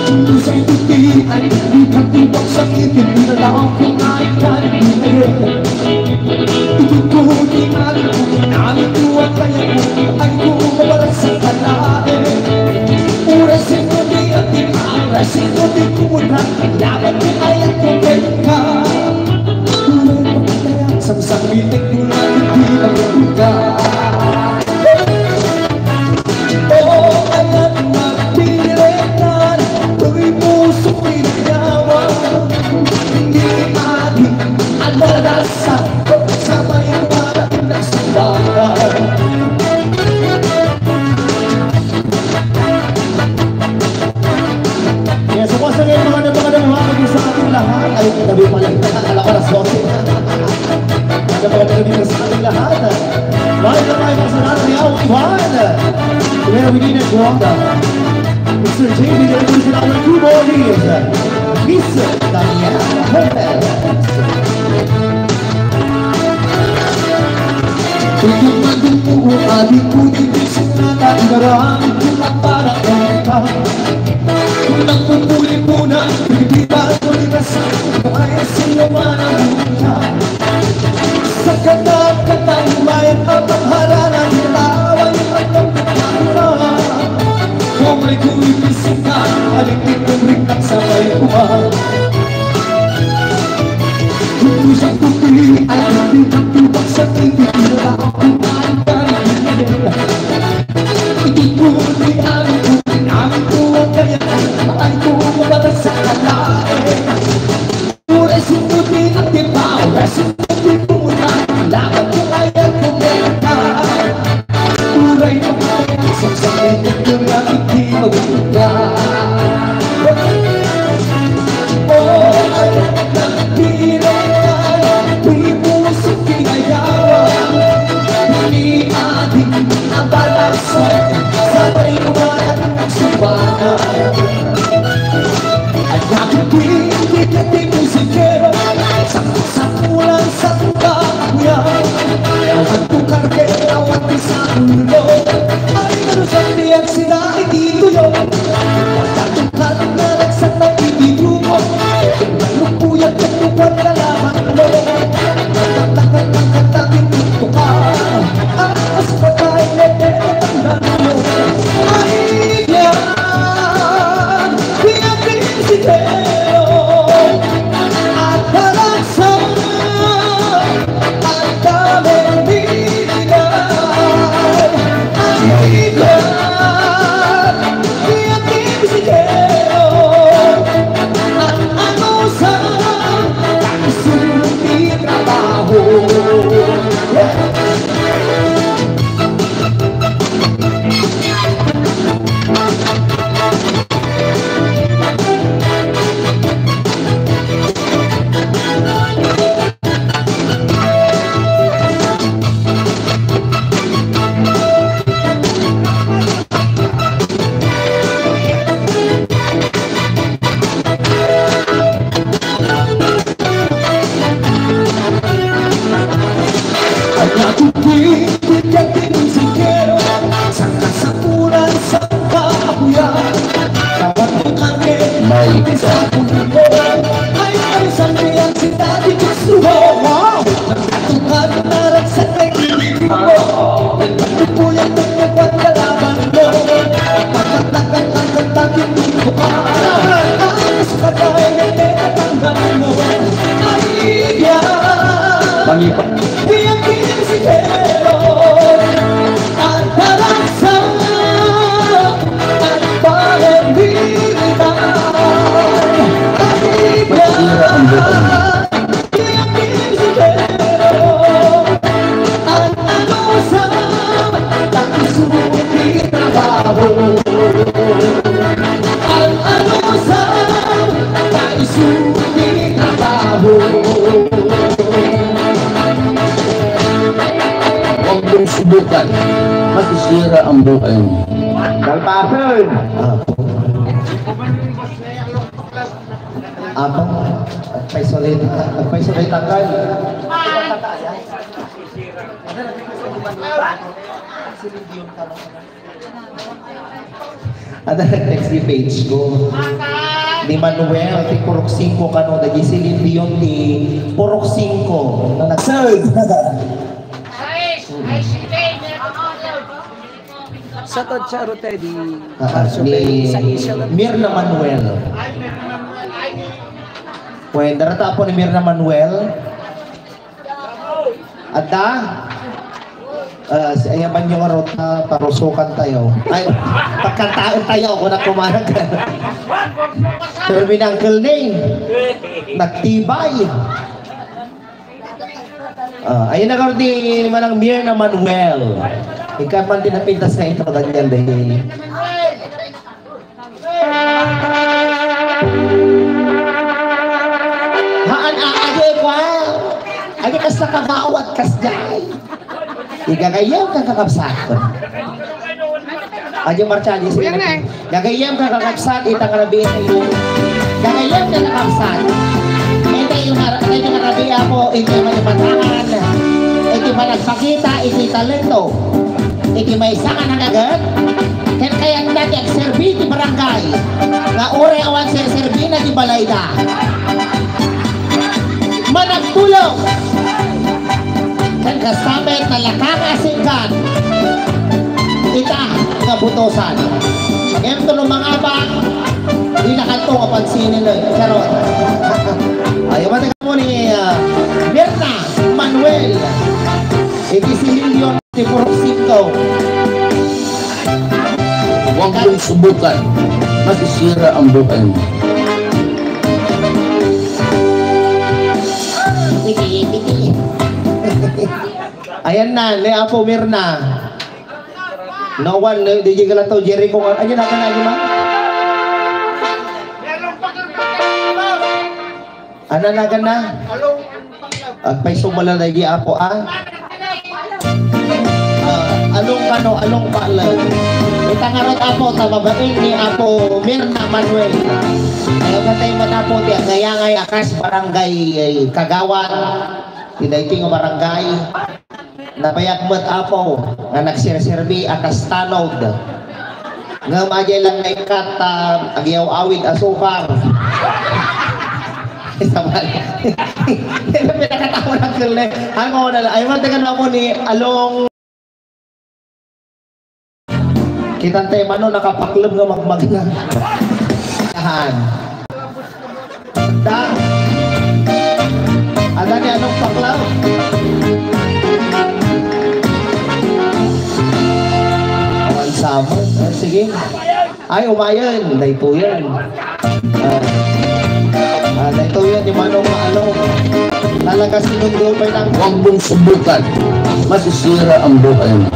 Isa'y tutian, di pagtibak sa itin, nilalang kung naikan, pinagin. Itutulog ni namin kung namin tuwag kaya kung ay kumabalag sa kalahin. Urasin mo di at di maarasin mo di kumunan, laban di ayat kung ganyan ka. Tulad pagkataya, samsang mitig mo na hindi magbuga. Oh, ayan magpilitan, tuloy puso pinagyawan. Hindi Adalasan sa may parating na simbahan. Kaya sumasa ngayon mga nabagay sa ating lahat. Ay, tabi pala, nakakala ko na sosin. Nabagay sa ating lahat. Mahal na kayo mga sanata ni Awang Ivan. Kumera Winina Guanga. Mr. JB, the revolution of our two bodies. Miss Daniela Hotel. Kung magumuho adik ko dito sinata Igarangin ko lang para kanta. Kung nagpupuli muna Pilipitan ko ligasan Kaya sa'yo man ang muta. Sa kanta-kantang bayan ang pangharalan Tawag at ang pagkakura. Kung may kulipising ka Alikit kong rinang sa may kuha. Kung pusang pupili ay hindi ng tubak sa titig na kung itutuli ang kutin amin ko ang kaya ay kumabata sa kalain. Uray sinutin at tipaw sinutin muna laban ko ay ang kumenta. Uray naman sa sakit at yung hindi magpunta. Oh, ay nagpinay tayo di puso pinayawan. Hindi ating ang balasan sabay umalat ng subanan. At nakipindig at di musikero sa pulang sa kakuyan. Ang tukarke awat sa ulo ay narusang diyak sila dito yun. Pagkatukan na nagsak na ibigumo malupuyat at lupan na lamang mo. Nagtatakan ng katakin dito ka as patay na tinatandaan mo. Ay yan pinating si Teo at talaksan at daming binigay. Ay yan pinating si Teo at ano sa kasunod trabaho. At nakupindig ang pinusikero sa kasapunan sa kakuyan. Tawag mo kami sa puno ay alisan niyang si Daddy gusto mo. Nagkatukan na ragsan ay kilig mo. Nagpupuyat ng nagwan kalaban mo. Pagkatakan ang katakin dito ka as patay na tinatanggan mo. Ay yan pinating si Teo at talaksan at pahabilitan. Ay yan pinating si Teo at anusan takisuti trabaho. Ang anusan takisuti trabaho. Huwag mong subukan. Masisira ang buhay mo. Kalpasan! Abang, nagpaisolate tanggal. Ada nag-text di page ko. Ni Manuel, ti Purok 5 kano, naging si Lindion ti Purok 5. Na nag-serve. Sa Todsaro Teddy. Ni Mirna Manuel. Pwede, narata po ni Mirna Manuel. Ada? Ayan ba nyo nga rota, parusukan tayo. Ay, pagkantaan tayo kung nakumarag. Pero min Uncle Name, nagtibay. Ayun na karon di manang Mirna Manuel. Ikaw man din napintas na ito ganyan dahil. Haan agi ko. Agi kas nakabawat kas jay. Igagayaw kang kakabsat. Agi marchali sila. Gagayaw kang kakabsat itang rabi tayo. Gagayaw kang kakabsat. Ito yung narabi ako, ito yung malipatangan. Ito ba nagpakita, ito yung talento. Ito may sanga ng agad. Kaya dati ang serbi di barangay. Nga ure awan serbi na di balayda. Managtulong. Kan kasabit na lakakasikan. Ita nga butosan. Ngayon ito ng mga abang. Hindi nakanto kapansinin nun. Charot. Ayaw mati ka mo ni Mirna Manuel. Iti si Lilion de Porosito. Huwag mong subukan. Masisira ang buhay mo. Tiki. Ayan na, Lea po Mirna. No one, di jigala to Jericho. Ayan na ka na, di ba? Ano na gana? At may sumala na di apo along palag. Itangarot apo tababain ni apo Mirna Manuel. Ayaw ka tayo matapo di ngayangay akas barangay Kagawan. Tinaiting o barangay. Napayakmat apo nga nagsirserbi akas tanod. Nga madya lang na ikat agyaw awid asukar. Saman. Pinakatawa ng kilne. Hango na lang. Ayaw matagan mo ni Along. Kitang tema no, nakapaklub nga magmag na. Yahan. Da. Ada ni anong paklaw? Awan sama. Sige. Ay, umayan. Dahito yan. Ito yun, yung manong maalong. Talaga sinundo pa ng... Huwag mong subukan. Masisira ang buhay mo.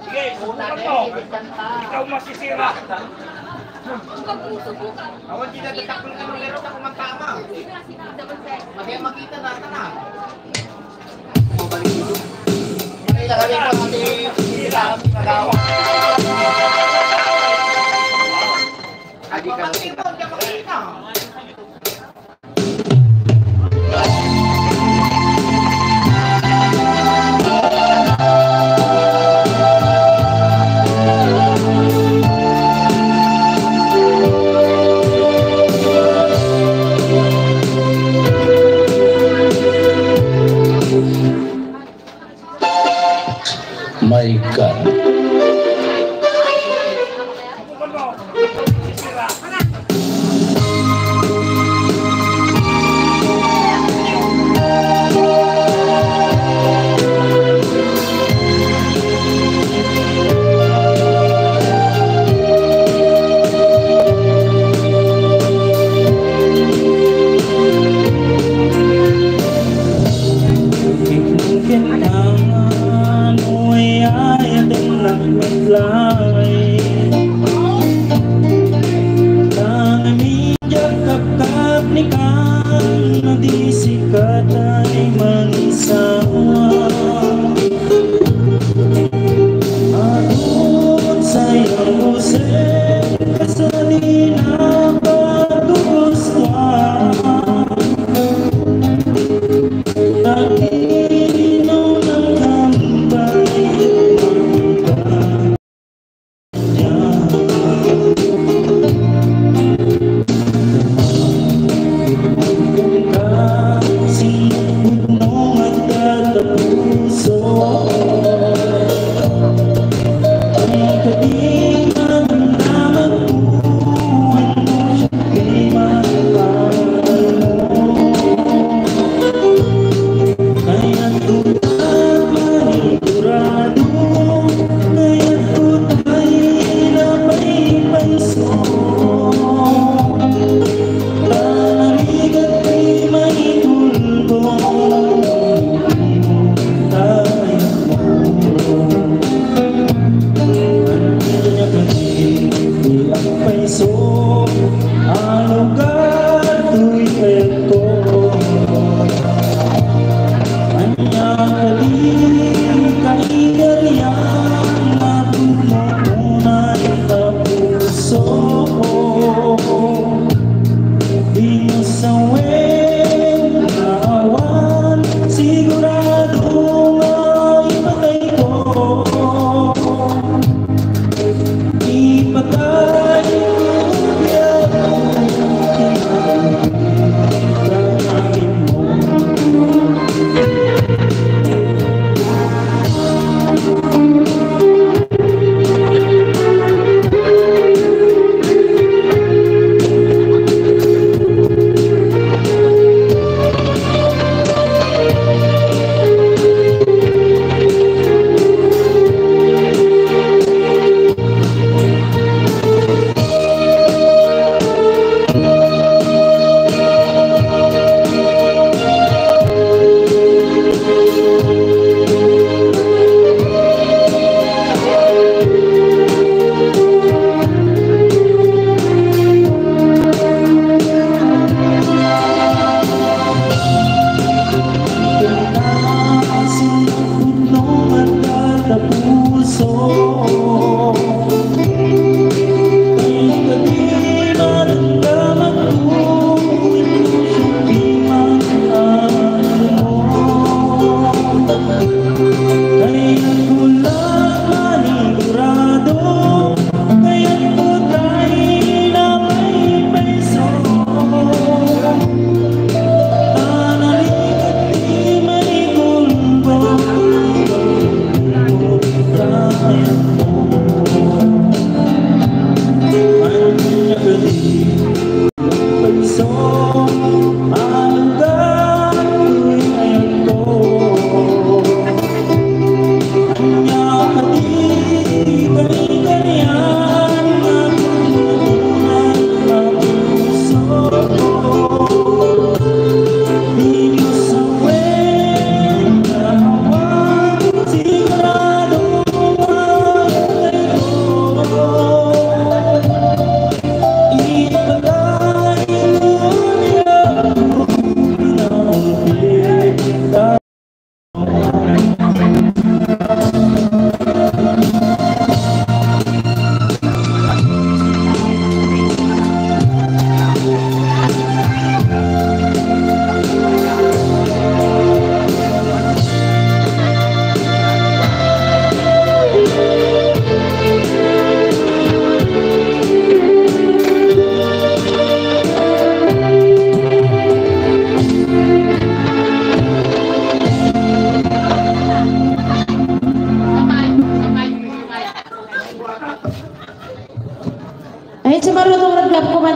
Sige, subukan mo. Ikaw masisira. Awan kita detakul ka ng lero na kumantama. Magaya makita natin na. Makita kami po natin sila kami nagawa. Adi ka makita. My God.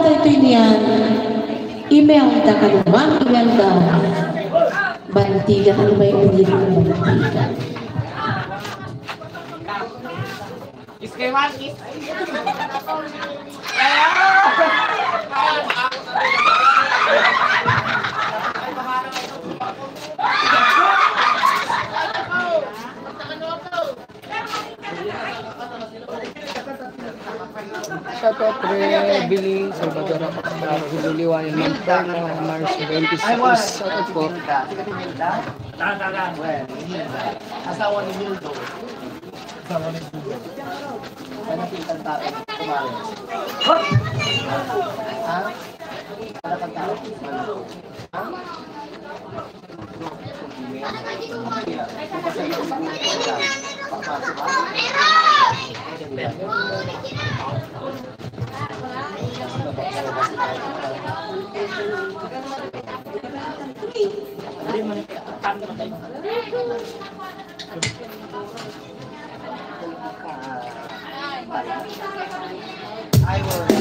ito niyan. Imelda ka naman, Imelda. Bantiga ka naman yung ulit ng bantiga. Shout out pre Billy Salvador Hululiwan ng Mars 26. Shout out po. Asawa ni Mildo. Asawa ni Mildo. Kaya nakita ang tao. Kumari. Ha? Kaya nakita ang tao. Ha? I will.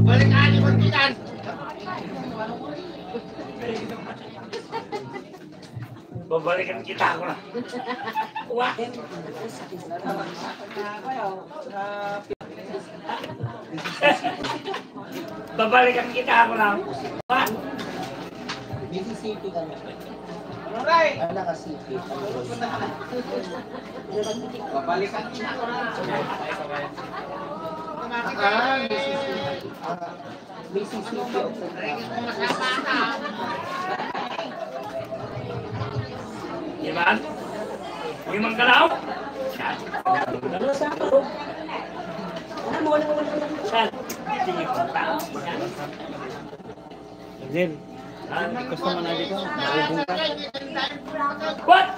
Balikan yung magkitan. Babalikan kita ako na. What? Babalikan kita ako na. What? Mississippi ka na. Alright. Ano ka City? Babalikan kita ako na. Mississippi. Iman? Iman ka lang? Saan? Tingin ko tao. Jen, gusto mo na dito? Marubong ka? What?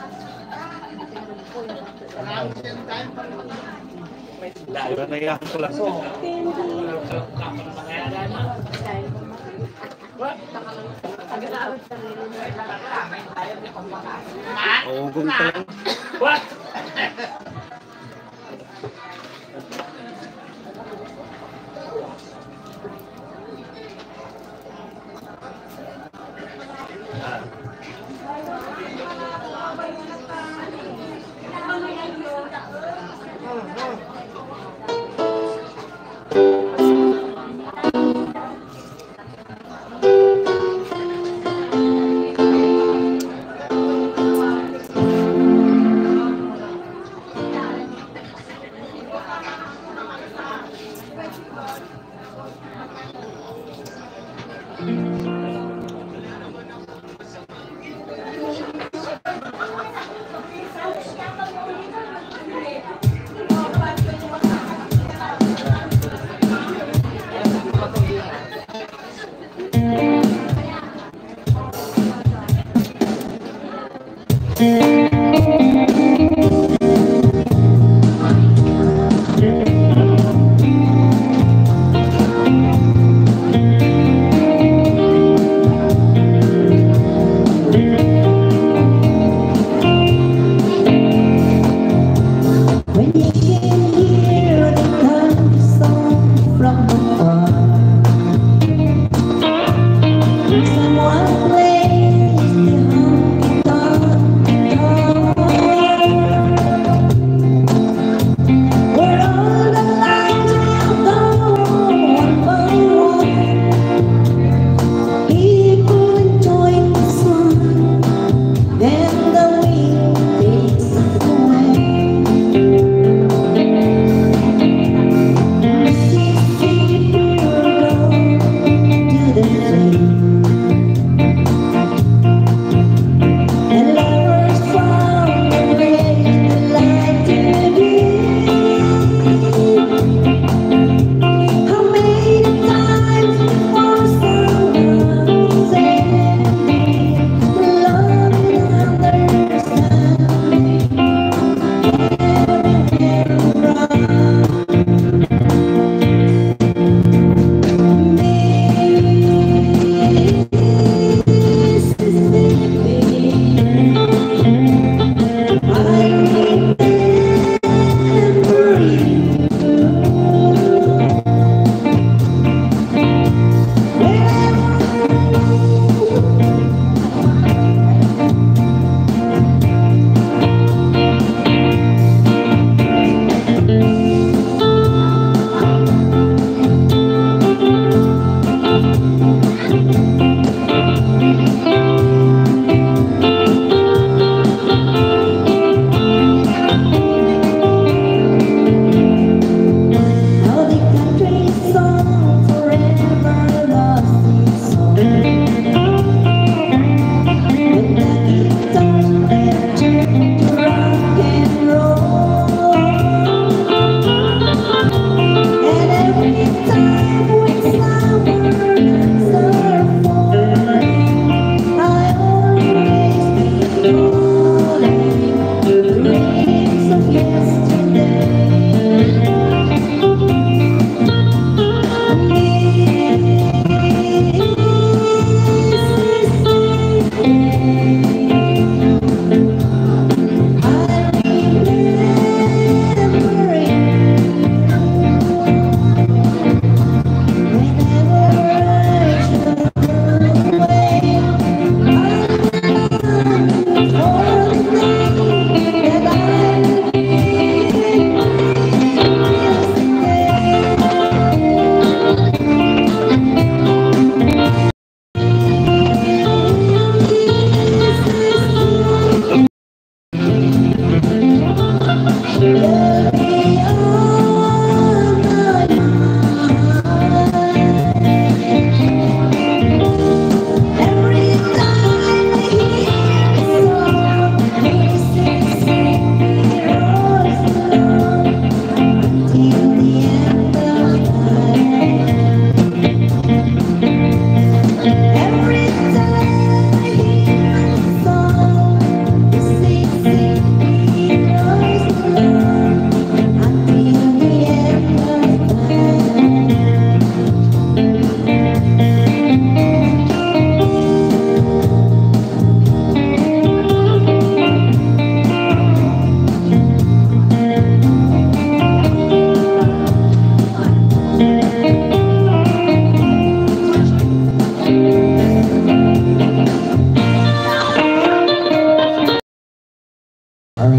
Diba naiyakan ko lang. Ugong ka lang. What?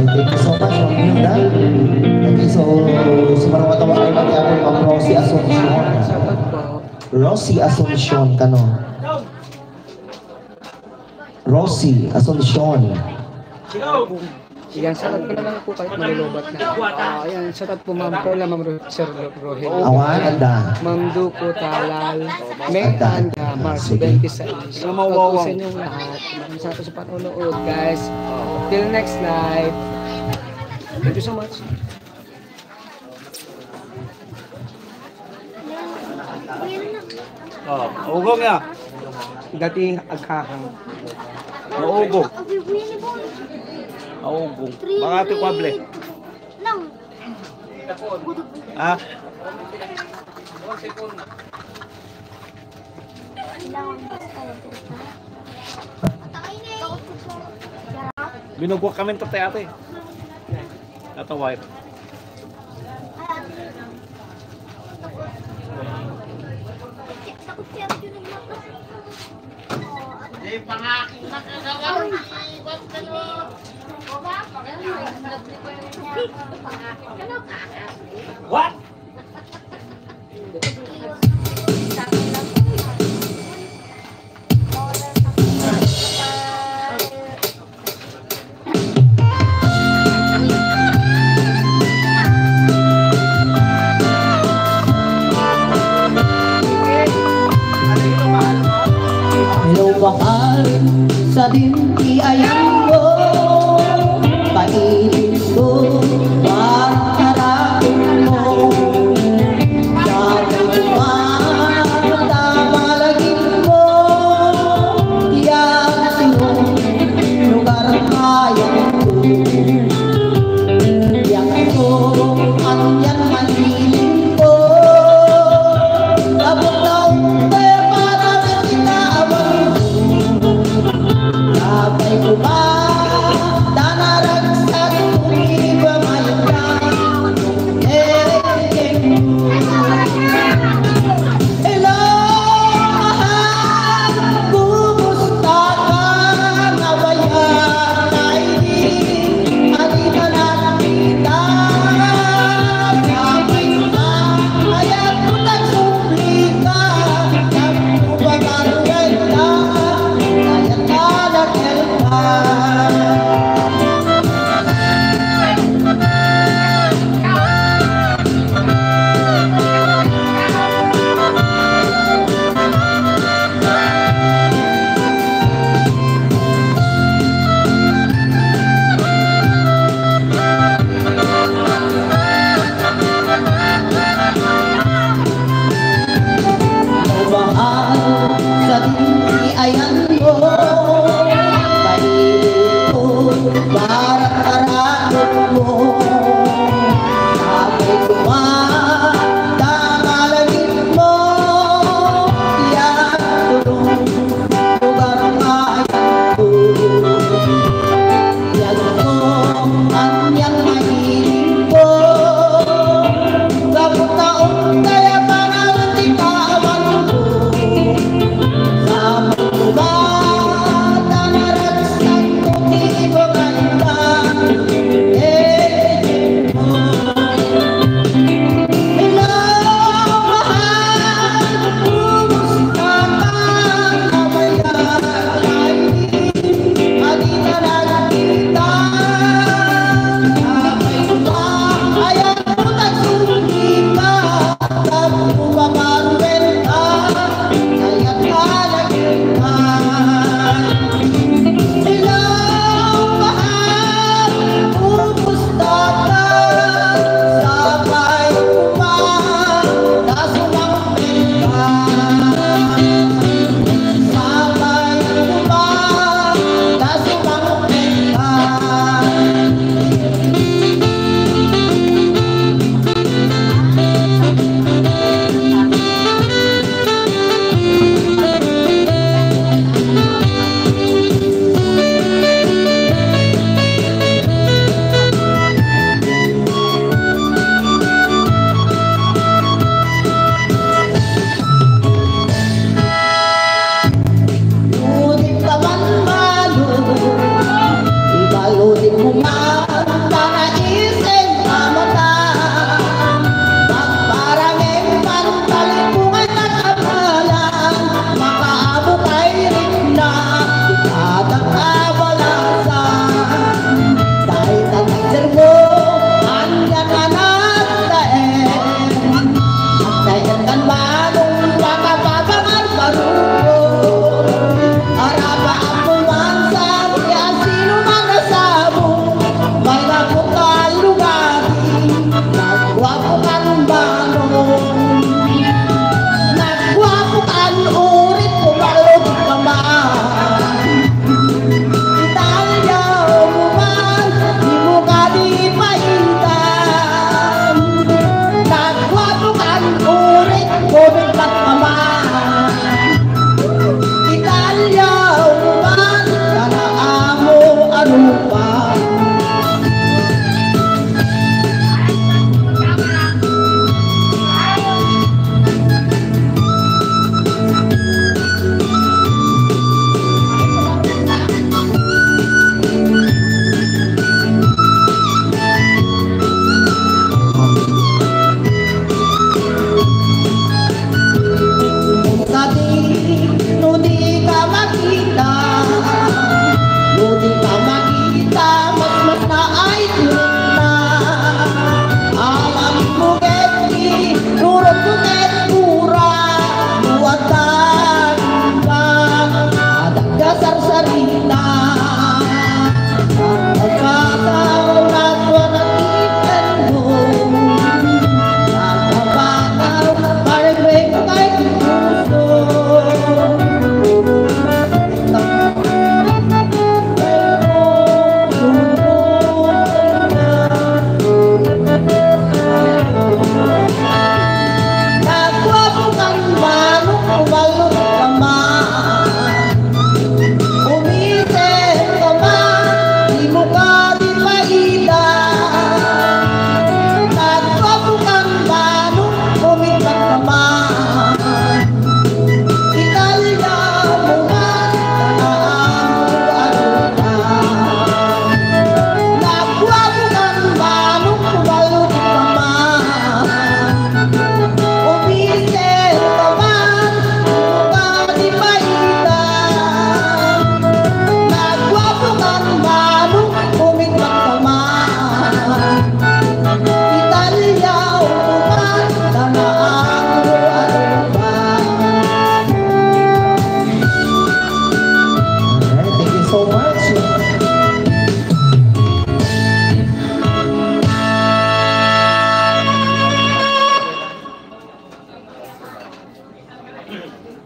Thank you so much, Ma'am Hilda. Okay, so sumarang matawa kayo pati ako, Ma'am Rosie Asuncion. Rosie Asuncion, kano? Rosie Asuncion. Yan, salat ko na lang po kahit malulobat na. Ayan, salat po Ma'am Paula, Ma'am Sir Rohel. Awan, anda. Ma'am Duko Talal, May Anda, Marso 26. Sa inyong lahat. Maraming salamat sa panonood, guys. Till next live. Thank you so much. Ugong ya. Dating agkakang. Maugong. Maugong. Mga ito kwable. Ha? Binugwak kami ito ate. Natawa ito. What? Hello, bakal sa dinti ayan mo, pailin ko parang harapin mo. Sabi ko malagin mo, yan sinong lugar ang kaya ko. Yan ko, ano yan mahiling ko, abot na umpe para na kita abang. Sabay ko ba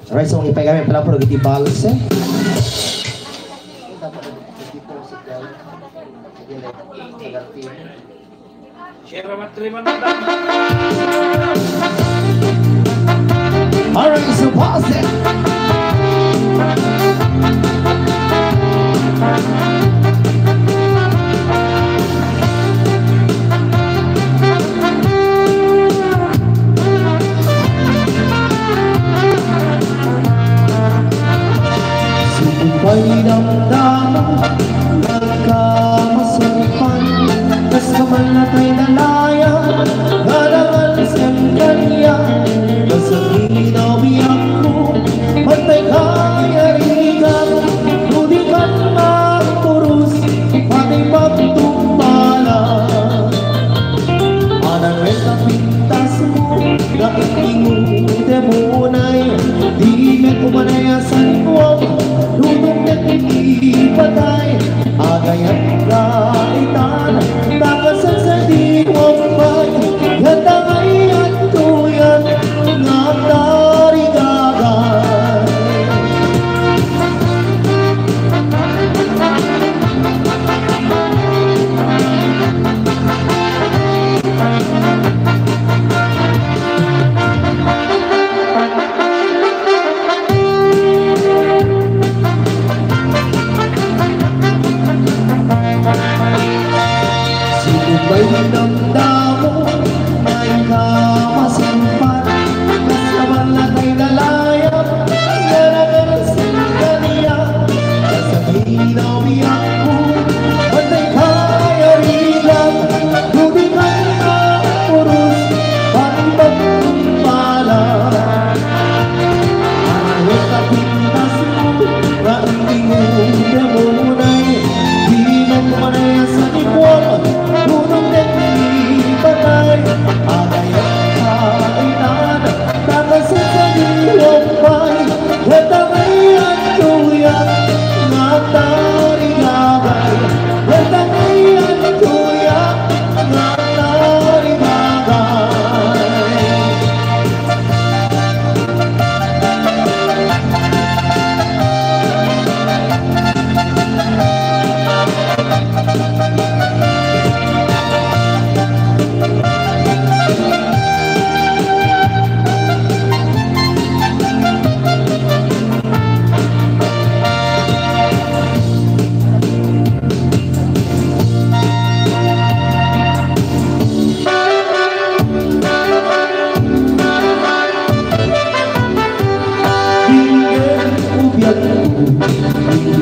Alright, so ipay kami pala po nagiti balse. Alright, so pause it. May damdaman nagkamasumpan kas kaman na kay nalaya garaman sa kanya nasa ginawiyak ko matay kaya rigan nudi kan magpurus pati pagtumbala anang reta pintas mo na ikingo demonay di me kumanayasan ko Lutong nag-ipatay Agayat kaitan Takasan sa diwampay Gatangay at tuyan Ngatarigagan May damdamo, may kamasimpan Mas naman na kay nalayap Naragan sa kanya Nasa ginawiyak ko Matay kaya rilang Ludi kay kapurus Pati pagtumpala Anawit na pintas mo Na hindi mo demonay Di na kumanaya sa ikwala Punong nag-ipatay Agayat kainan Takasin sa diwampay Gatangay at tuyak Ngatarigagay Gatangay at tuyak Ngatarigagay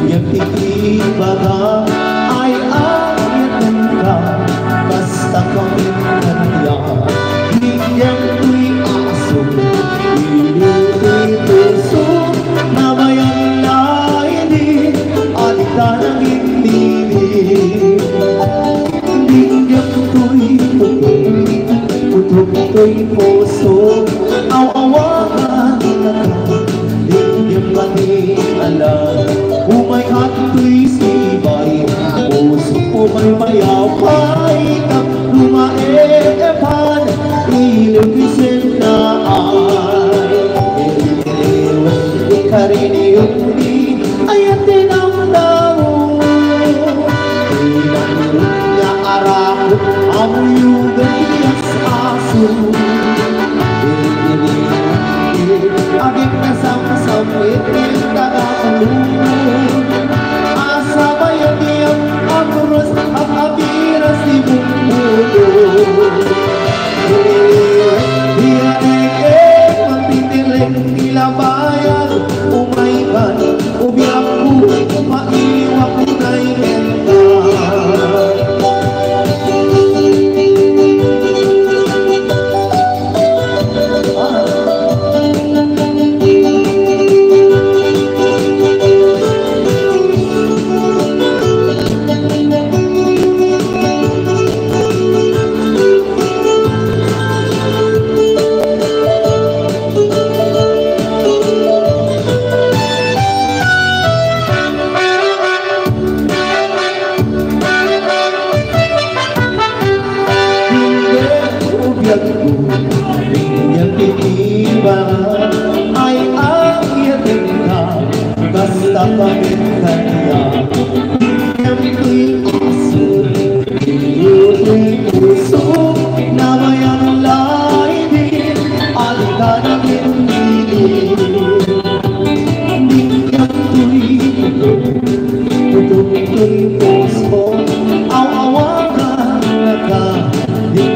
Yang tiba-tiba ay ayan ka basta kami kanya Yang tu'y aso Inutuso na mayang laini Alita ng hindi Yang tu'y putok tu'y puso Aw-awakan na ka Yang lagi alam Umay hato'y sibay Puso ko may mayapay At lumaepan Ilugisin na ay Iliwan ikariniyong di Ay at tinamdamu Tinamdamu niya arako Ang yugan niyas aso Agik na samsamit Nagkakalunod Asa bayan niyang Amuros at abiras Di bumulo Hiyanek Magtitireng nilabayan Umaykan Ubiyak ko Maiwak ko na'y menta kami kanya. Ang aso, iyu'y puso na mayang laibig, alika na pinili. Bigyan tuloy puso, aw-awakan na ka, di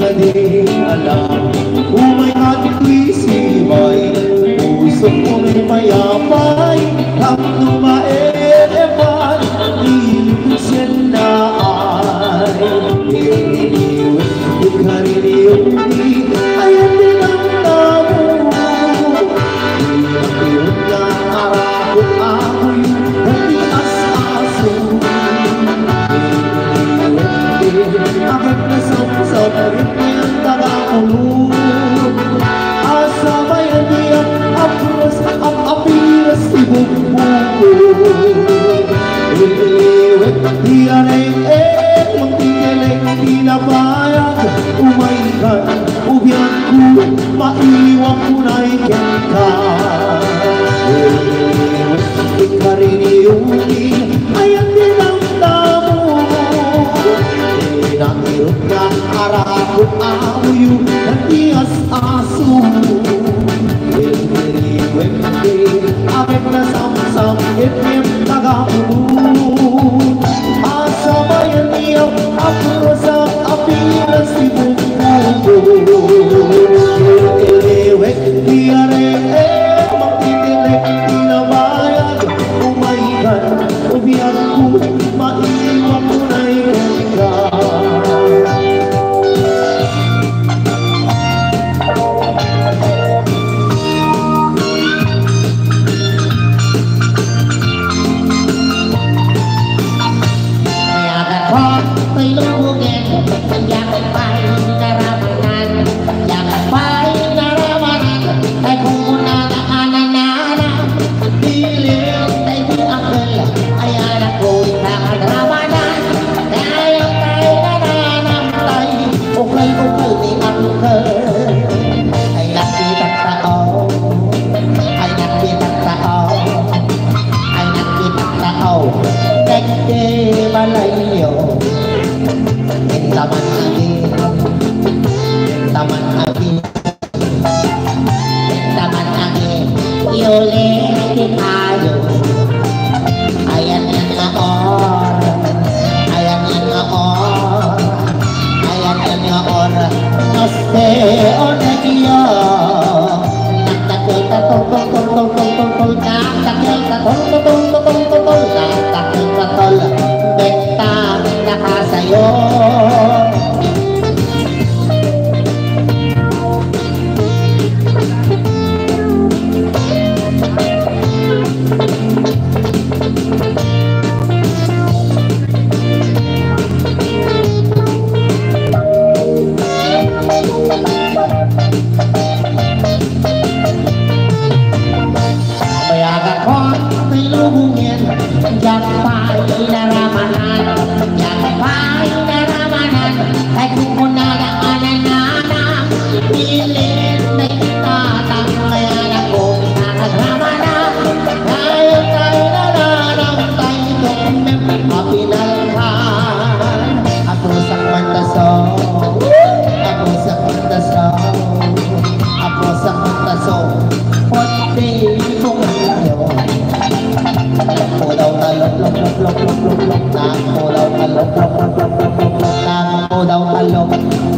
ka di alam. Umay at tuwisibay, puso ko may mayapay, ang lumaeman, ilusin na ay iniiwit, ikariniuwi, ayan din ang tamo. Ilang na arako ako'y nag-ias-aso. Agad na sa rin tagakulong. Asa bayan niya apros ang apiras ibugbugo. Iliwit diyanay magtigiling pinabayag. Umaykan ubyan ko maiwang kunay ka. Iliwit ikariniyuki ayan din ang tamo. Inakirot ka arakot amuyo nag-ias-aso. Wente, abet na samsam, itim tagapunod. Asa bayan niya, apros ang apilas ibugbugo. Iliwit, diyare, magtitilik, tinabayag. Umaykan, ubiyan ko, maiwan ko na ka.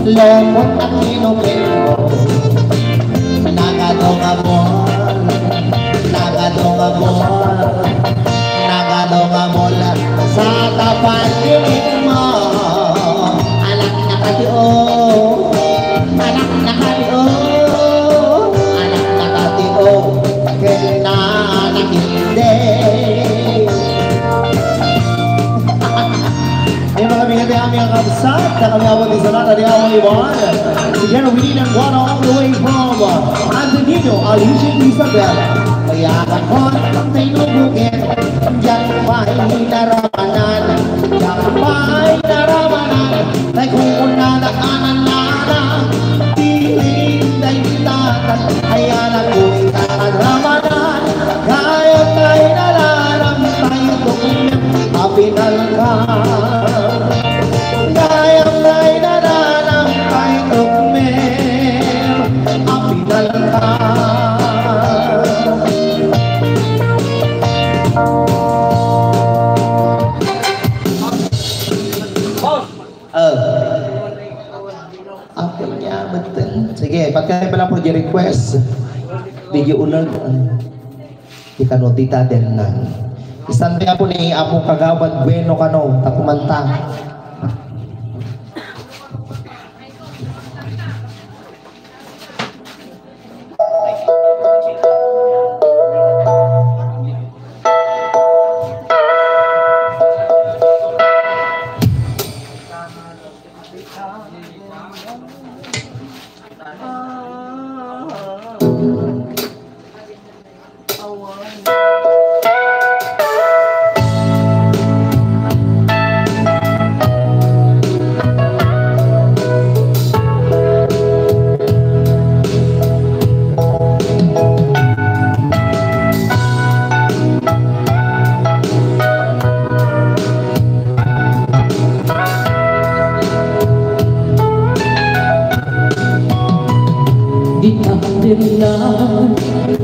Lomot at kinupin mo nagadongabol sa kapaligid mo. Anak na katio, anak na katio, anak na katio, kaya nakindi. Yung mga bigati aming kabsat na kami abot sa nata di awang iwan. Together we need and one all the way from Antonino, Alicia, Isabella. Kaya kakon, tinubugin, diyan pa'y naramanan, diyan pa'y naramanan, ay kung nanakanan, piling day tatan, ay anak ko'y naramanan, kaya tayo nalanan, request. Video unag. Ikanotita din na. Istante ako ni Apo Kagawad Bueno kano, takumanta.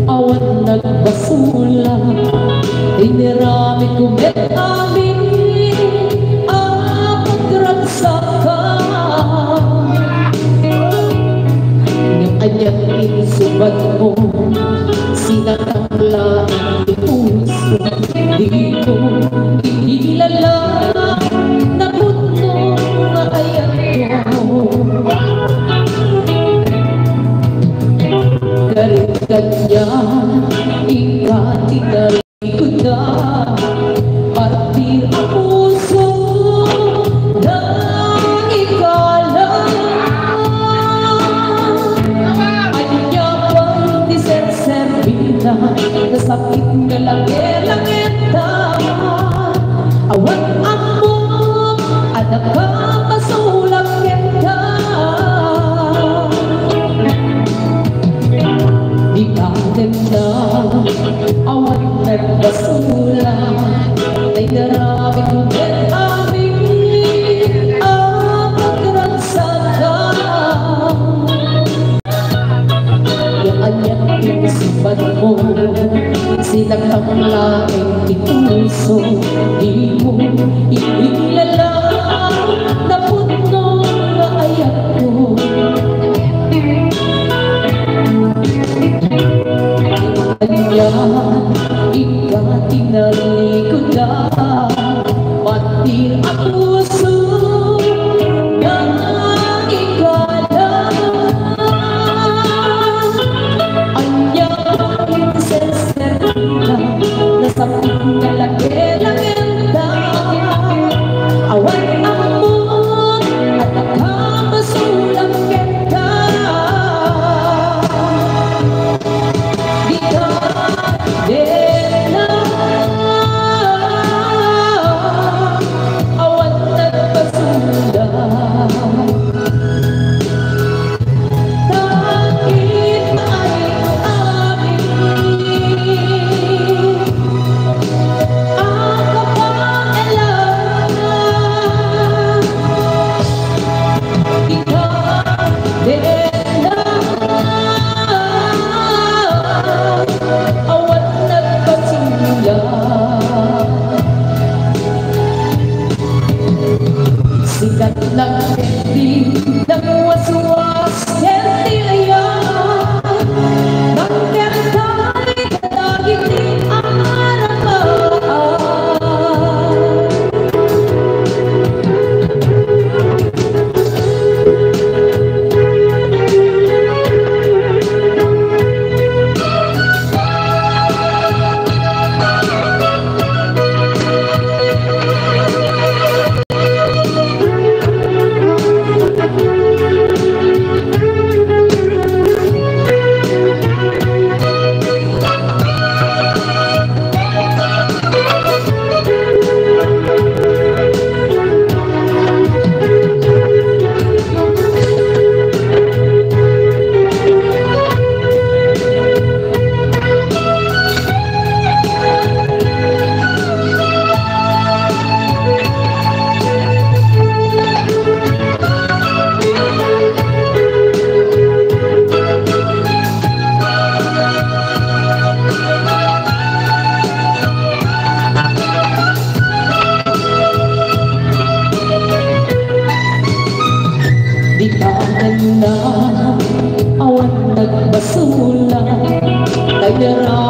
Awan nagbasula, inirami kumit amin ang pagragsaka. Ng anyang insubat mo, sinatanglaan ng puso. Di ko inilala na puno na ayat ko. Kanya ikatinalikod na pati ang puso na ikala. Anya pang diserservita na sakit na langit-langita. Awan ang mo anak ka masulang kita. Ganda, awan nagbasula, ay narami kumit aming ang pagragsaka. Yung anyang inisipan mo, sinakang laing ituso. Di mo inilala na puno na ayat ko. Kanya ikatinalikod na pati ang puso na ikala. Anya inseserta na sakit na lagi-lagenda. Awan ang mo at nakamasulang kita. Awan na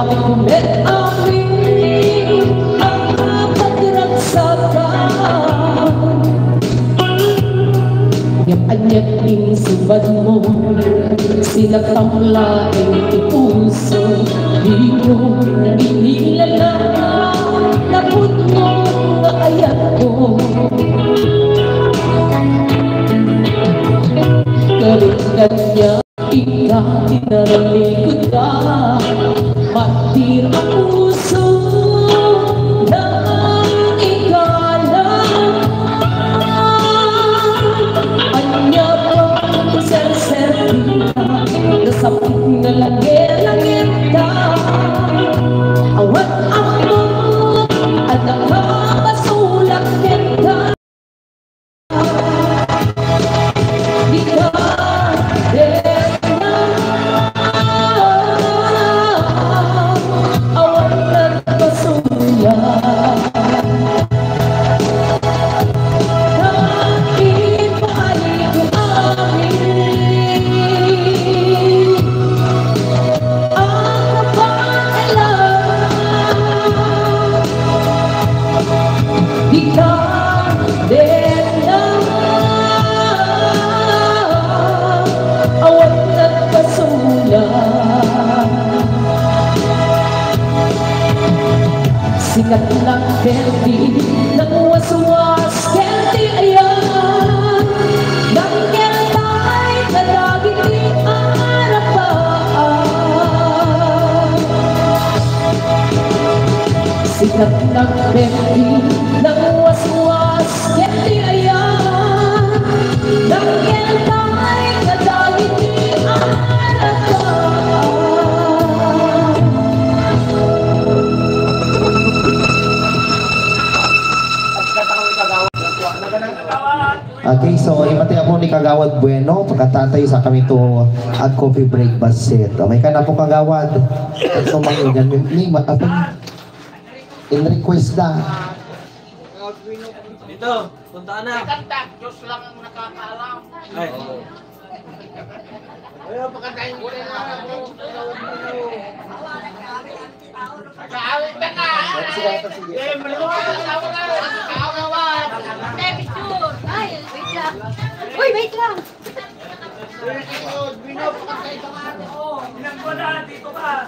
Ngunit amin ang pagragsakan. Yung anyag-ing subad mo, sinagtamlaing ipuso. Di ko inilala, naput mo nga ayat ko. Kalingan niya, ikaw tinaralikod ka. Matir ang puso ng ikala. Anya pang ser-serting ka, nasapit na langit-langit ka. Awat ako at nakakasulak ka. Di ka awat nagpasulat. Kahit paalik ko amin ang kapaalam. Di ka awat nagpasulat. Sikat lang kelti ng waswas, kelti ayan ng keltay na laging di harapan. Sikat lang kelti ng waswas, kelti ayan ng keltay na laging di harapan. Okay, so imati ako ni Kagawad Bueno, pagkatatay sa kami to at coffee break basit. May ka na po Kagawad. So mangingan ni apa in request na. Dito, puntaan na. Kanta, Diyos lang ang nakakaalam. Ay. Ayaw, pakantayin ko rin lang ako. Kaawit na ka! Eh, maliwanag ang tao na! Kaawit! Picture! Ay, wait lang. Uy, wait lang! Bino, pakantayin ka nga ako. Binanggo na, dito ka!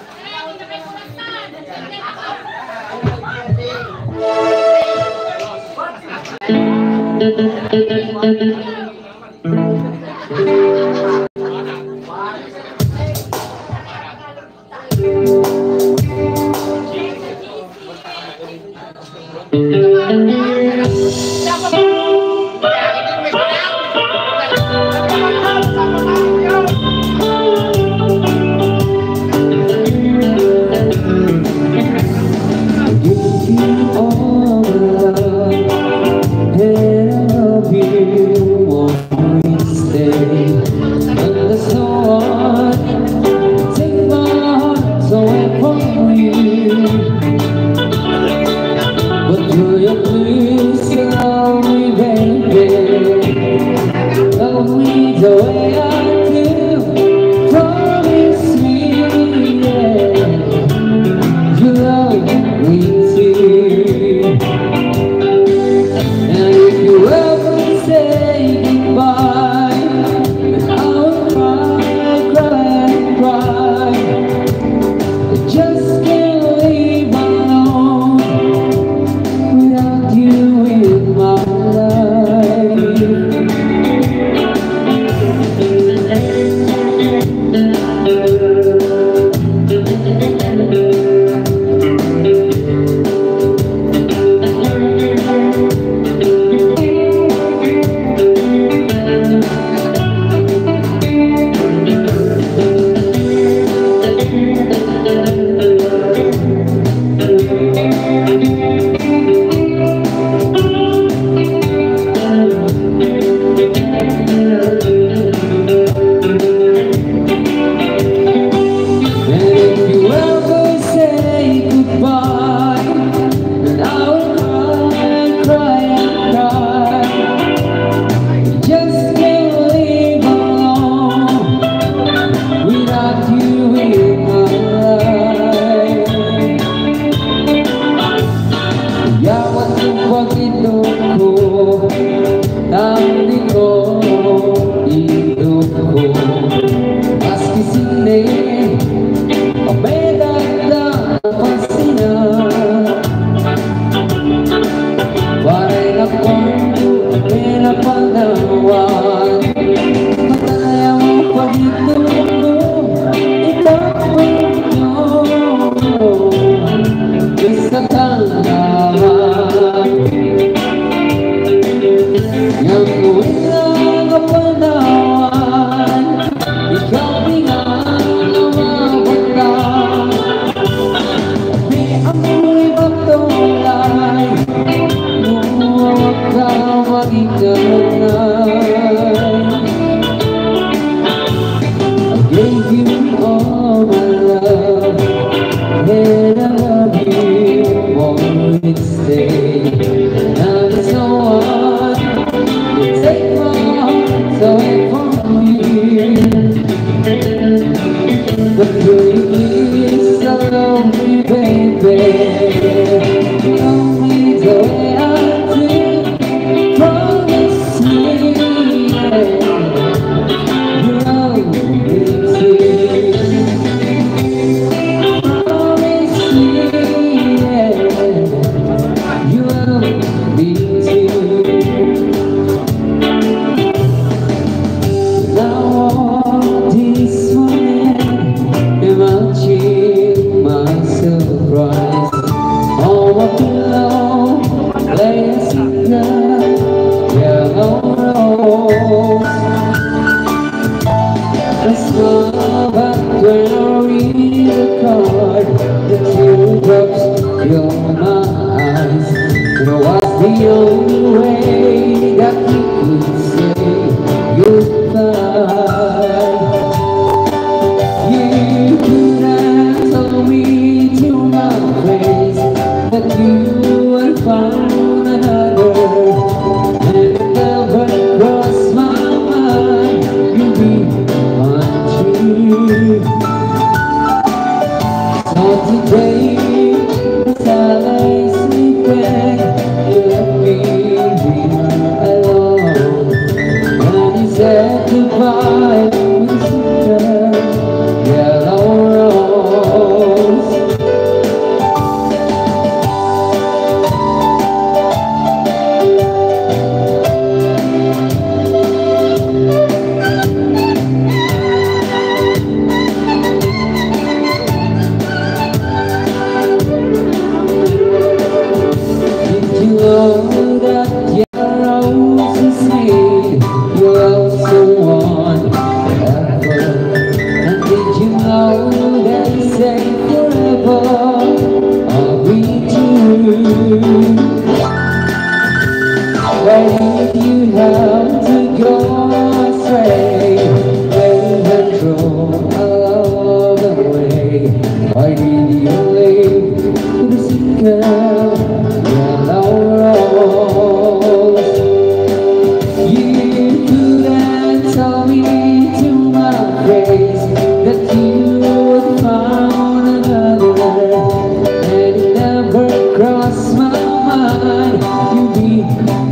Give you all the love and love you. and I love you won't stay. Now there's no one to take my heart away from you. But please love me, baby. Love me the way I do. Promise me, yeah. You love me too. Promise me, yeah. You love me too. Now all this morning, imagine my surprise. Oh, what below, let's go. Yellow rose. The smile back when I read the card. The teardrops fill my eyes. It was the only way that we could say goodbye. You could have told me to my face that you had found another, and it never crossed my mind you'd be untrue. So today, as I lay sleeping, you left me here alone, and you said goodbye with a simple yellow rose. Did you know that yellow roses made you love someone ever? And did you know they say forever I'll be true? Why did you have to go astray? When you throw our love away, why did you leave the single yellow rose? You couldn't tell me to my face that you had found another, and it never crossed my mind you'd be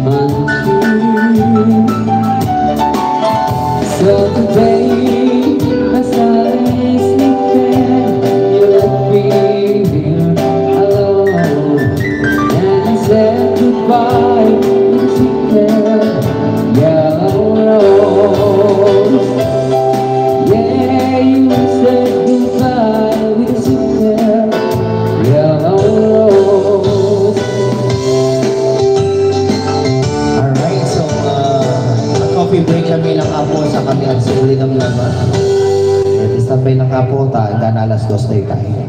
untrue. So today, as I lay sleeping, you left me here alone, and you said goodbye with a simple yellow rose. Yeah, you said goodbye with a simple yellow rose. Alright, so coffee break kami ng apo sa kami ang suli ng laman. At istambay ng apo, hanggang alas 2 tayo.